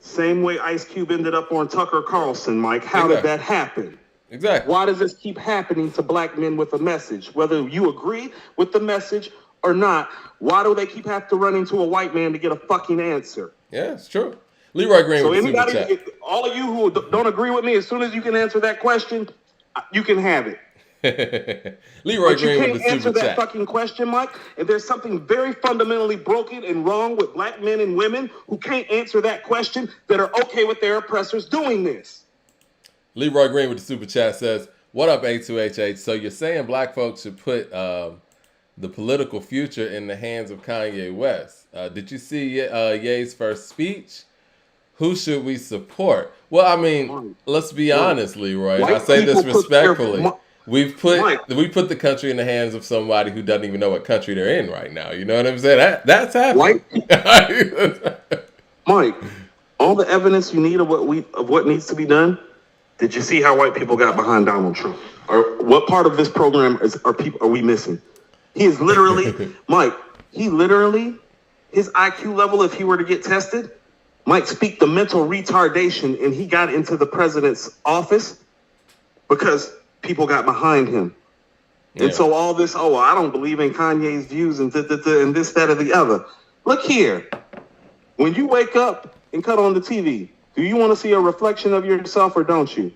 B: Same way Ice Cube ended up on Tucker Carlson, Mike. How did that happen?
A: Exactly.
B: Why does this keep happening to black men with a message? Whether you agree with the message or not, why do they keep having to run into a white man to get a fucking answer?
A: Yeah, it's true. Leroy Green with the super chat.
B: All of you who don't agree with me, as soon as you can answer that question, you can have it.
A: Leroy Green with the super chat.
B: But you can't answer that fucking question, Mike. And there's something very fundamentally broken and wrong with black men and women who can't answer that question that are okay with their oppressors doing this.
A: Leroy Green with the super chat says, "What up, A2HH? So you're saying black folks should put the political future in the hands of Kanye West. Did you see Ye's first speech? Who should we support? Well, I mean, let's be honest, Leroy, and I say this respectfully. We put the country in the hands of somebody who doesn't even know what country they're in right now. You know what I'm saying? That's happening.
B: Mike, all the evidence you need of what needs to be done. Did you see how white people got behind Donald Trump? Or what part of this program are we missing? He is literally, Mike. His IQ level, if he were to get tested, might speak the mental retardation, and he got into the president's office because people got behind him. Yeah. And so all this, I don't believe in Kanye's views and this, that, or the other. Look here. When you wake up and cut on the TV, do you want to see a reflection of yourself or don't you?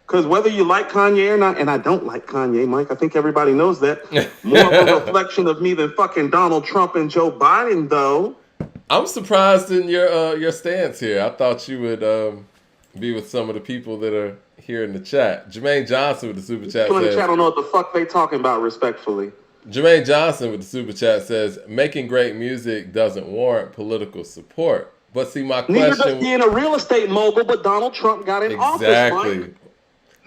B: Because whether you like Kanye or not, and I don't like Kanye, Mike, I think everybody knows that. More of a reflection of me than fucking Donald Trump and Joe Biden, though.
A: I'm surprised in your stance here. I thought you would be with some of the people that are here in the chat. Jermaine Johnson with the super chat
B: people
A: says,
B: in the chat don't know what the fuck they talking about, respectfully.
A: Jermaine Johnson with the super chat says, making great music doesn't warrant political support. But see, my question...
B: Neither does being a real estate mogul, but Donald Trump got in office, Mike.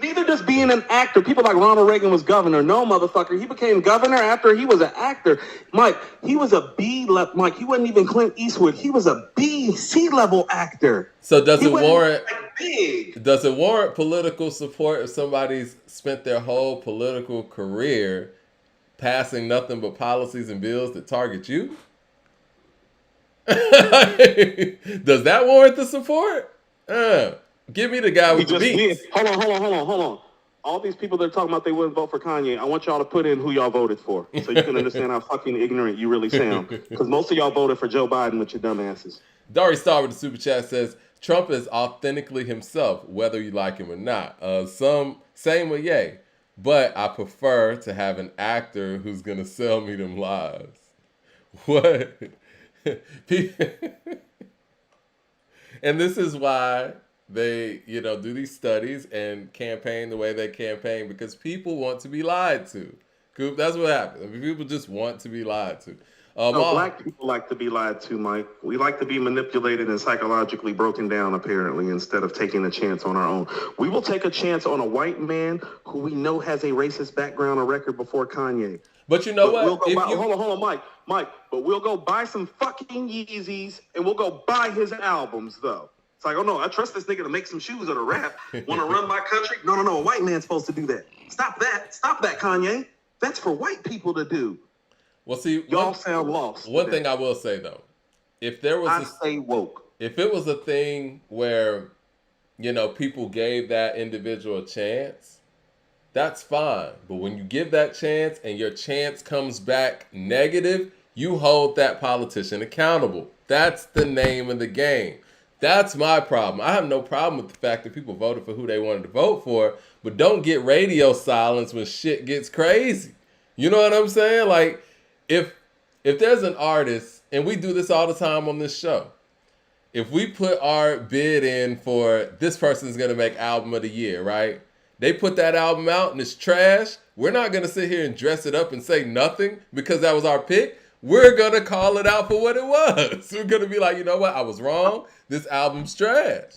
B: Neither does being an actor. People like Ronald Reagan was governor. No, motherfucker. He became governor after he was an actor. Mike, he was a B-level. Mike, he wasn't even Clint Eastwood. He was a C-level actor.
A: So does it warrant political support if somebody's spent their whole political career passing nothing but policies and bills that target you? Does that warrant the support? Give me the guy with the beats.
B: Hold on. All these people that are talking about they wouldn't vote for Kanye, I want y'all to put in who y'all voted for so you can understand how fucking ignorant you really sound. Because most of y'all voted for Joe Biden with your dumb asses.
A: Dari Star with the super chat says, Trump is authentically himself, whether you like him or not. Same with Ye. But I prefer to have an actor who's going to sell me them lies. What? And this is why they, do these studies and campaign the way they campaign, because people want to be lied to. Coop, that's what happens. I mean, people just want to be lied to.
B: Black people like to be lied to, Mike. We like to be manipulated and psychologically broken down, apparently, instead of taking a chance on our own. We will take a chance on a white man who we know has a racist background or record before Kanye.
A: But you know what?
B: Hold on, Mike. But we'll go buy some fucking Yeezys and we'll go buy his albums, though. It's like, no, I trust this nigga to make some shoes or to rap. Want to run my country? No, a white man's supposed to do that. Stop that, Kanye. That's for white people to do.
A: Well, see,
B: y'all sound lost.
A: One thing I will say though, if it was a thing where, people gave that individual a chance, that's fine. But when you give that chance and your chance comes back negative, you hold that politician accountable. That's the name of the game. That's my problem. I have no problem with the fact that people voted for who they wanted to vote for, but don't get radio silence when shit gets crazy. You know what I'm saying? Like, if there's an artist, and we do this all the time on this show, if we put our bid in for this person's going to make album of the year, right? They put that album out and it's trash. We're not going to sit here and dress it up and say nothing because that was our pick. We're going to call it out for what it was. We're going to be like, you know what? I was wrong. This album's trash.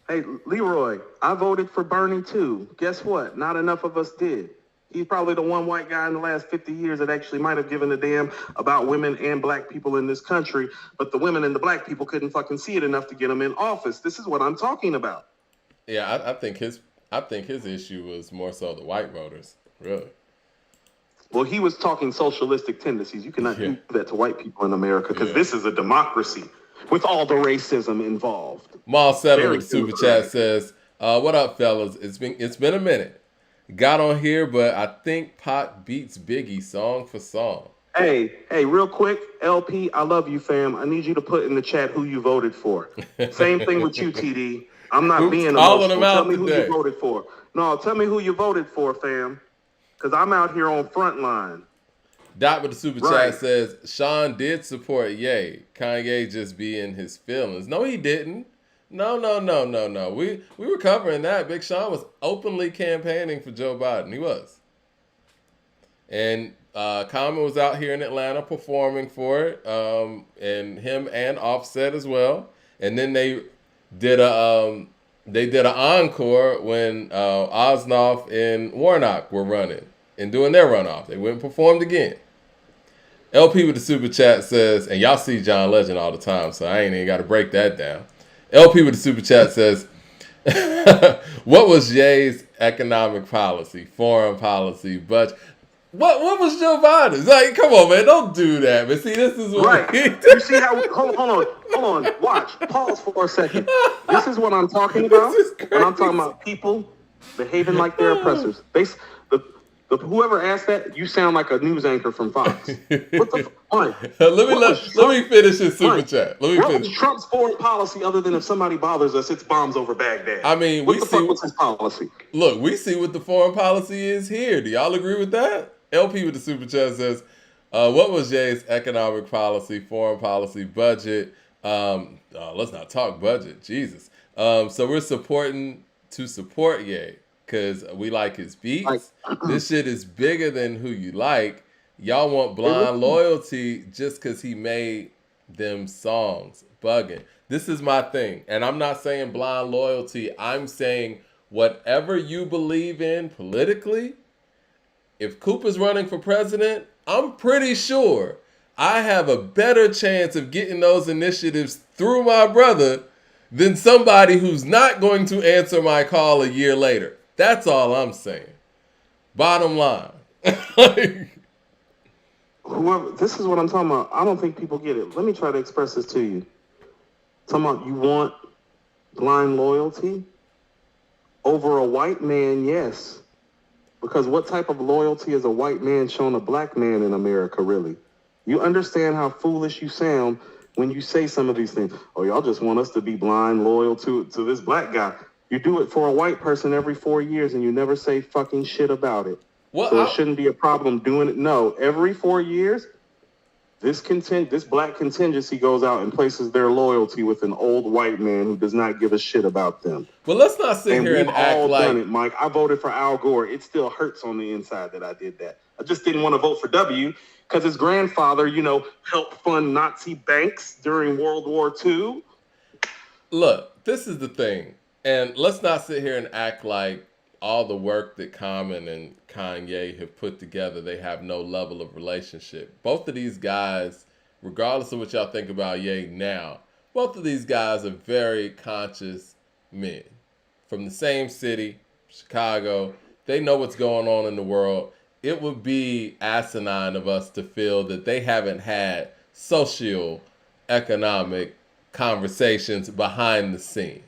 B: Hey, Leroy, I voted for Bernie too. Guess what? Not enough of us did. He's probably the one white guy in the last 50 years that actually might have given a damn about women and black people in this country, but the women and the black people couldn't fucking see it enough to get him in office. This is what I'm talking about.
A: Yeah, I think his issue was more so the white voters, really.
B: Well, he was talking socialistic tendencies. You cannot do that to white people in America because this is a democracy with all the racism involved.
A: Mal Settler with Super Chat says, what up, fellas? It's been a minute. Got on here, but I think Pac beats Biggie song for song.
B: Hey, real quick, LP, I love you, fam. I need you to put in the chat who you voted for. Same thing with you, TD. I'm not being emotional. Tell me who you voted for. No, tell me who you voted for, fam. Because I'm out here on front line.
A: Dot with the Super Chat says, Sean did support Ye. Kanye just be in his feelings. No, he didn't. No. We were covering that. Big Sean was openly campaigning for Joe Biden. He was. And Common was out here in Atlanta performing for it, and him and Offset as well. And then they did an encore when Osnoff and Warnock were running and doing their runoff. They went and performed again. LP with the super chat says, and y'all see John Legend all the time, so I ain't even got to break that down. LP with the super chat says, what was Ye's economic policy, foreign policy, budget? What was Joe Biden's? Like, come on, man, don't do that. But see, this is what
B: You see how? Hold on. Watch. Pause for a second. This is what I'm talking about. When I'm talking about people behaving like they're oppressors. Whoever asked that, you sound like a news anchor from Fox. What the Mike?
A: Let me finish his super chat.
B: What was Trump's foreign policy other than if somebody bothers us, it's bombs over Baghdad?
A: I mean,
B: what the fuck was his policy?
A: Look, we see what the foreign policy is here. Do y'all agree with that? LP with the super chat says, what was Ye's economic policy, foreign policy, budget? Let's not talk budget. Jesus. So we're supporting to support Ye because we like his beats. This shit is bigger than who you like. Y'all want blind loyalty just because he made them songs. Bugging. This is my thing. And I'm not saying blind loyalty. I'm saying whatever you believe in politically, if Cooper's running for president, I'm pretty sure I have a better chance of getting those initiatives through my brother than somebody who's not going to answer my call a year later. That's all I'm saying. Bottom line.
B: Whoever, this is what I'm talking about. I don't think people get it. Let me try to express this to you. Talking about you want blind loyalty over a white man, yes. Because what type of loyalty is a white man showing a black man in America, really? You understand how foolish you sound when you say some of these things. Oh, y'all just want us to be blind loyal to this black guy. You do it for a white person every 4 years and you never say fucking shit about it. So it shouldn't be a problem doing it. No, every 4 years, this black contingency goes out and places their loyalty with an old white man who does not give a shit about them.
A: But let's not sit here and act
B: all
A: like...
B: done it, Mike. I voted for Al Gore. It still hurts on the inside that I did that. I just didn't want to vote for W because his grandfather, helped fund Nazi banks during World War II.
A: Look, this is the thing. And let's not sit here and act like all the work that Common and Kanye have put together, they have no level of relationship. Both of these guys, regardless of what y'all think about Ye now, both of these guys are very conscious men. From the same city, Chicago. They know what's going on in the world. It would be asinine of us to feel that they haven't had socio-economic conversations behind the scenes.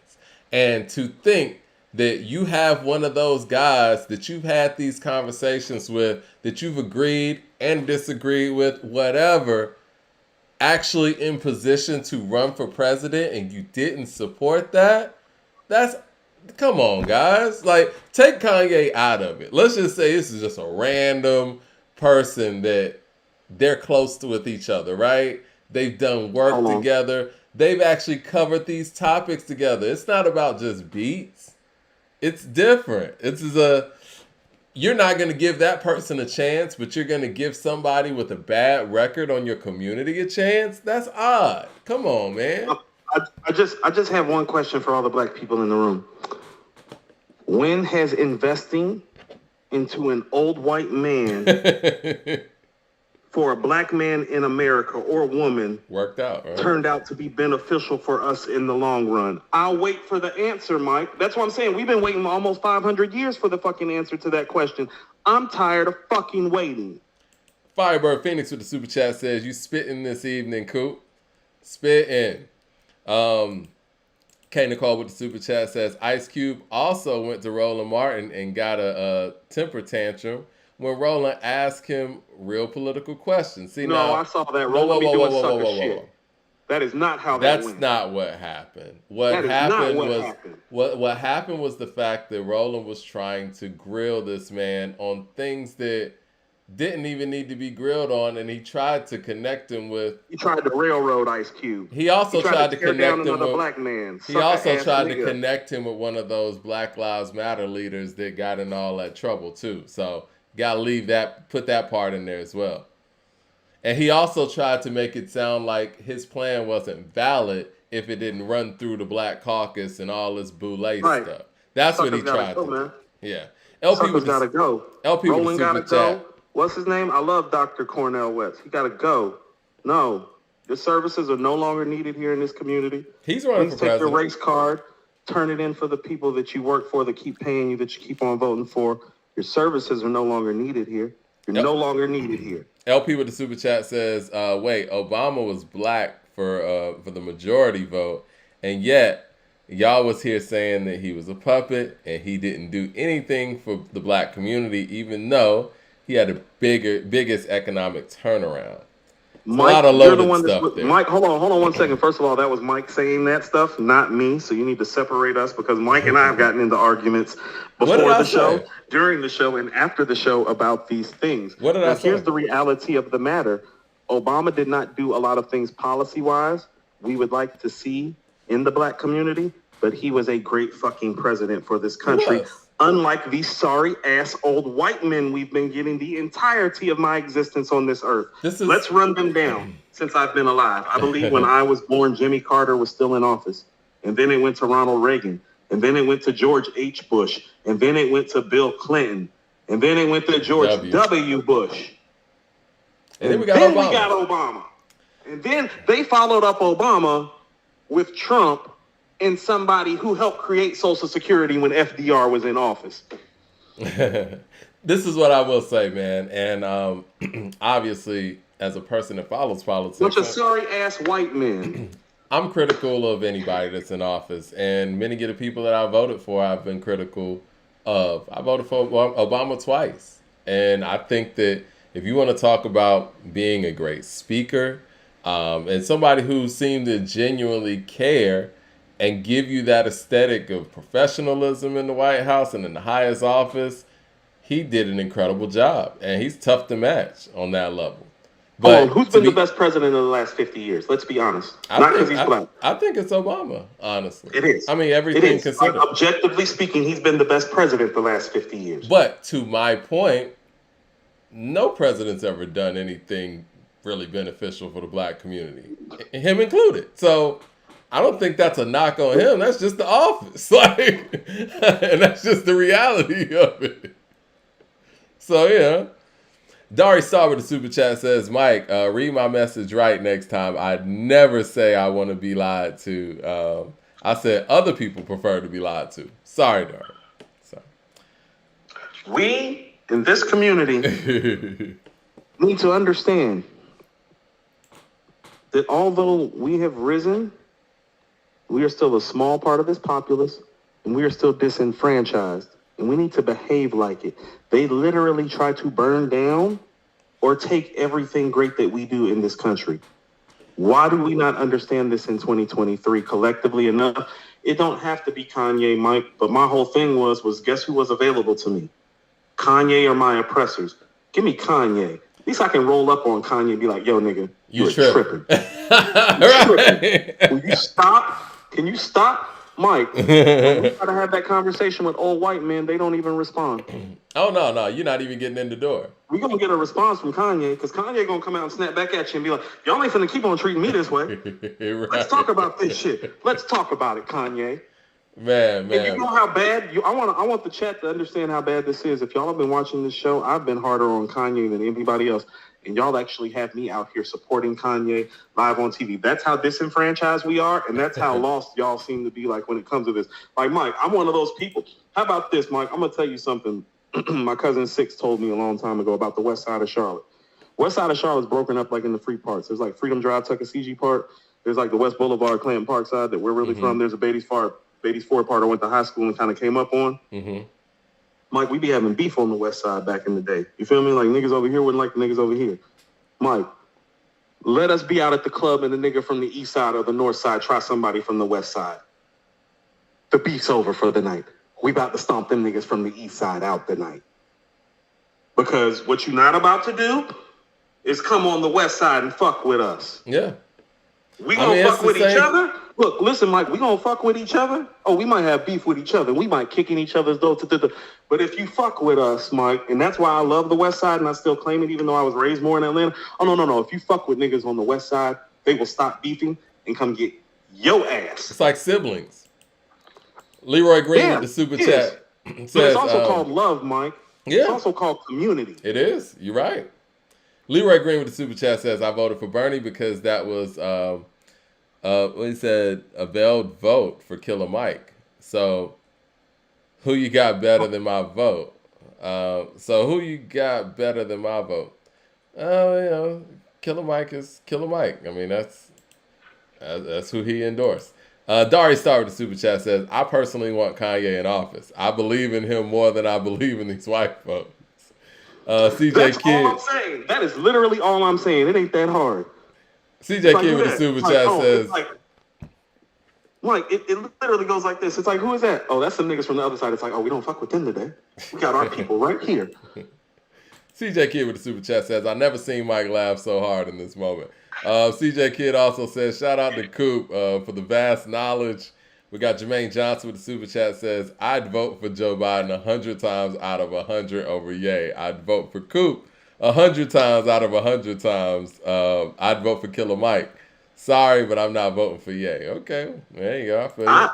A: And to think that you have one of those guys that you've had these conversations with, that you've agreed and disagreed with, whatever, actually in position to run for president and you didn't support that, come on, guys. Like, take Kanye out of it. Let's just say this is just a random person that they're close to with each other, right? They've done work together. They've actually covered these topics together. It's not about just beats. It's different. You're not going to give that person a chance, but you're going to give somebody with a bad record on your community a chance? That's odd. Come on, man.
B: I just have one question for all the black people in the room. When has investing into an old white man for a black man in America or woman
A: worked out, right?
B: Turned out to be beneficial for us in the long run? I'll wait for the answer, Mike. That's what I'm saying. We've been waiting almost 500 years for the fucking answer to that question. I'm tired of fucking waiting.
A: Firebird Phoenix with the super chat says, you spitting this evening, Coop. Spitting. K Nicole with the super chat says, Ice Cube also went to Roland Martin and got a temper tantrum when Roland asked him real political questions. See,
B: I saw that. Roland be doing sucker shit. That is not how that went.
A: That's not what happened. What happened was the fact that Roland was trying to grill this man on things that didn't even need to be grilled on, and he tried to connect him with...
B: He tried to railroad Ice Cube.
A: He also tried to connect him with...
B: black man.
A: He also tried to connect him with one of those Black Lives Matter leaders that got in all that trouble, too. So Gotta put that part in there as well. And he also tried to make it sound like his plan wasn't valid if it didn't run through the Black Caucus and all this boule
B: Right.
A: stuff. That's what he
B: Suckers gotta
A: tried
B: go,
A: to
B: man.
A: do. Yeah. LP
B: Suckers
A: with
B: gotta
A: the
B: go.
A: LP with the
B: Roland gotta
A: super chat.
B: go. What's his name? I love Dr. Cornel West. He gotta go. No. Your services are no longer needed here in this community.
A: He's running
B: Please
A: for
B: take
A: president.
B: your race card, turn it in for the people that you work for, that keep paying you, that you keep on voting for. Your services are no longer needed here. You're no longer needed here.
A: LP with the super chat says, wait, Obama was black for the majority vote, and yet y'all was here saying that he was a puppet and he didn't do anything for the black community, even though he had the biggest economic turnaround.
B: Mike,
A: a lot of loaded stuff there.
B: Mike, hold on 1 second. First of all, that was Mike saying that stuff, not me. So you need to separate us, because Mike and I have gotten into arguments before the show, during the show, and after the show about these things.
A: What did I say?
B: Here's the reality of the matter. Obama did not do a lot of things policy-wise we would like to see in the black community, but he was a great fucking president for this country. Unlike these sorry-ass old white men we've been getting the entirety of my existence on this earth. Let's run them down since I've been alive. I believe when I was born, Jimmy Carter was still in office. And then it went to Ronald Reagan. And then it went to George H. Bush. And then it went to Bill Clinton. And then it went to George W. Bush. And then we got Obama. And then they followed up Obama with Trump and somebody who helped create Social Security when FDR was in office.
A: This is what I will say, man. And obviously, as a person that follows politics,
B: bunch of sorry-ass white men.
A: I'm critical of anybody that's in office. And many of the people that I voted for, I've been critical of. I voted for Obama twice. And I think that if you want to talk about being a great speaker, and somebody who seemed to genuinely care and give you that aesthetic of professionalism in the White House and in the highest office, he did an incredible job. And he's tough to match on that level. But
B: who's been the best president in the last 50 years? Let's be honest. Not because he's black.
A: I think it's Obama, honestly.
B: It is.
A: I mean, everything considered.
B: Like, objectively speaking, he's been the best president the last 50 years.
A: But to my point, no president's ever done anything really beneficial for the black community, him included. So I don't think that's a knock on him. That's just the office. And that's just the reality of it. So, yeah. Dari Star with the super chat says, Mike, read my message right next time. I'd never say I want to be lied to. I said other people prefer to be lied to. Sorry, Dari. Sorry.
B: We, in this community, need to understand that although we have risen, we are still a small part of this populace, and we are still disenfranchised, and we need to behave like it. They literally try to burn down or take everything great that we do in this country. Why do we not understand this in 2023 collectively enough? It don't have to be Kanye, Mike, but my whole thing was guess who was available to me? Kanye or my oppressors? Give me Kanye. At least I can roll up on Kanye and be like, yo, nigga, you're tripping. Will you stop? Can you stop? Mike, when we try to have that conversation with old white men, they don't even respond.
A: Oh, no, you're not even getting in the door.
B: We're going to get a response from Kanye, because Kanye going to come out and snap back at you and be like, y'all ain't finna keep on treating me this way. Right. Let's talk about this shit. Let's talk about it, Kanye.
A: Man.
B: And you know how bad, I want the chat to understand how bad this is. If y'all have been watching this show, I've been harder on Kanye than anybody else. And y'all actually have me out here supporting Kanye live on TV. That's how disenfranchised we are, and that's how lost y'all seem to be like when it comes to this. Like, Mike, I'm one of those people. How about this, Mike? I'm going to tell you something my cousin Six told me a long time ago about the west side of Charlotte. West side of Charlotte's broken up like into three parts. There's like Freedom Drive, Tuckasegee part. There's like the West Boulevard, Clanton Park side that we're really from. There's a Beatty's Ford part I went to high school and kind of came up on. Mike, we be having beef on the west side back in the day. You feel me? Like, niggas over here wouldn't like the niggas over here. Mike, let us be out at the club and the nigga from the east side or the north side try somebody from the west side. The beef's over for the night. We about to stomp them niggas from the east side out tonight. Because what you not about to do is come on the west side and fuck with us.
A: Yeah.
B: We gonna fuck with each other, Look, listen, Mike, we gonna fuck with each other. Oh, we might have beef with each other. We might kick in each other's door. But if you fuck with us, Mike, and that's why I love the West Side, and I still claim it, even though I was raised more in Atlanta. Oh, no. If you fuck with niggas on the West Side, they will stop beefing and come get your ass.
A: It's like siblings. Leroy Green with the super chat says,
B: but it's also called love, Mike.
A: Yeah.
B: It's also called community.
A: It is. You're right. Leroy Green with the super chat says, I voted for Bernie because that was, what he said, a veiled vote for Killer Mike. So, who you got better than my vote? Who you got better than my vote? Killer Mike is Killer Mike. I mean, that's who he endorsed. Dari Star with the super chat says, I personally want Kanye in office. I believe in him more than I believe in these white folks. CJ
B: That's
A: Kidd.
B: all I'm saying. That is literally all I'm saying. It ain't that hard.
A: CJ Kidd with the super chat says,
B: it literally goes like this. It's like, who is that? Oh, that's some niggas from the other side. It's like, oh, we don't fuck with them today. We got our people right here.
A: CJ Kidd with the super chat says, I never seen Mike laugh so hard in this moment. CJ Kidd also says, shout out to Coop for the vast knowledge. We got Jermaine Johnson with the super chat says, I'd vote for Joe Biden 100 times out of 100 over Ye. I'd vote for Coop 100 times out of 100 times. I'd vote for Killer Mike. Sorry, but I'm not voting for Ye. Okay, there you go. I feel you.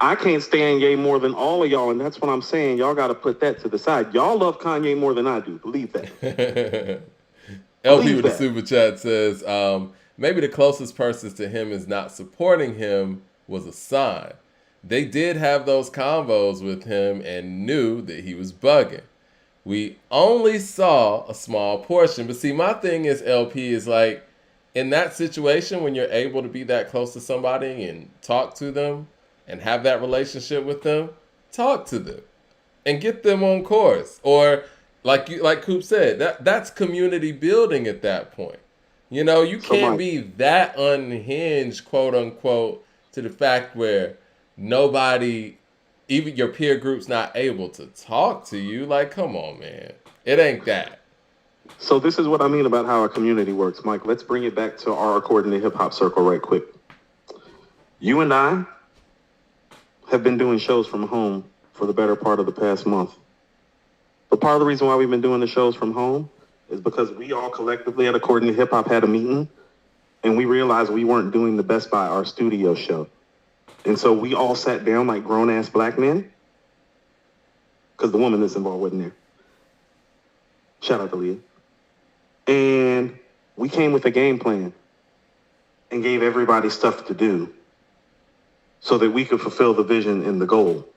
B: I can't stand Ye more than all of y'all, and that's what I'm saying. Y'all got to put that to the side. Y'all love Kanye more than I do. Believe that.
A: LP with the super chat says, maybe the closest person to him is not supporting him was a sign. They did have those convos with him and knew that he was bugging. We only saw a small portion. But see, my thing is, LP, is like, in that situation, when you're able to be that close to somebody and talk to them and have that relationship with them, talk to them and get them on course. Or like Coop said, that's community building at that point. You can't be that unhinged, quote unquote, to the fact where nobody, even your peer group's not able to talk to you. Like, come on, man. It ain't that.
B: So this is what I mean about how a community works, Mike. Let's bring it back to our According to Hip Hop circle right quick. You and I have been doing shows from home for the better part of the past month. But part of the reason why we've been doing the shows from home is because we all collectively at According to Hip Hop had a meeting and we realized we weren't doing the best by our studio show. And so we all sat down like grown-ass black men, because the woman that's involved wasn't there. Shout out to Leah. And we came with a game plan and gave everybody stuff to do so that we could fulfill the vision and the goal.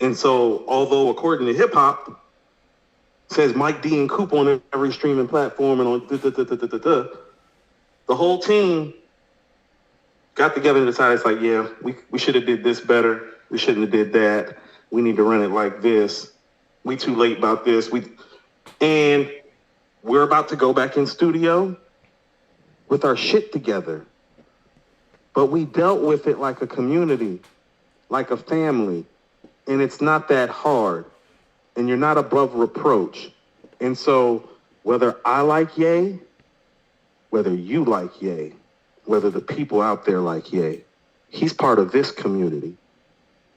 B: And so, although According to Hip Hop says Mike D and Coop on every streaming platform and on the whole team got together and decided, it's like, yeah, we should have did this better. We shouldn't have did that. We need to run it like this. We too late about this. And we're about to go back in studio with our shit together. But we dealt with it like a community, like a family. And it's not that hard. And you're not above reproach. And so whether I like Ye, whether you like Ye, whether the people out there like Ye, he's part of this community.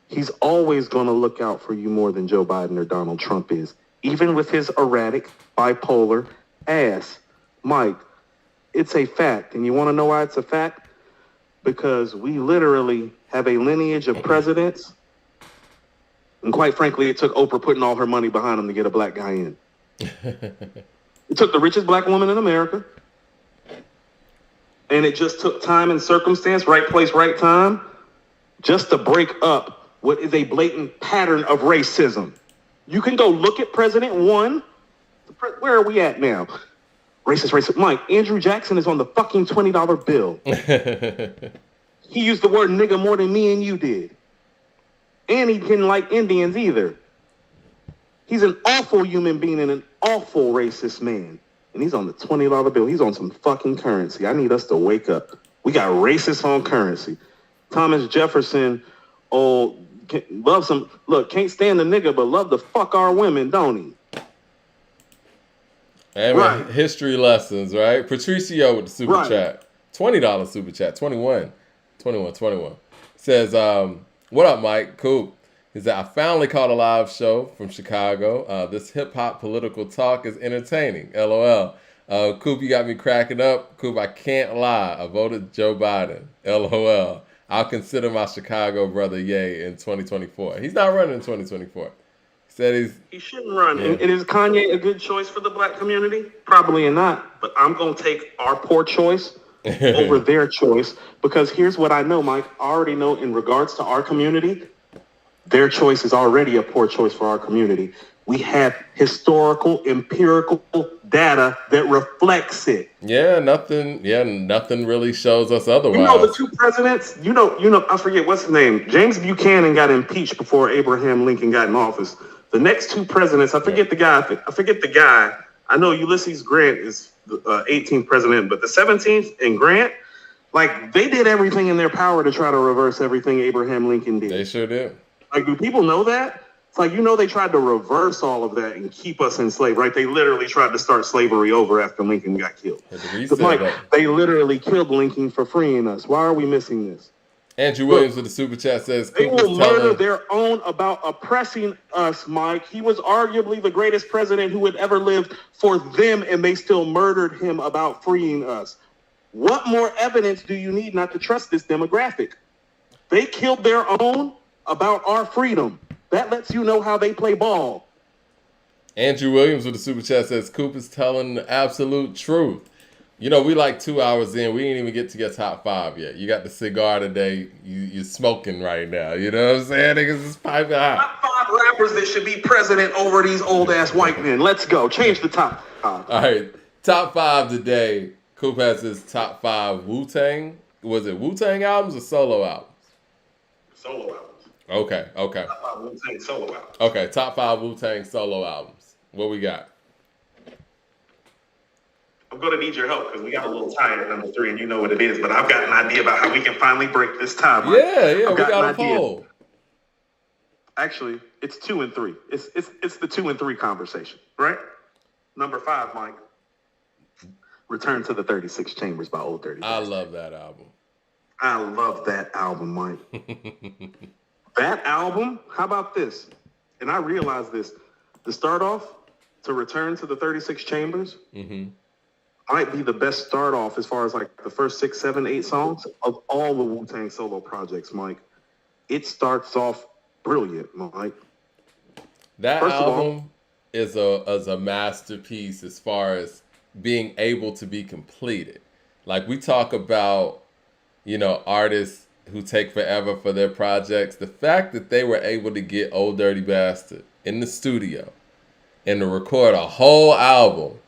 B: He's always going to look out for you more than Joe Biden or Donald Trump is, even with his erratic, bipolar ass. Mike, it's a fact. And you want to know why it's a fact? Because we literally have a lineage of presidents. And quite frankly, it took Oprah putting all her money behind him to get a black guy in. It took the richest black woman in America. And it just took time and circumstance, right place, right time, just to break up what is a blatant pattern of racism. You can go look at President 1. Where are we at now? Racist. Mike, Andrew Jackson is on the fucking $20 bill. He used the word nigga more than me and you did. And he didn't like Indians either. He's an awful human being and an awful racist man. And he's on the $20 bill. He's on some fucking currency. I need us to wake up. We got racists on currency. Thomas Jefferson, can't stand the nigga, but love to fuck our women, don't he?
A: Hey, man, history lessons, right? Patricio with the super chat. $20 super chat. 21. 21. Says, what up, Mike? Cool. He said, I finally caught a live show from Chicago. This hip-hop political talk is entertaining. LOL. Coop, you got me cracking up. Coop, I can't lie. I voted Joe Biden. LOL. I'll consider my Chicago brother Ye in 2024. He's not running in 2024. He said
B: he shouldn't run.
A: Yeah.
B: And is Kanye a good choice for the black community? Probably not. But I'm going to take our poor choice over their choice, because here's what I know, Mike. I already know in regards to our community, their choice is already a poor choice for our community. We have historical, empirical data that reflects it.
A: Yeah, nothing really shows us otherwise.
B: You know the two presidents, you know, I forget what's his name. James Buchanan got impeached before Abraham Lincoln got in office. The next two presidents, I forget the guy. I know Ulysses Grant is the 18th president, but the 17th and Grant, like, they did everything in their power to try to reverse everything Abraham Lincoln did.
A: They sure did.
B: Like, do people know that? It's like, they tried to reverse all of that and keep us enslaved, right? They literally tried to start slavery over after Lincoln got killed. Like, they literally killed Lincoln for freeing us. Why are we missing this?
A: Andrew Williams with the super chat says,
B: they will murder their own about oppressing us, Mike. He was arguably the greatest president who had ever lived for them, and they still murdered him about freeing us. What more evidence do you need not to trust this demographic? They killed their own about our freedom. That lets you know how they play ball.
A: Andrew Williams with the super chat says, Coop is telling the absolute truth. You know, we like 2 hours in. We didn't even get to your top 5 yet. You got the cigar today. You're smoking right now. You know what I'm saying? Niggas is piping hot.
B: Top 5 rappers that should be president over these old-ass white men. Let's go. Change the top 5.
A: All right. Top 5 today. Coop has his top 5 Wu-Tang. Was it Wu-Tang albums or solo albums?
B: Solo albums.
A: Okay.
B: Top 5 Wu-Tang solo albums.
A: Okay, top 5 Wu-Tang solo albums. What we got?
B: I'm going to need your help because we got a little tie at number 3, and you know what it is. But I've got an idea about how we can finally break this tie. Mike.
A: Yeah, we got a poll.
B: Actually, it's 2 and 3. It's the 2 and 3 conversation, right? Number 5, Mike. Return to the 36 Chambers by Old Dirty
A: I
B: Bastard.
A: love that album.
B: I love that album, Mike. That album, how about this? And I realized this. To start off, to Return to the 36 Chambers, might be the best start off as far as like the first 6, 7, 8 songs of all the Wu-Tang solo projects, Mike. It starts off brilliant, Mike.
A: That album is a masterpiece as far as being able to be completed. Like, we talk about, artists who take forever for their projects. The fact that they were able to get Old Dirty Bastard in the studio and to record a whole album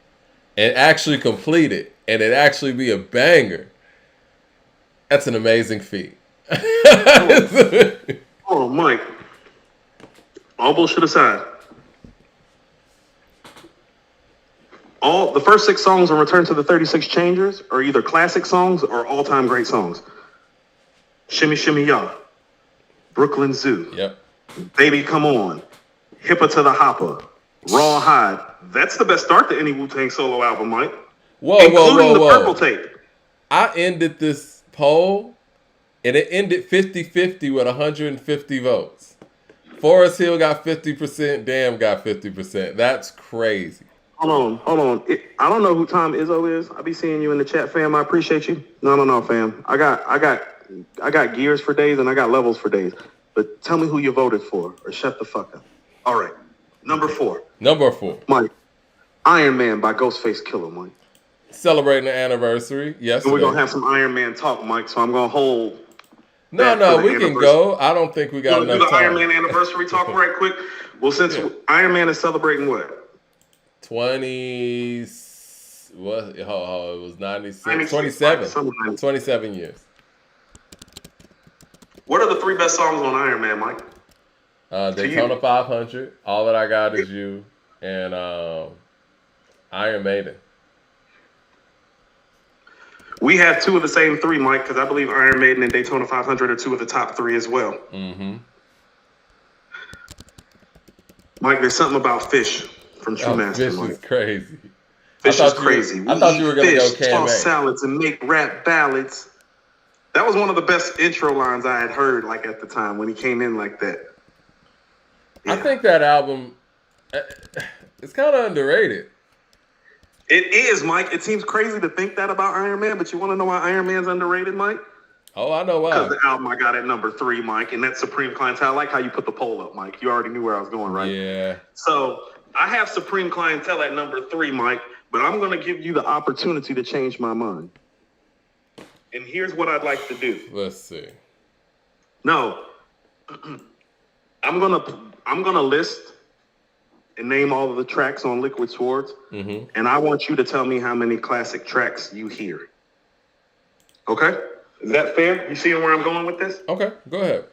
A: and actually complete it and it actually be a banger, that's an amazing feat.
B: Oh, Mike. All bullshit aside. The first 6 songs on Return to the 36 Chambers are either classic songs or all-time great songs. Shimmy Shimmy Ya, Brooklyn Zoo,
A: Yep.
B: Baby Come On, Hippa to the Hopper, Raw Hide. That's the best start to any Wu-Tang solo album, Mike. Including the Purple Tape.
A: I ended this poll, and it ended 50-50 with 150 votes. Forest Hill got 50%, Damn got 50%. That's crazy.
B: Hold on. I don't know who Tom Izzo is. I be seeing you in the chat, fam. I appreciate you. No, fam. I got gears for days and I got levels for days. But tell me who you voted for, or shut the fuck up. All right. Number 4. Mike. Iron Man by Ghostface Killah, Mike.
A: Celebrating the anniversary. Yes.
B: We're gonna have some Iron Man talk, Mike. So I'm gonna hold.
A: No, we can go. I don't think we got enough
B: do the
A: time.
B: Iron Man anniversary talk right quick. Well, since Iron Man is celebrating what?
A: 20. What? It was 96. 27. 27 years.
B: What are the 3 best songs on Iron Man, Mike?
A: Daytona 500, All That I Got Is You, and Iron Maiden.
B: We have 2 of the same 3, Mike, because I believe Iron Maiden and Daytona 500 are 2 of the top 3 as well.
A: Mm-hmm.
B: Mike, there's something about Fish from True Master.
A: Fish is crazy.
B: Fish is crazy.
A: I thought you were going to go
B: Toss
A: KMA.
B: salads and make rap ballads. That was one of the best intro lines I had heard, like, at the time when he came in like that.
A: Yeah. I think that album, it's kind of underrated.
B: It is, Mike. It seems crazy to think that about Iron Man, but you want to know why Iron Man's underrated, Mike?
A: Oh, I know why.
B: Because the album I got at number 3, Mike, and that's Supreme Clientele. I like how you put the poll up, Mike. You already knew where I was going, right?
A: Yeah.
B: So I have Supreme Clientele at number 3, Mike, but I'm going to give you the opportunity to change my mind. And here's what I'd like to do.
A: Let's see.
B: No. I'm gonna list and name all of the tracks on Liquid Swords, and I want you to tell me how many classic tracks you hear. Okay? Is that fair? You seeing where I'm going with this?
A: Okay, go ahead.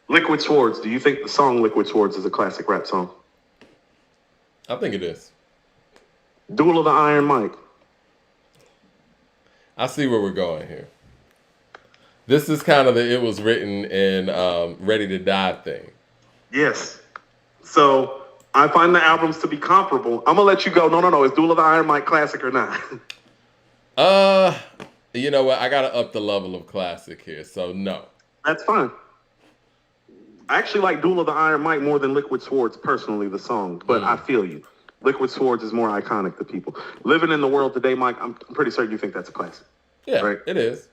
B: Liquid Swords. Do you think the song Liquid Swords is a classic rap song?
A: I think it is.
B: Duel of the Iron Mike.
A: I see where we're going here. This is kind of the It Was Written and Ready to Die thing. Yes.
B: So I find the albums to be comparable. I'm gonna let you go. No. Is Duel of the Iron Mike classic or not?
A: You know what? I gotta up the level of classic here. So no.
B: That's fine. I actually like Duel of the Iron Mike more than Liquid Swords personally, the song. But I feel you. Liquid Swords is more iconic to people. Living in the World Today, Mike, I'm pretty certain you think that's a classic.
A: Yeah,
B: right?
A: It is.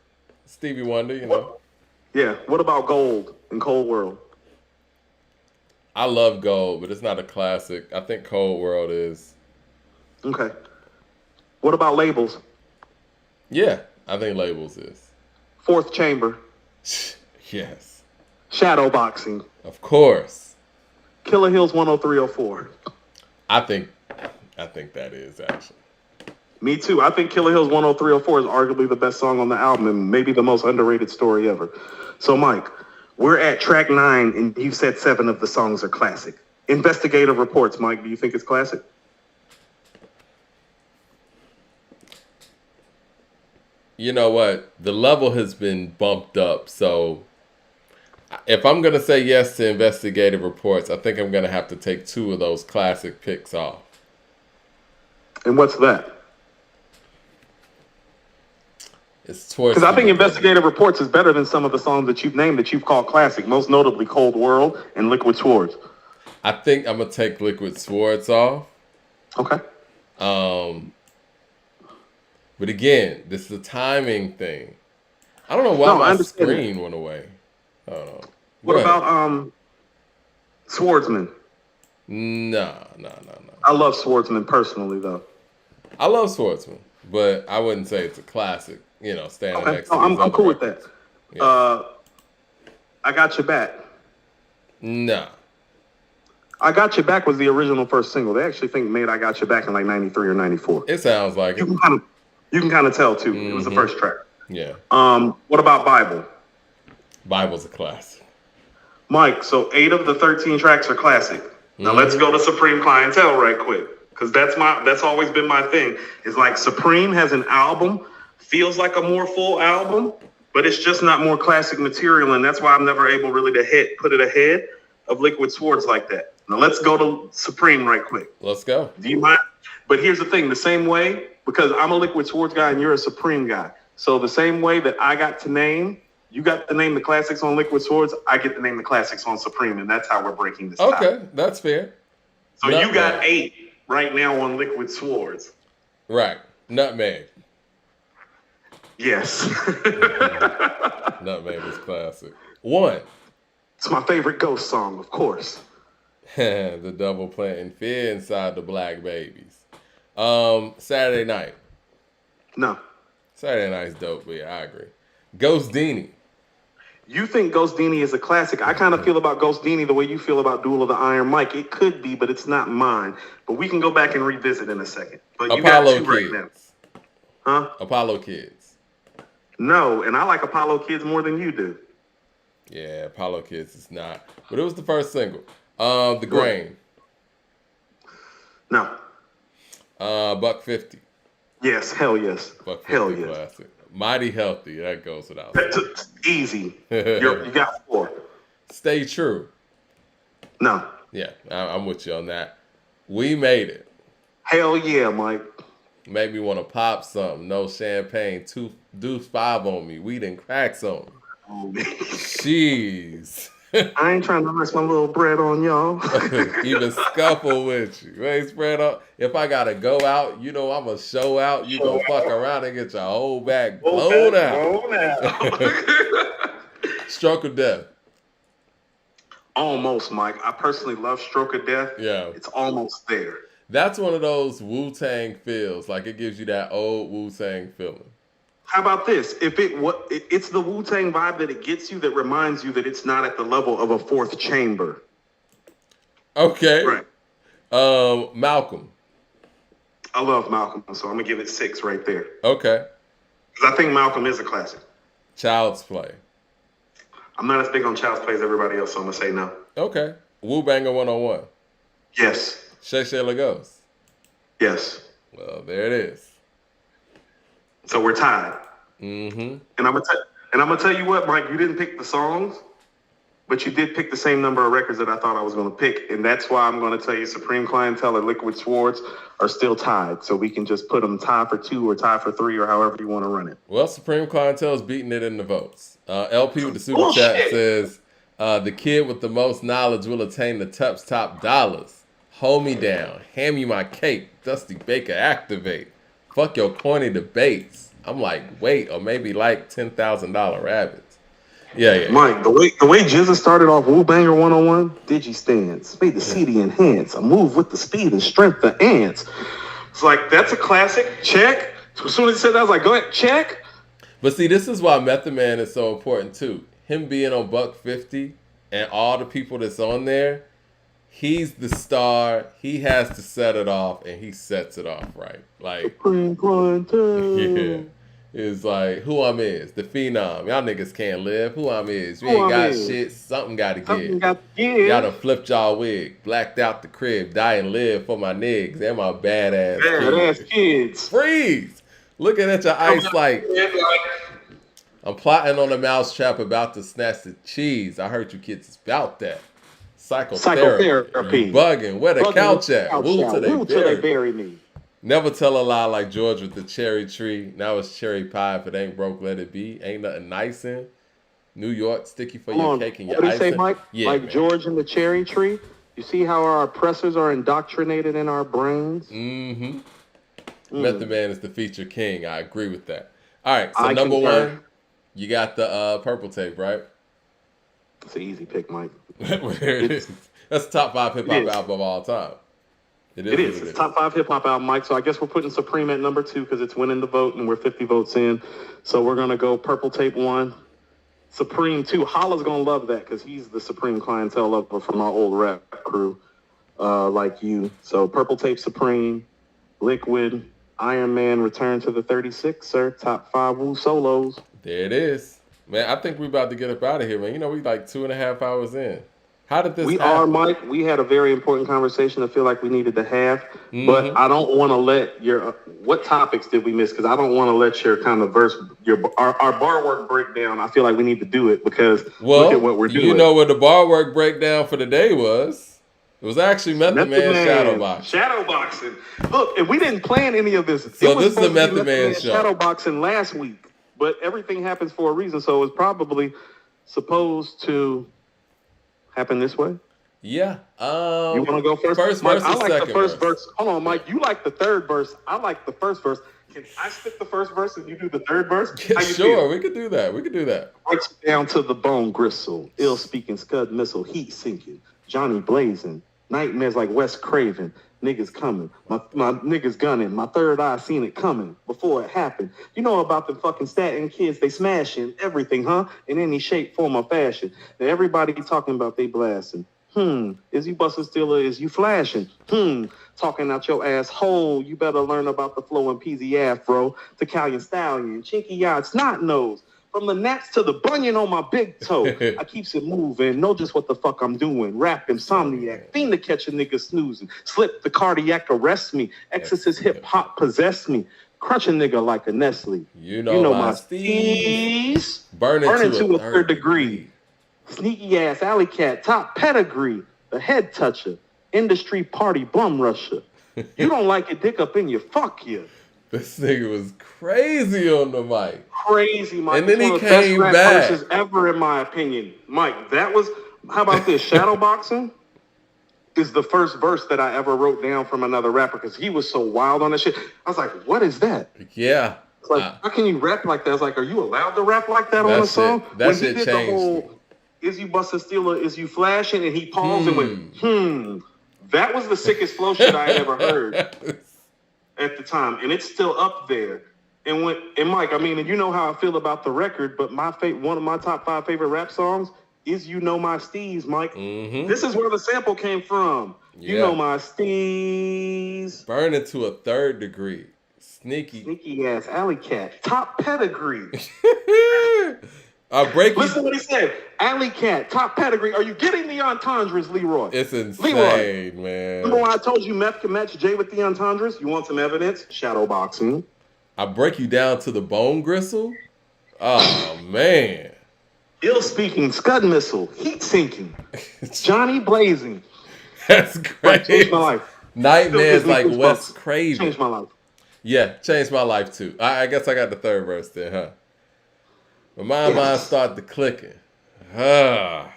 A: Stevie Wonder, you know.
B: Yeah. What about Gold and Cold World?
A: I love Gold, but it's not a classic. I think Cold World is.
B: Okay. What about Labels?
A: Yeah, I think Labels is.
B: Fourth Chamber.
A: Yes.
B: Shadow Boxing.
A: Of course.
B: Killer Hills 10304.
A: I think that is actually.
B: Me too. I think Killer Hills 10304 is arguably the best song on the album and maybe the most underrated story ever. So, Mike, we're at track 9, and you said 7 of the songs are classic. Investigative Reports, Mike, do you think it's classic?
A: You know what? The level has been bumped up, so if I'm going to say yes to Investigative Reports, I think I'm going to have to take 2 of those classic picks off.
B: And what's that?
A: It's towards.
B: Because I think Investigative Reports is better than some of the songs that you've named that you've called classic, most notably Cold World and Liquid Swords.
A: I think I'm going to take Liquid Swords off.
B: Okay.
A: But again, this is a timing thing. I don't know why my screen went away. I don't know.
B: What about Swordsman?
A: No.
B: I love Swordsman personally, though.
A: I love Swordsman, but I wouldn't say it's a classic. You know, standing next to
B: I'm cool with that.
A: Yeah.
B: I Got Your Back.
A: No.
B: I Got Your Back was the original first single. They actually think made I Got Your Back in like 93 or 94.
A: It sounds like it.
B: You can kind of tell, too. It was the first track.
A: Yeah.
B: What about Bible?
A: Bible's a classic.
B: Mike, so 8 of the 13 tracks are classic. Now let's go to Supreme Clientele right quick. Because that's always been my thing. It's like Supreme has an album, feels like a more full album, but it's just not more classic material, and that's why I'm never able really to put it ahead of Liquid Swords like that. Now let's go to Supreme right quick.
A: Let's go.
B: Do you mind? But here's the thing, the same way, because I'm a Liquid Swords guy and you're a Supreme guy. So the same way that I got to name, you got to name the classics on Liquid Swords, I get to name the classics on Supreme, and that's how we're breaking this
A: Okay, that's fair.
B: So you got 8 right now on Liquid Swords.
A: Right. Nutmeg.
B: Yes.
A: Nutmeg is classic. 1.
B: It's my favorite Ghost song, of course.
A: The double planting fear inside the black babies. Saturday Night.
B: No.
A: Saturday Night's dope, but yeah, I agree. Ghost Dini.
B: You think Ghost Dini is a classic. I kind of feel about Ghost Dini the way you feel about Duel of the Iron Mike. It could be, but it's not mine. But we can go back and revisit in a second. But you got 2 right now. Huh?
A: Apollo Kids.
B: No, and I like Apollo Kids more than you do.
A: Yeah, Apollo Kids is not. But it was the first single. The Grain.
B: No.
A: Buck 50.
B: Yes, hell yes.
A: Buck 50
B: hell yes.
A: classic. Mighty Healthy. That goes without saying.
B: Easy. You got 4.
A: Stay True.
B: No.
A: Yeah, I'm with you on that. We Made It.
B: Hell yeah, Mike.
A: Make me want to pop something. No champagne. Deuce 5 on me. Weed and cracks on me.
B: Oh,
A: Jeez.
B: I ain't trying to mess my little bread on y'all.
A: Even scuffle with you. Ain't spread up. If I gotta go out, you know I'm gonna show out. You gonna fuck around and get your whole back blown out. Stroke of Death.
B: Almost, Mike. I personally love Stroke of Death.
A: Yeah.
B: It's almost there.
A: That's one of those Wu-Tang feels. Like, it gives you that old Wu-Tang feeling.
B: How about this? If it's the Wu-Tang vibe that it gets you that reminds you that it's not at the level of a fourth chamber.
A: Okay.
B: Right.
A: Malcolm.
B: I love Malcolm, so I'm gonna give it 6 right there.
A: Okay.
B: Because I think Malcolm is a classic.
A: Child's Play.
B: I'm not as big on Child's Play as everybody else, so I'm gonna say no.
A: Okay. Wu Banger 101.
B: Yes.
A: Shay Shay Lagos.
B: Yes.
A: Well, there it is.
B: So we're tied.
A: Mm-hmm.
B: And I'm gonna tell you what, Mike. You didn't pick the songs, but you did pick the same number of records that I thought I was gonna pick, and that's why I'm gonna tell you Supreme Clientele and Liquid Swords are still tied. So we can just put them tie for 2 or tie for 3 or however you want to run it.
A: Well, Supreme Clientele is beating it in the votes. LP with the super chat says, the kid with the most knowledge will attain the top dollars. Hold me down. Hand me my cake. Dusty Baker activate. Fuck your corny debates. I'm like, wait, or maybe like $10,000 rabbits. Yeah.
B: Mike, the way Jizza started off Wu Banger 101, Digi stance, made the CD enhance. I move with the speed and strength of ants. It's like, that's a classic. Check. As soon as he said that, I was like, go ahead, check.
A: But see, this is why Method Man is so important too. Him being on $150 and all the people that's on there, he's the star. He has to set it off, and he sets it off right. Like,
B: Supreme Clientele.
A: yeah, it's like who I'm is the phenom. Y'all niggas can't live. Who I'm is. You ain't got shit. Something got to give. Y'all done flipped y'all wig, blacked out the crib, die and live for my niggas and my badass
B: kids.
A: Freeze. Looking at your ice like. I'm plotting on a mousetrap about to snatch the cheese. I heard you kids is about that. Psychotherapy. You bugging. Where the couch at? Woo till they bury me. Never tell a lie like George with the cherry tree. Now it's cherry pie. If it ain't broke, let it be. Ain't nothing nice in. New York, sticky for your cake and your icing.
B: What do you say, Mike?
A: Yeah,
B: like
A: man.
B: George and the cherry tree? You see how our oppressors are indoctrinated in our brains?
A: Mm-hmm. Method Man is the feature king. I agree with that. All right, so number one, you got the purple tape, right?
B: It's an easy pick, Mike.
A: There it is. That's the top 5 hip-hop album of all time. It is. It's
B: top 5 hip-hop album, Mike. So I guess we're putting Supreme at number 2 because it's winning the vote and we're 50 votes in. So we're going to go Purple Tape 1, Supreme 2. Holla's going to love that because he's the Supreme Clientele lover from our old rap crew, like you. So Purple Tape, Supreme, Liquid, Iron Man, Return to the 36, sir. Top 5 Wu solos.
A: There it is. Man, I think we're about to get up out of here, man. You know, we like 2.5 hours in. How did this happen?
B: Mike. We had a very important conversation I feel like we needed to have, but I don't want to let your what topics did we miss? Because I don't want to let your kind of verse, our bar work breakdown. I feel like we need to do it because look at what we're doing.
A: You know what the bar work breakdown for the day was? It was actually Method Man shadowboxing.
B: Shadowboxing. Look, if we didn't plan any of this,
A: so this is a Method Man show.
B: Shadowboxing last week, but everything happens for a reason, so it's probably supposed to happen this way?
A: Yeah.
B: You want to go first?
A: First
B: Mike,
A: verse
B: I
A: or
B: like
A: second
B: the first
A: verse?
B: Hold on, Mike. You like the third verse. I like the first verse. Can I spit the first verse and you do the third verse?
A: Yeah, sure, we could do that.
B: Breaks down to the bone gristle. Ill speaking scud missile. Heat sinking. Johnny blazing. Nightmares like Wes Craven. Niggas coming. My niggas gunning. My third eye seen it coming before it happened. You know about the fucking statin kids. They smashing everything, huh? In any shape, form, or fashion. Now everybody talking about they blasting. Is you busting still or is you flashing? Talking out your asshole. You better learn about the flow and peasy afro. To Italian stallion. Chinky eyed snot nose. From the gnats to the bunion on my big toe. I keeps it moving. Know just what the fuck I'm doing. Rap insomniac. Fiend to catch a nigga snoozing. Slip the cardiac arrest me. Exorcist hip hop possess me. Crunch a nigga like a Nestle.
A: You know my steez. Burn to a third degree.
B: Sneaky ass alley cat. Top pedigree. The head toucher. Industry party bum rusher. You don't like it, dick up in your fuck you.
A: This nigga was crazy on the mic.
B: Crazy, Mike.
A: And then
B: It's
A: he
B: one of the best
A: came
B: rap
A: back.
B: verses ever, in my opinion. Mike, that was, how about this? Shadowboxing is the first verse that I ever wrote down from another rapper because he was so wild on that shit. I was like, what is that?
A: Yeah.
B: It's like, how can you rap like that? I was like, are you allowed to rap like that on a song?
A: That shit changed.
B: The whole, is you busting stealer, is you flashing? And he paused and went, That was the sickest flow shit I ever heard at the time. And it's still up there. And Mike, I mean, and you know how I feel about the record, but one of my top 5 favorite rap songs is You Know My Steez, Mike. This is where the sample came from. Yeah. You know my steez.
A: Burn it to a 3rd degree. Sneaky
B: ass alley cat. Top pedigree.
A: Listen
B: what he said. Alley cat, top pedigree. Are you getting the entendres, Leroy?
A: It's insane,
B: Leroy,
A: man.
B: Remember when I told you meth can match J with the entendres? You want some evidence? Shadowboxing.
A: I break you down to the bone gristle. Oh man.
B: Ill speaking, scud missile, heat sinking, Johnny blazing.
A: That's great.
B: Changed my life.
A: Nightmares like Wes Craven.
B: Changed my life.
A: Yeah, changed my life too. I guess I got the 3rd verse there, huh? But my mind started clicking. And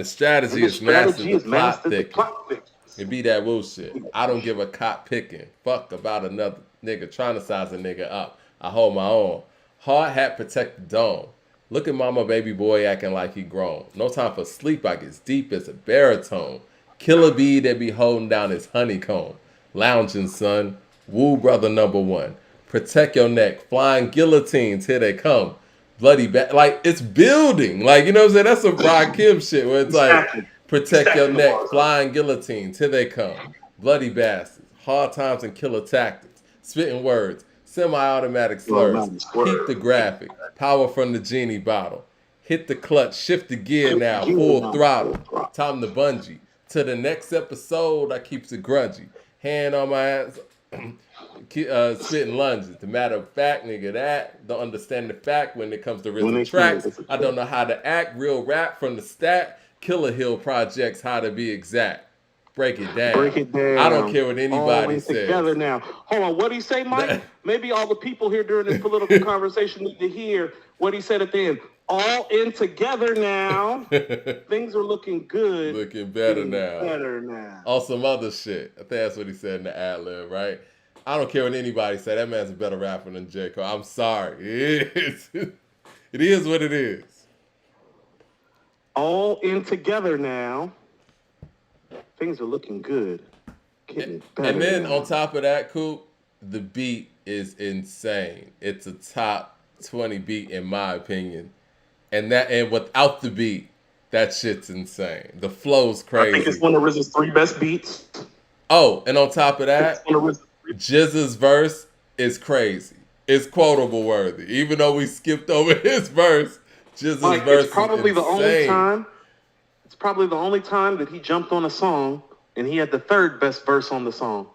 A: the strategy is mastered the plot thick. It be that Wu shit. I don't give a cop picking. Fuck about another nigga trying to size a nigga up. I hold my own. Hard hat protect the dome. Look at mama baby boy acting like he grown. No time for sleep, I get deep as a baritone. Killer bee that be holding down his honeycomb. Lounging, son. Woo brother number 1. Protect your neck. Flying guillotines, here they come. Bloody back. Like, it's building. Like, you know what I'm saying? That's some Rock Kim shit where it's like, protect your neck. Flying guillotines, here they come. Bloody bastards. Hard times and killer tactics. Spitting words. Semi-automatic slurs. Peep the graphic. Power from the genie bottle. Hit the clutch. Shift the gear now. Full throttle. Time to bungee. To the next episode, I keeps it grungy. Hand on my ass. Spitting lunges. The matter of fact, nigga, that don't understand the fact when it comes to rhythm tracks. I don't know how to act. Real rap from the stack. Killer Hill projects, how to be exact. Break it down. I don't care what anybody says.
B: Together now. Hold on. What did he say, Mike? Maybe all the people here during this political conversation need to hear what he said at the end. All in together now. Things are looking good.
A: Looking better now. On some other shit. I think that's what he said in the ad-lib, right? I don't care what anybody say. That man's a better rapper than J. Cole. I'm sorry. It is. It is what it is.
B: All in together now. Things are looking good. Getting better.
A: And then on top of that, Coop, the beat is insane. It's a top 20 beat in my opinion. And without the beat, that shit's insane. The flow's crazy.
B: I think it's one of RZA's 3 best beats.
A: Oh, and on top of that, GZA's verse is crazy. It's quotable worthy. Even though we skipped over his verse, GZA's verse is insane.
B: It's probably the only time that he jumped on a song and he had the 3rd best verse on the song.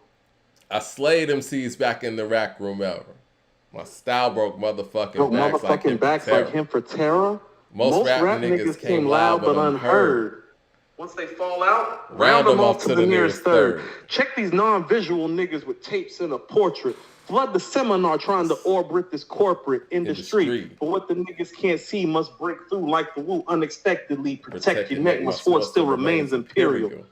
A: I slayed MCs back in the rack room ever. My style broke motherfucking backs like him for terror. Most rap niggas came loud but unheard. Once they fall out, round them off to the nearest third. Check these non-visual niggas with tapes in a portrait. Flood the seminar trying to orbit this corporate industry. But what the niggas can't see must break through like the Wu unexpectedly. Protect your neck, my sword still remains imperial.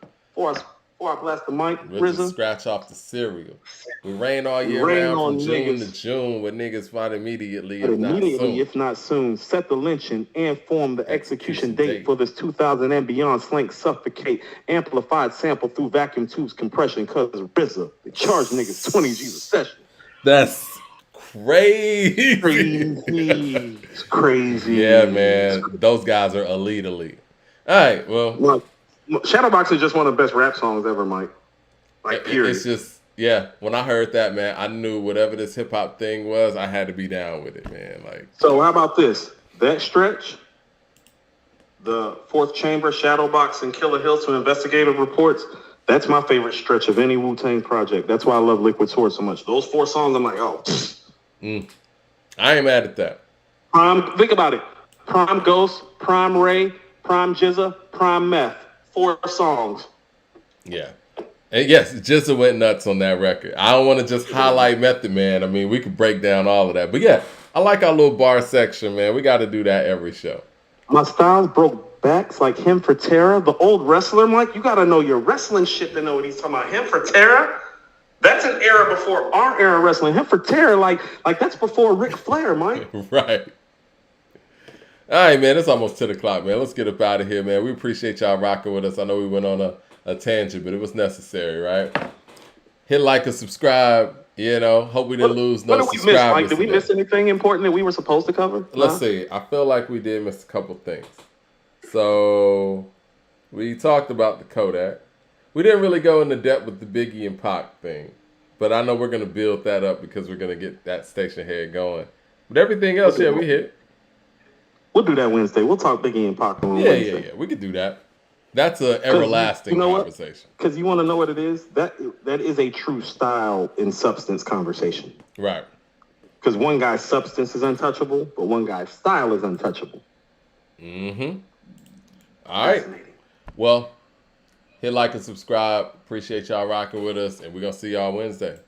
A: Before I blast the mic, RZA. Scratch off the cereal. We rain all year round from June to June with niggas find immediately
B: if not soon. Set the lynching and form the execution date for this 2000 and beyond slang suffocate. Amplified sample through vacuum tubes compression cause RZA. They charge niggas 20 G's a session.
A: That's crazy.
B: It's crazy.
A: Yeah, man. Those guys are elite. All right, well.
B: Shadowbox is just one of the best rap songs ever, Mike. Like, period.
A: It's just, yeah, when I heard that, man, I knew whatever this hip-hop thing was, I had to be down with it, man. Like,
B: so how about this? That stretch, the 4th Chamber, Shadowbox, and Killer Hill, some investigative reports, that's my favorite stretch of any Wu-Tang project. That's why I love Liquid Sword so much. Those 4 songs, I'm like, oh.
A: I ain't mad at that.
B: Think about it. Prime Ghost, Prime Ray, Prime GZA, Prime Meth. 4 songs.
A: Yeah. And yes, Jizza went nuts on that record. I don't want to just highlight Method Man. I mean, we could break down all of that. But yeah, I like our little bar section, man. We got to do that every show.
B: My styles broke backs like him for Terra. The old wrestler, Mike, you got to know your wrestling shit to know what he's talking about. Him for Terra? That's an era before our era wrestling. Him for Terra, like that's before Ric Flair, Mike.
A: Right. All right, man. It's almost 10 o'clock, man. Let's get up out of here, man. We appreciate y'all rocking with us. I know we went on a tangent, but it was necessary, right? Hit like and subscribe. You know, hope we didn't lose no subscribers.
B: What did we miss, Mike? Did we miss anything important that we were supposed to cover?
A: Let's see. I feel like we did miss a couple things. So, we talked about the Kodak. We didn't really go into depth with the Biggie and Pac thing. But I know we're going to build that up because we're going to get that station head going. But everything else, yeah, we hit.
B: We'll do that Wednesday. We'll talk Biggie and Pac on Wednesday.
A: Yeah. We could do that. That's an everlasting conversation.
B: Because you want to know what it is? That is a true style and substance conversation.
A: Right.
B: Because one guy's substance is untouchable, but one guy's style is untouchable.
A: Mm-hmm. All right. Well, hit like and subscribe. Appreciate y'all rocking with us, and we're going to see y'all Wednesday.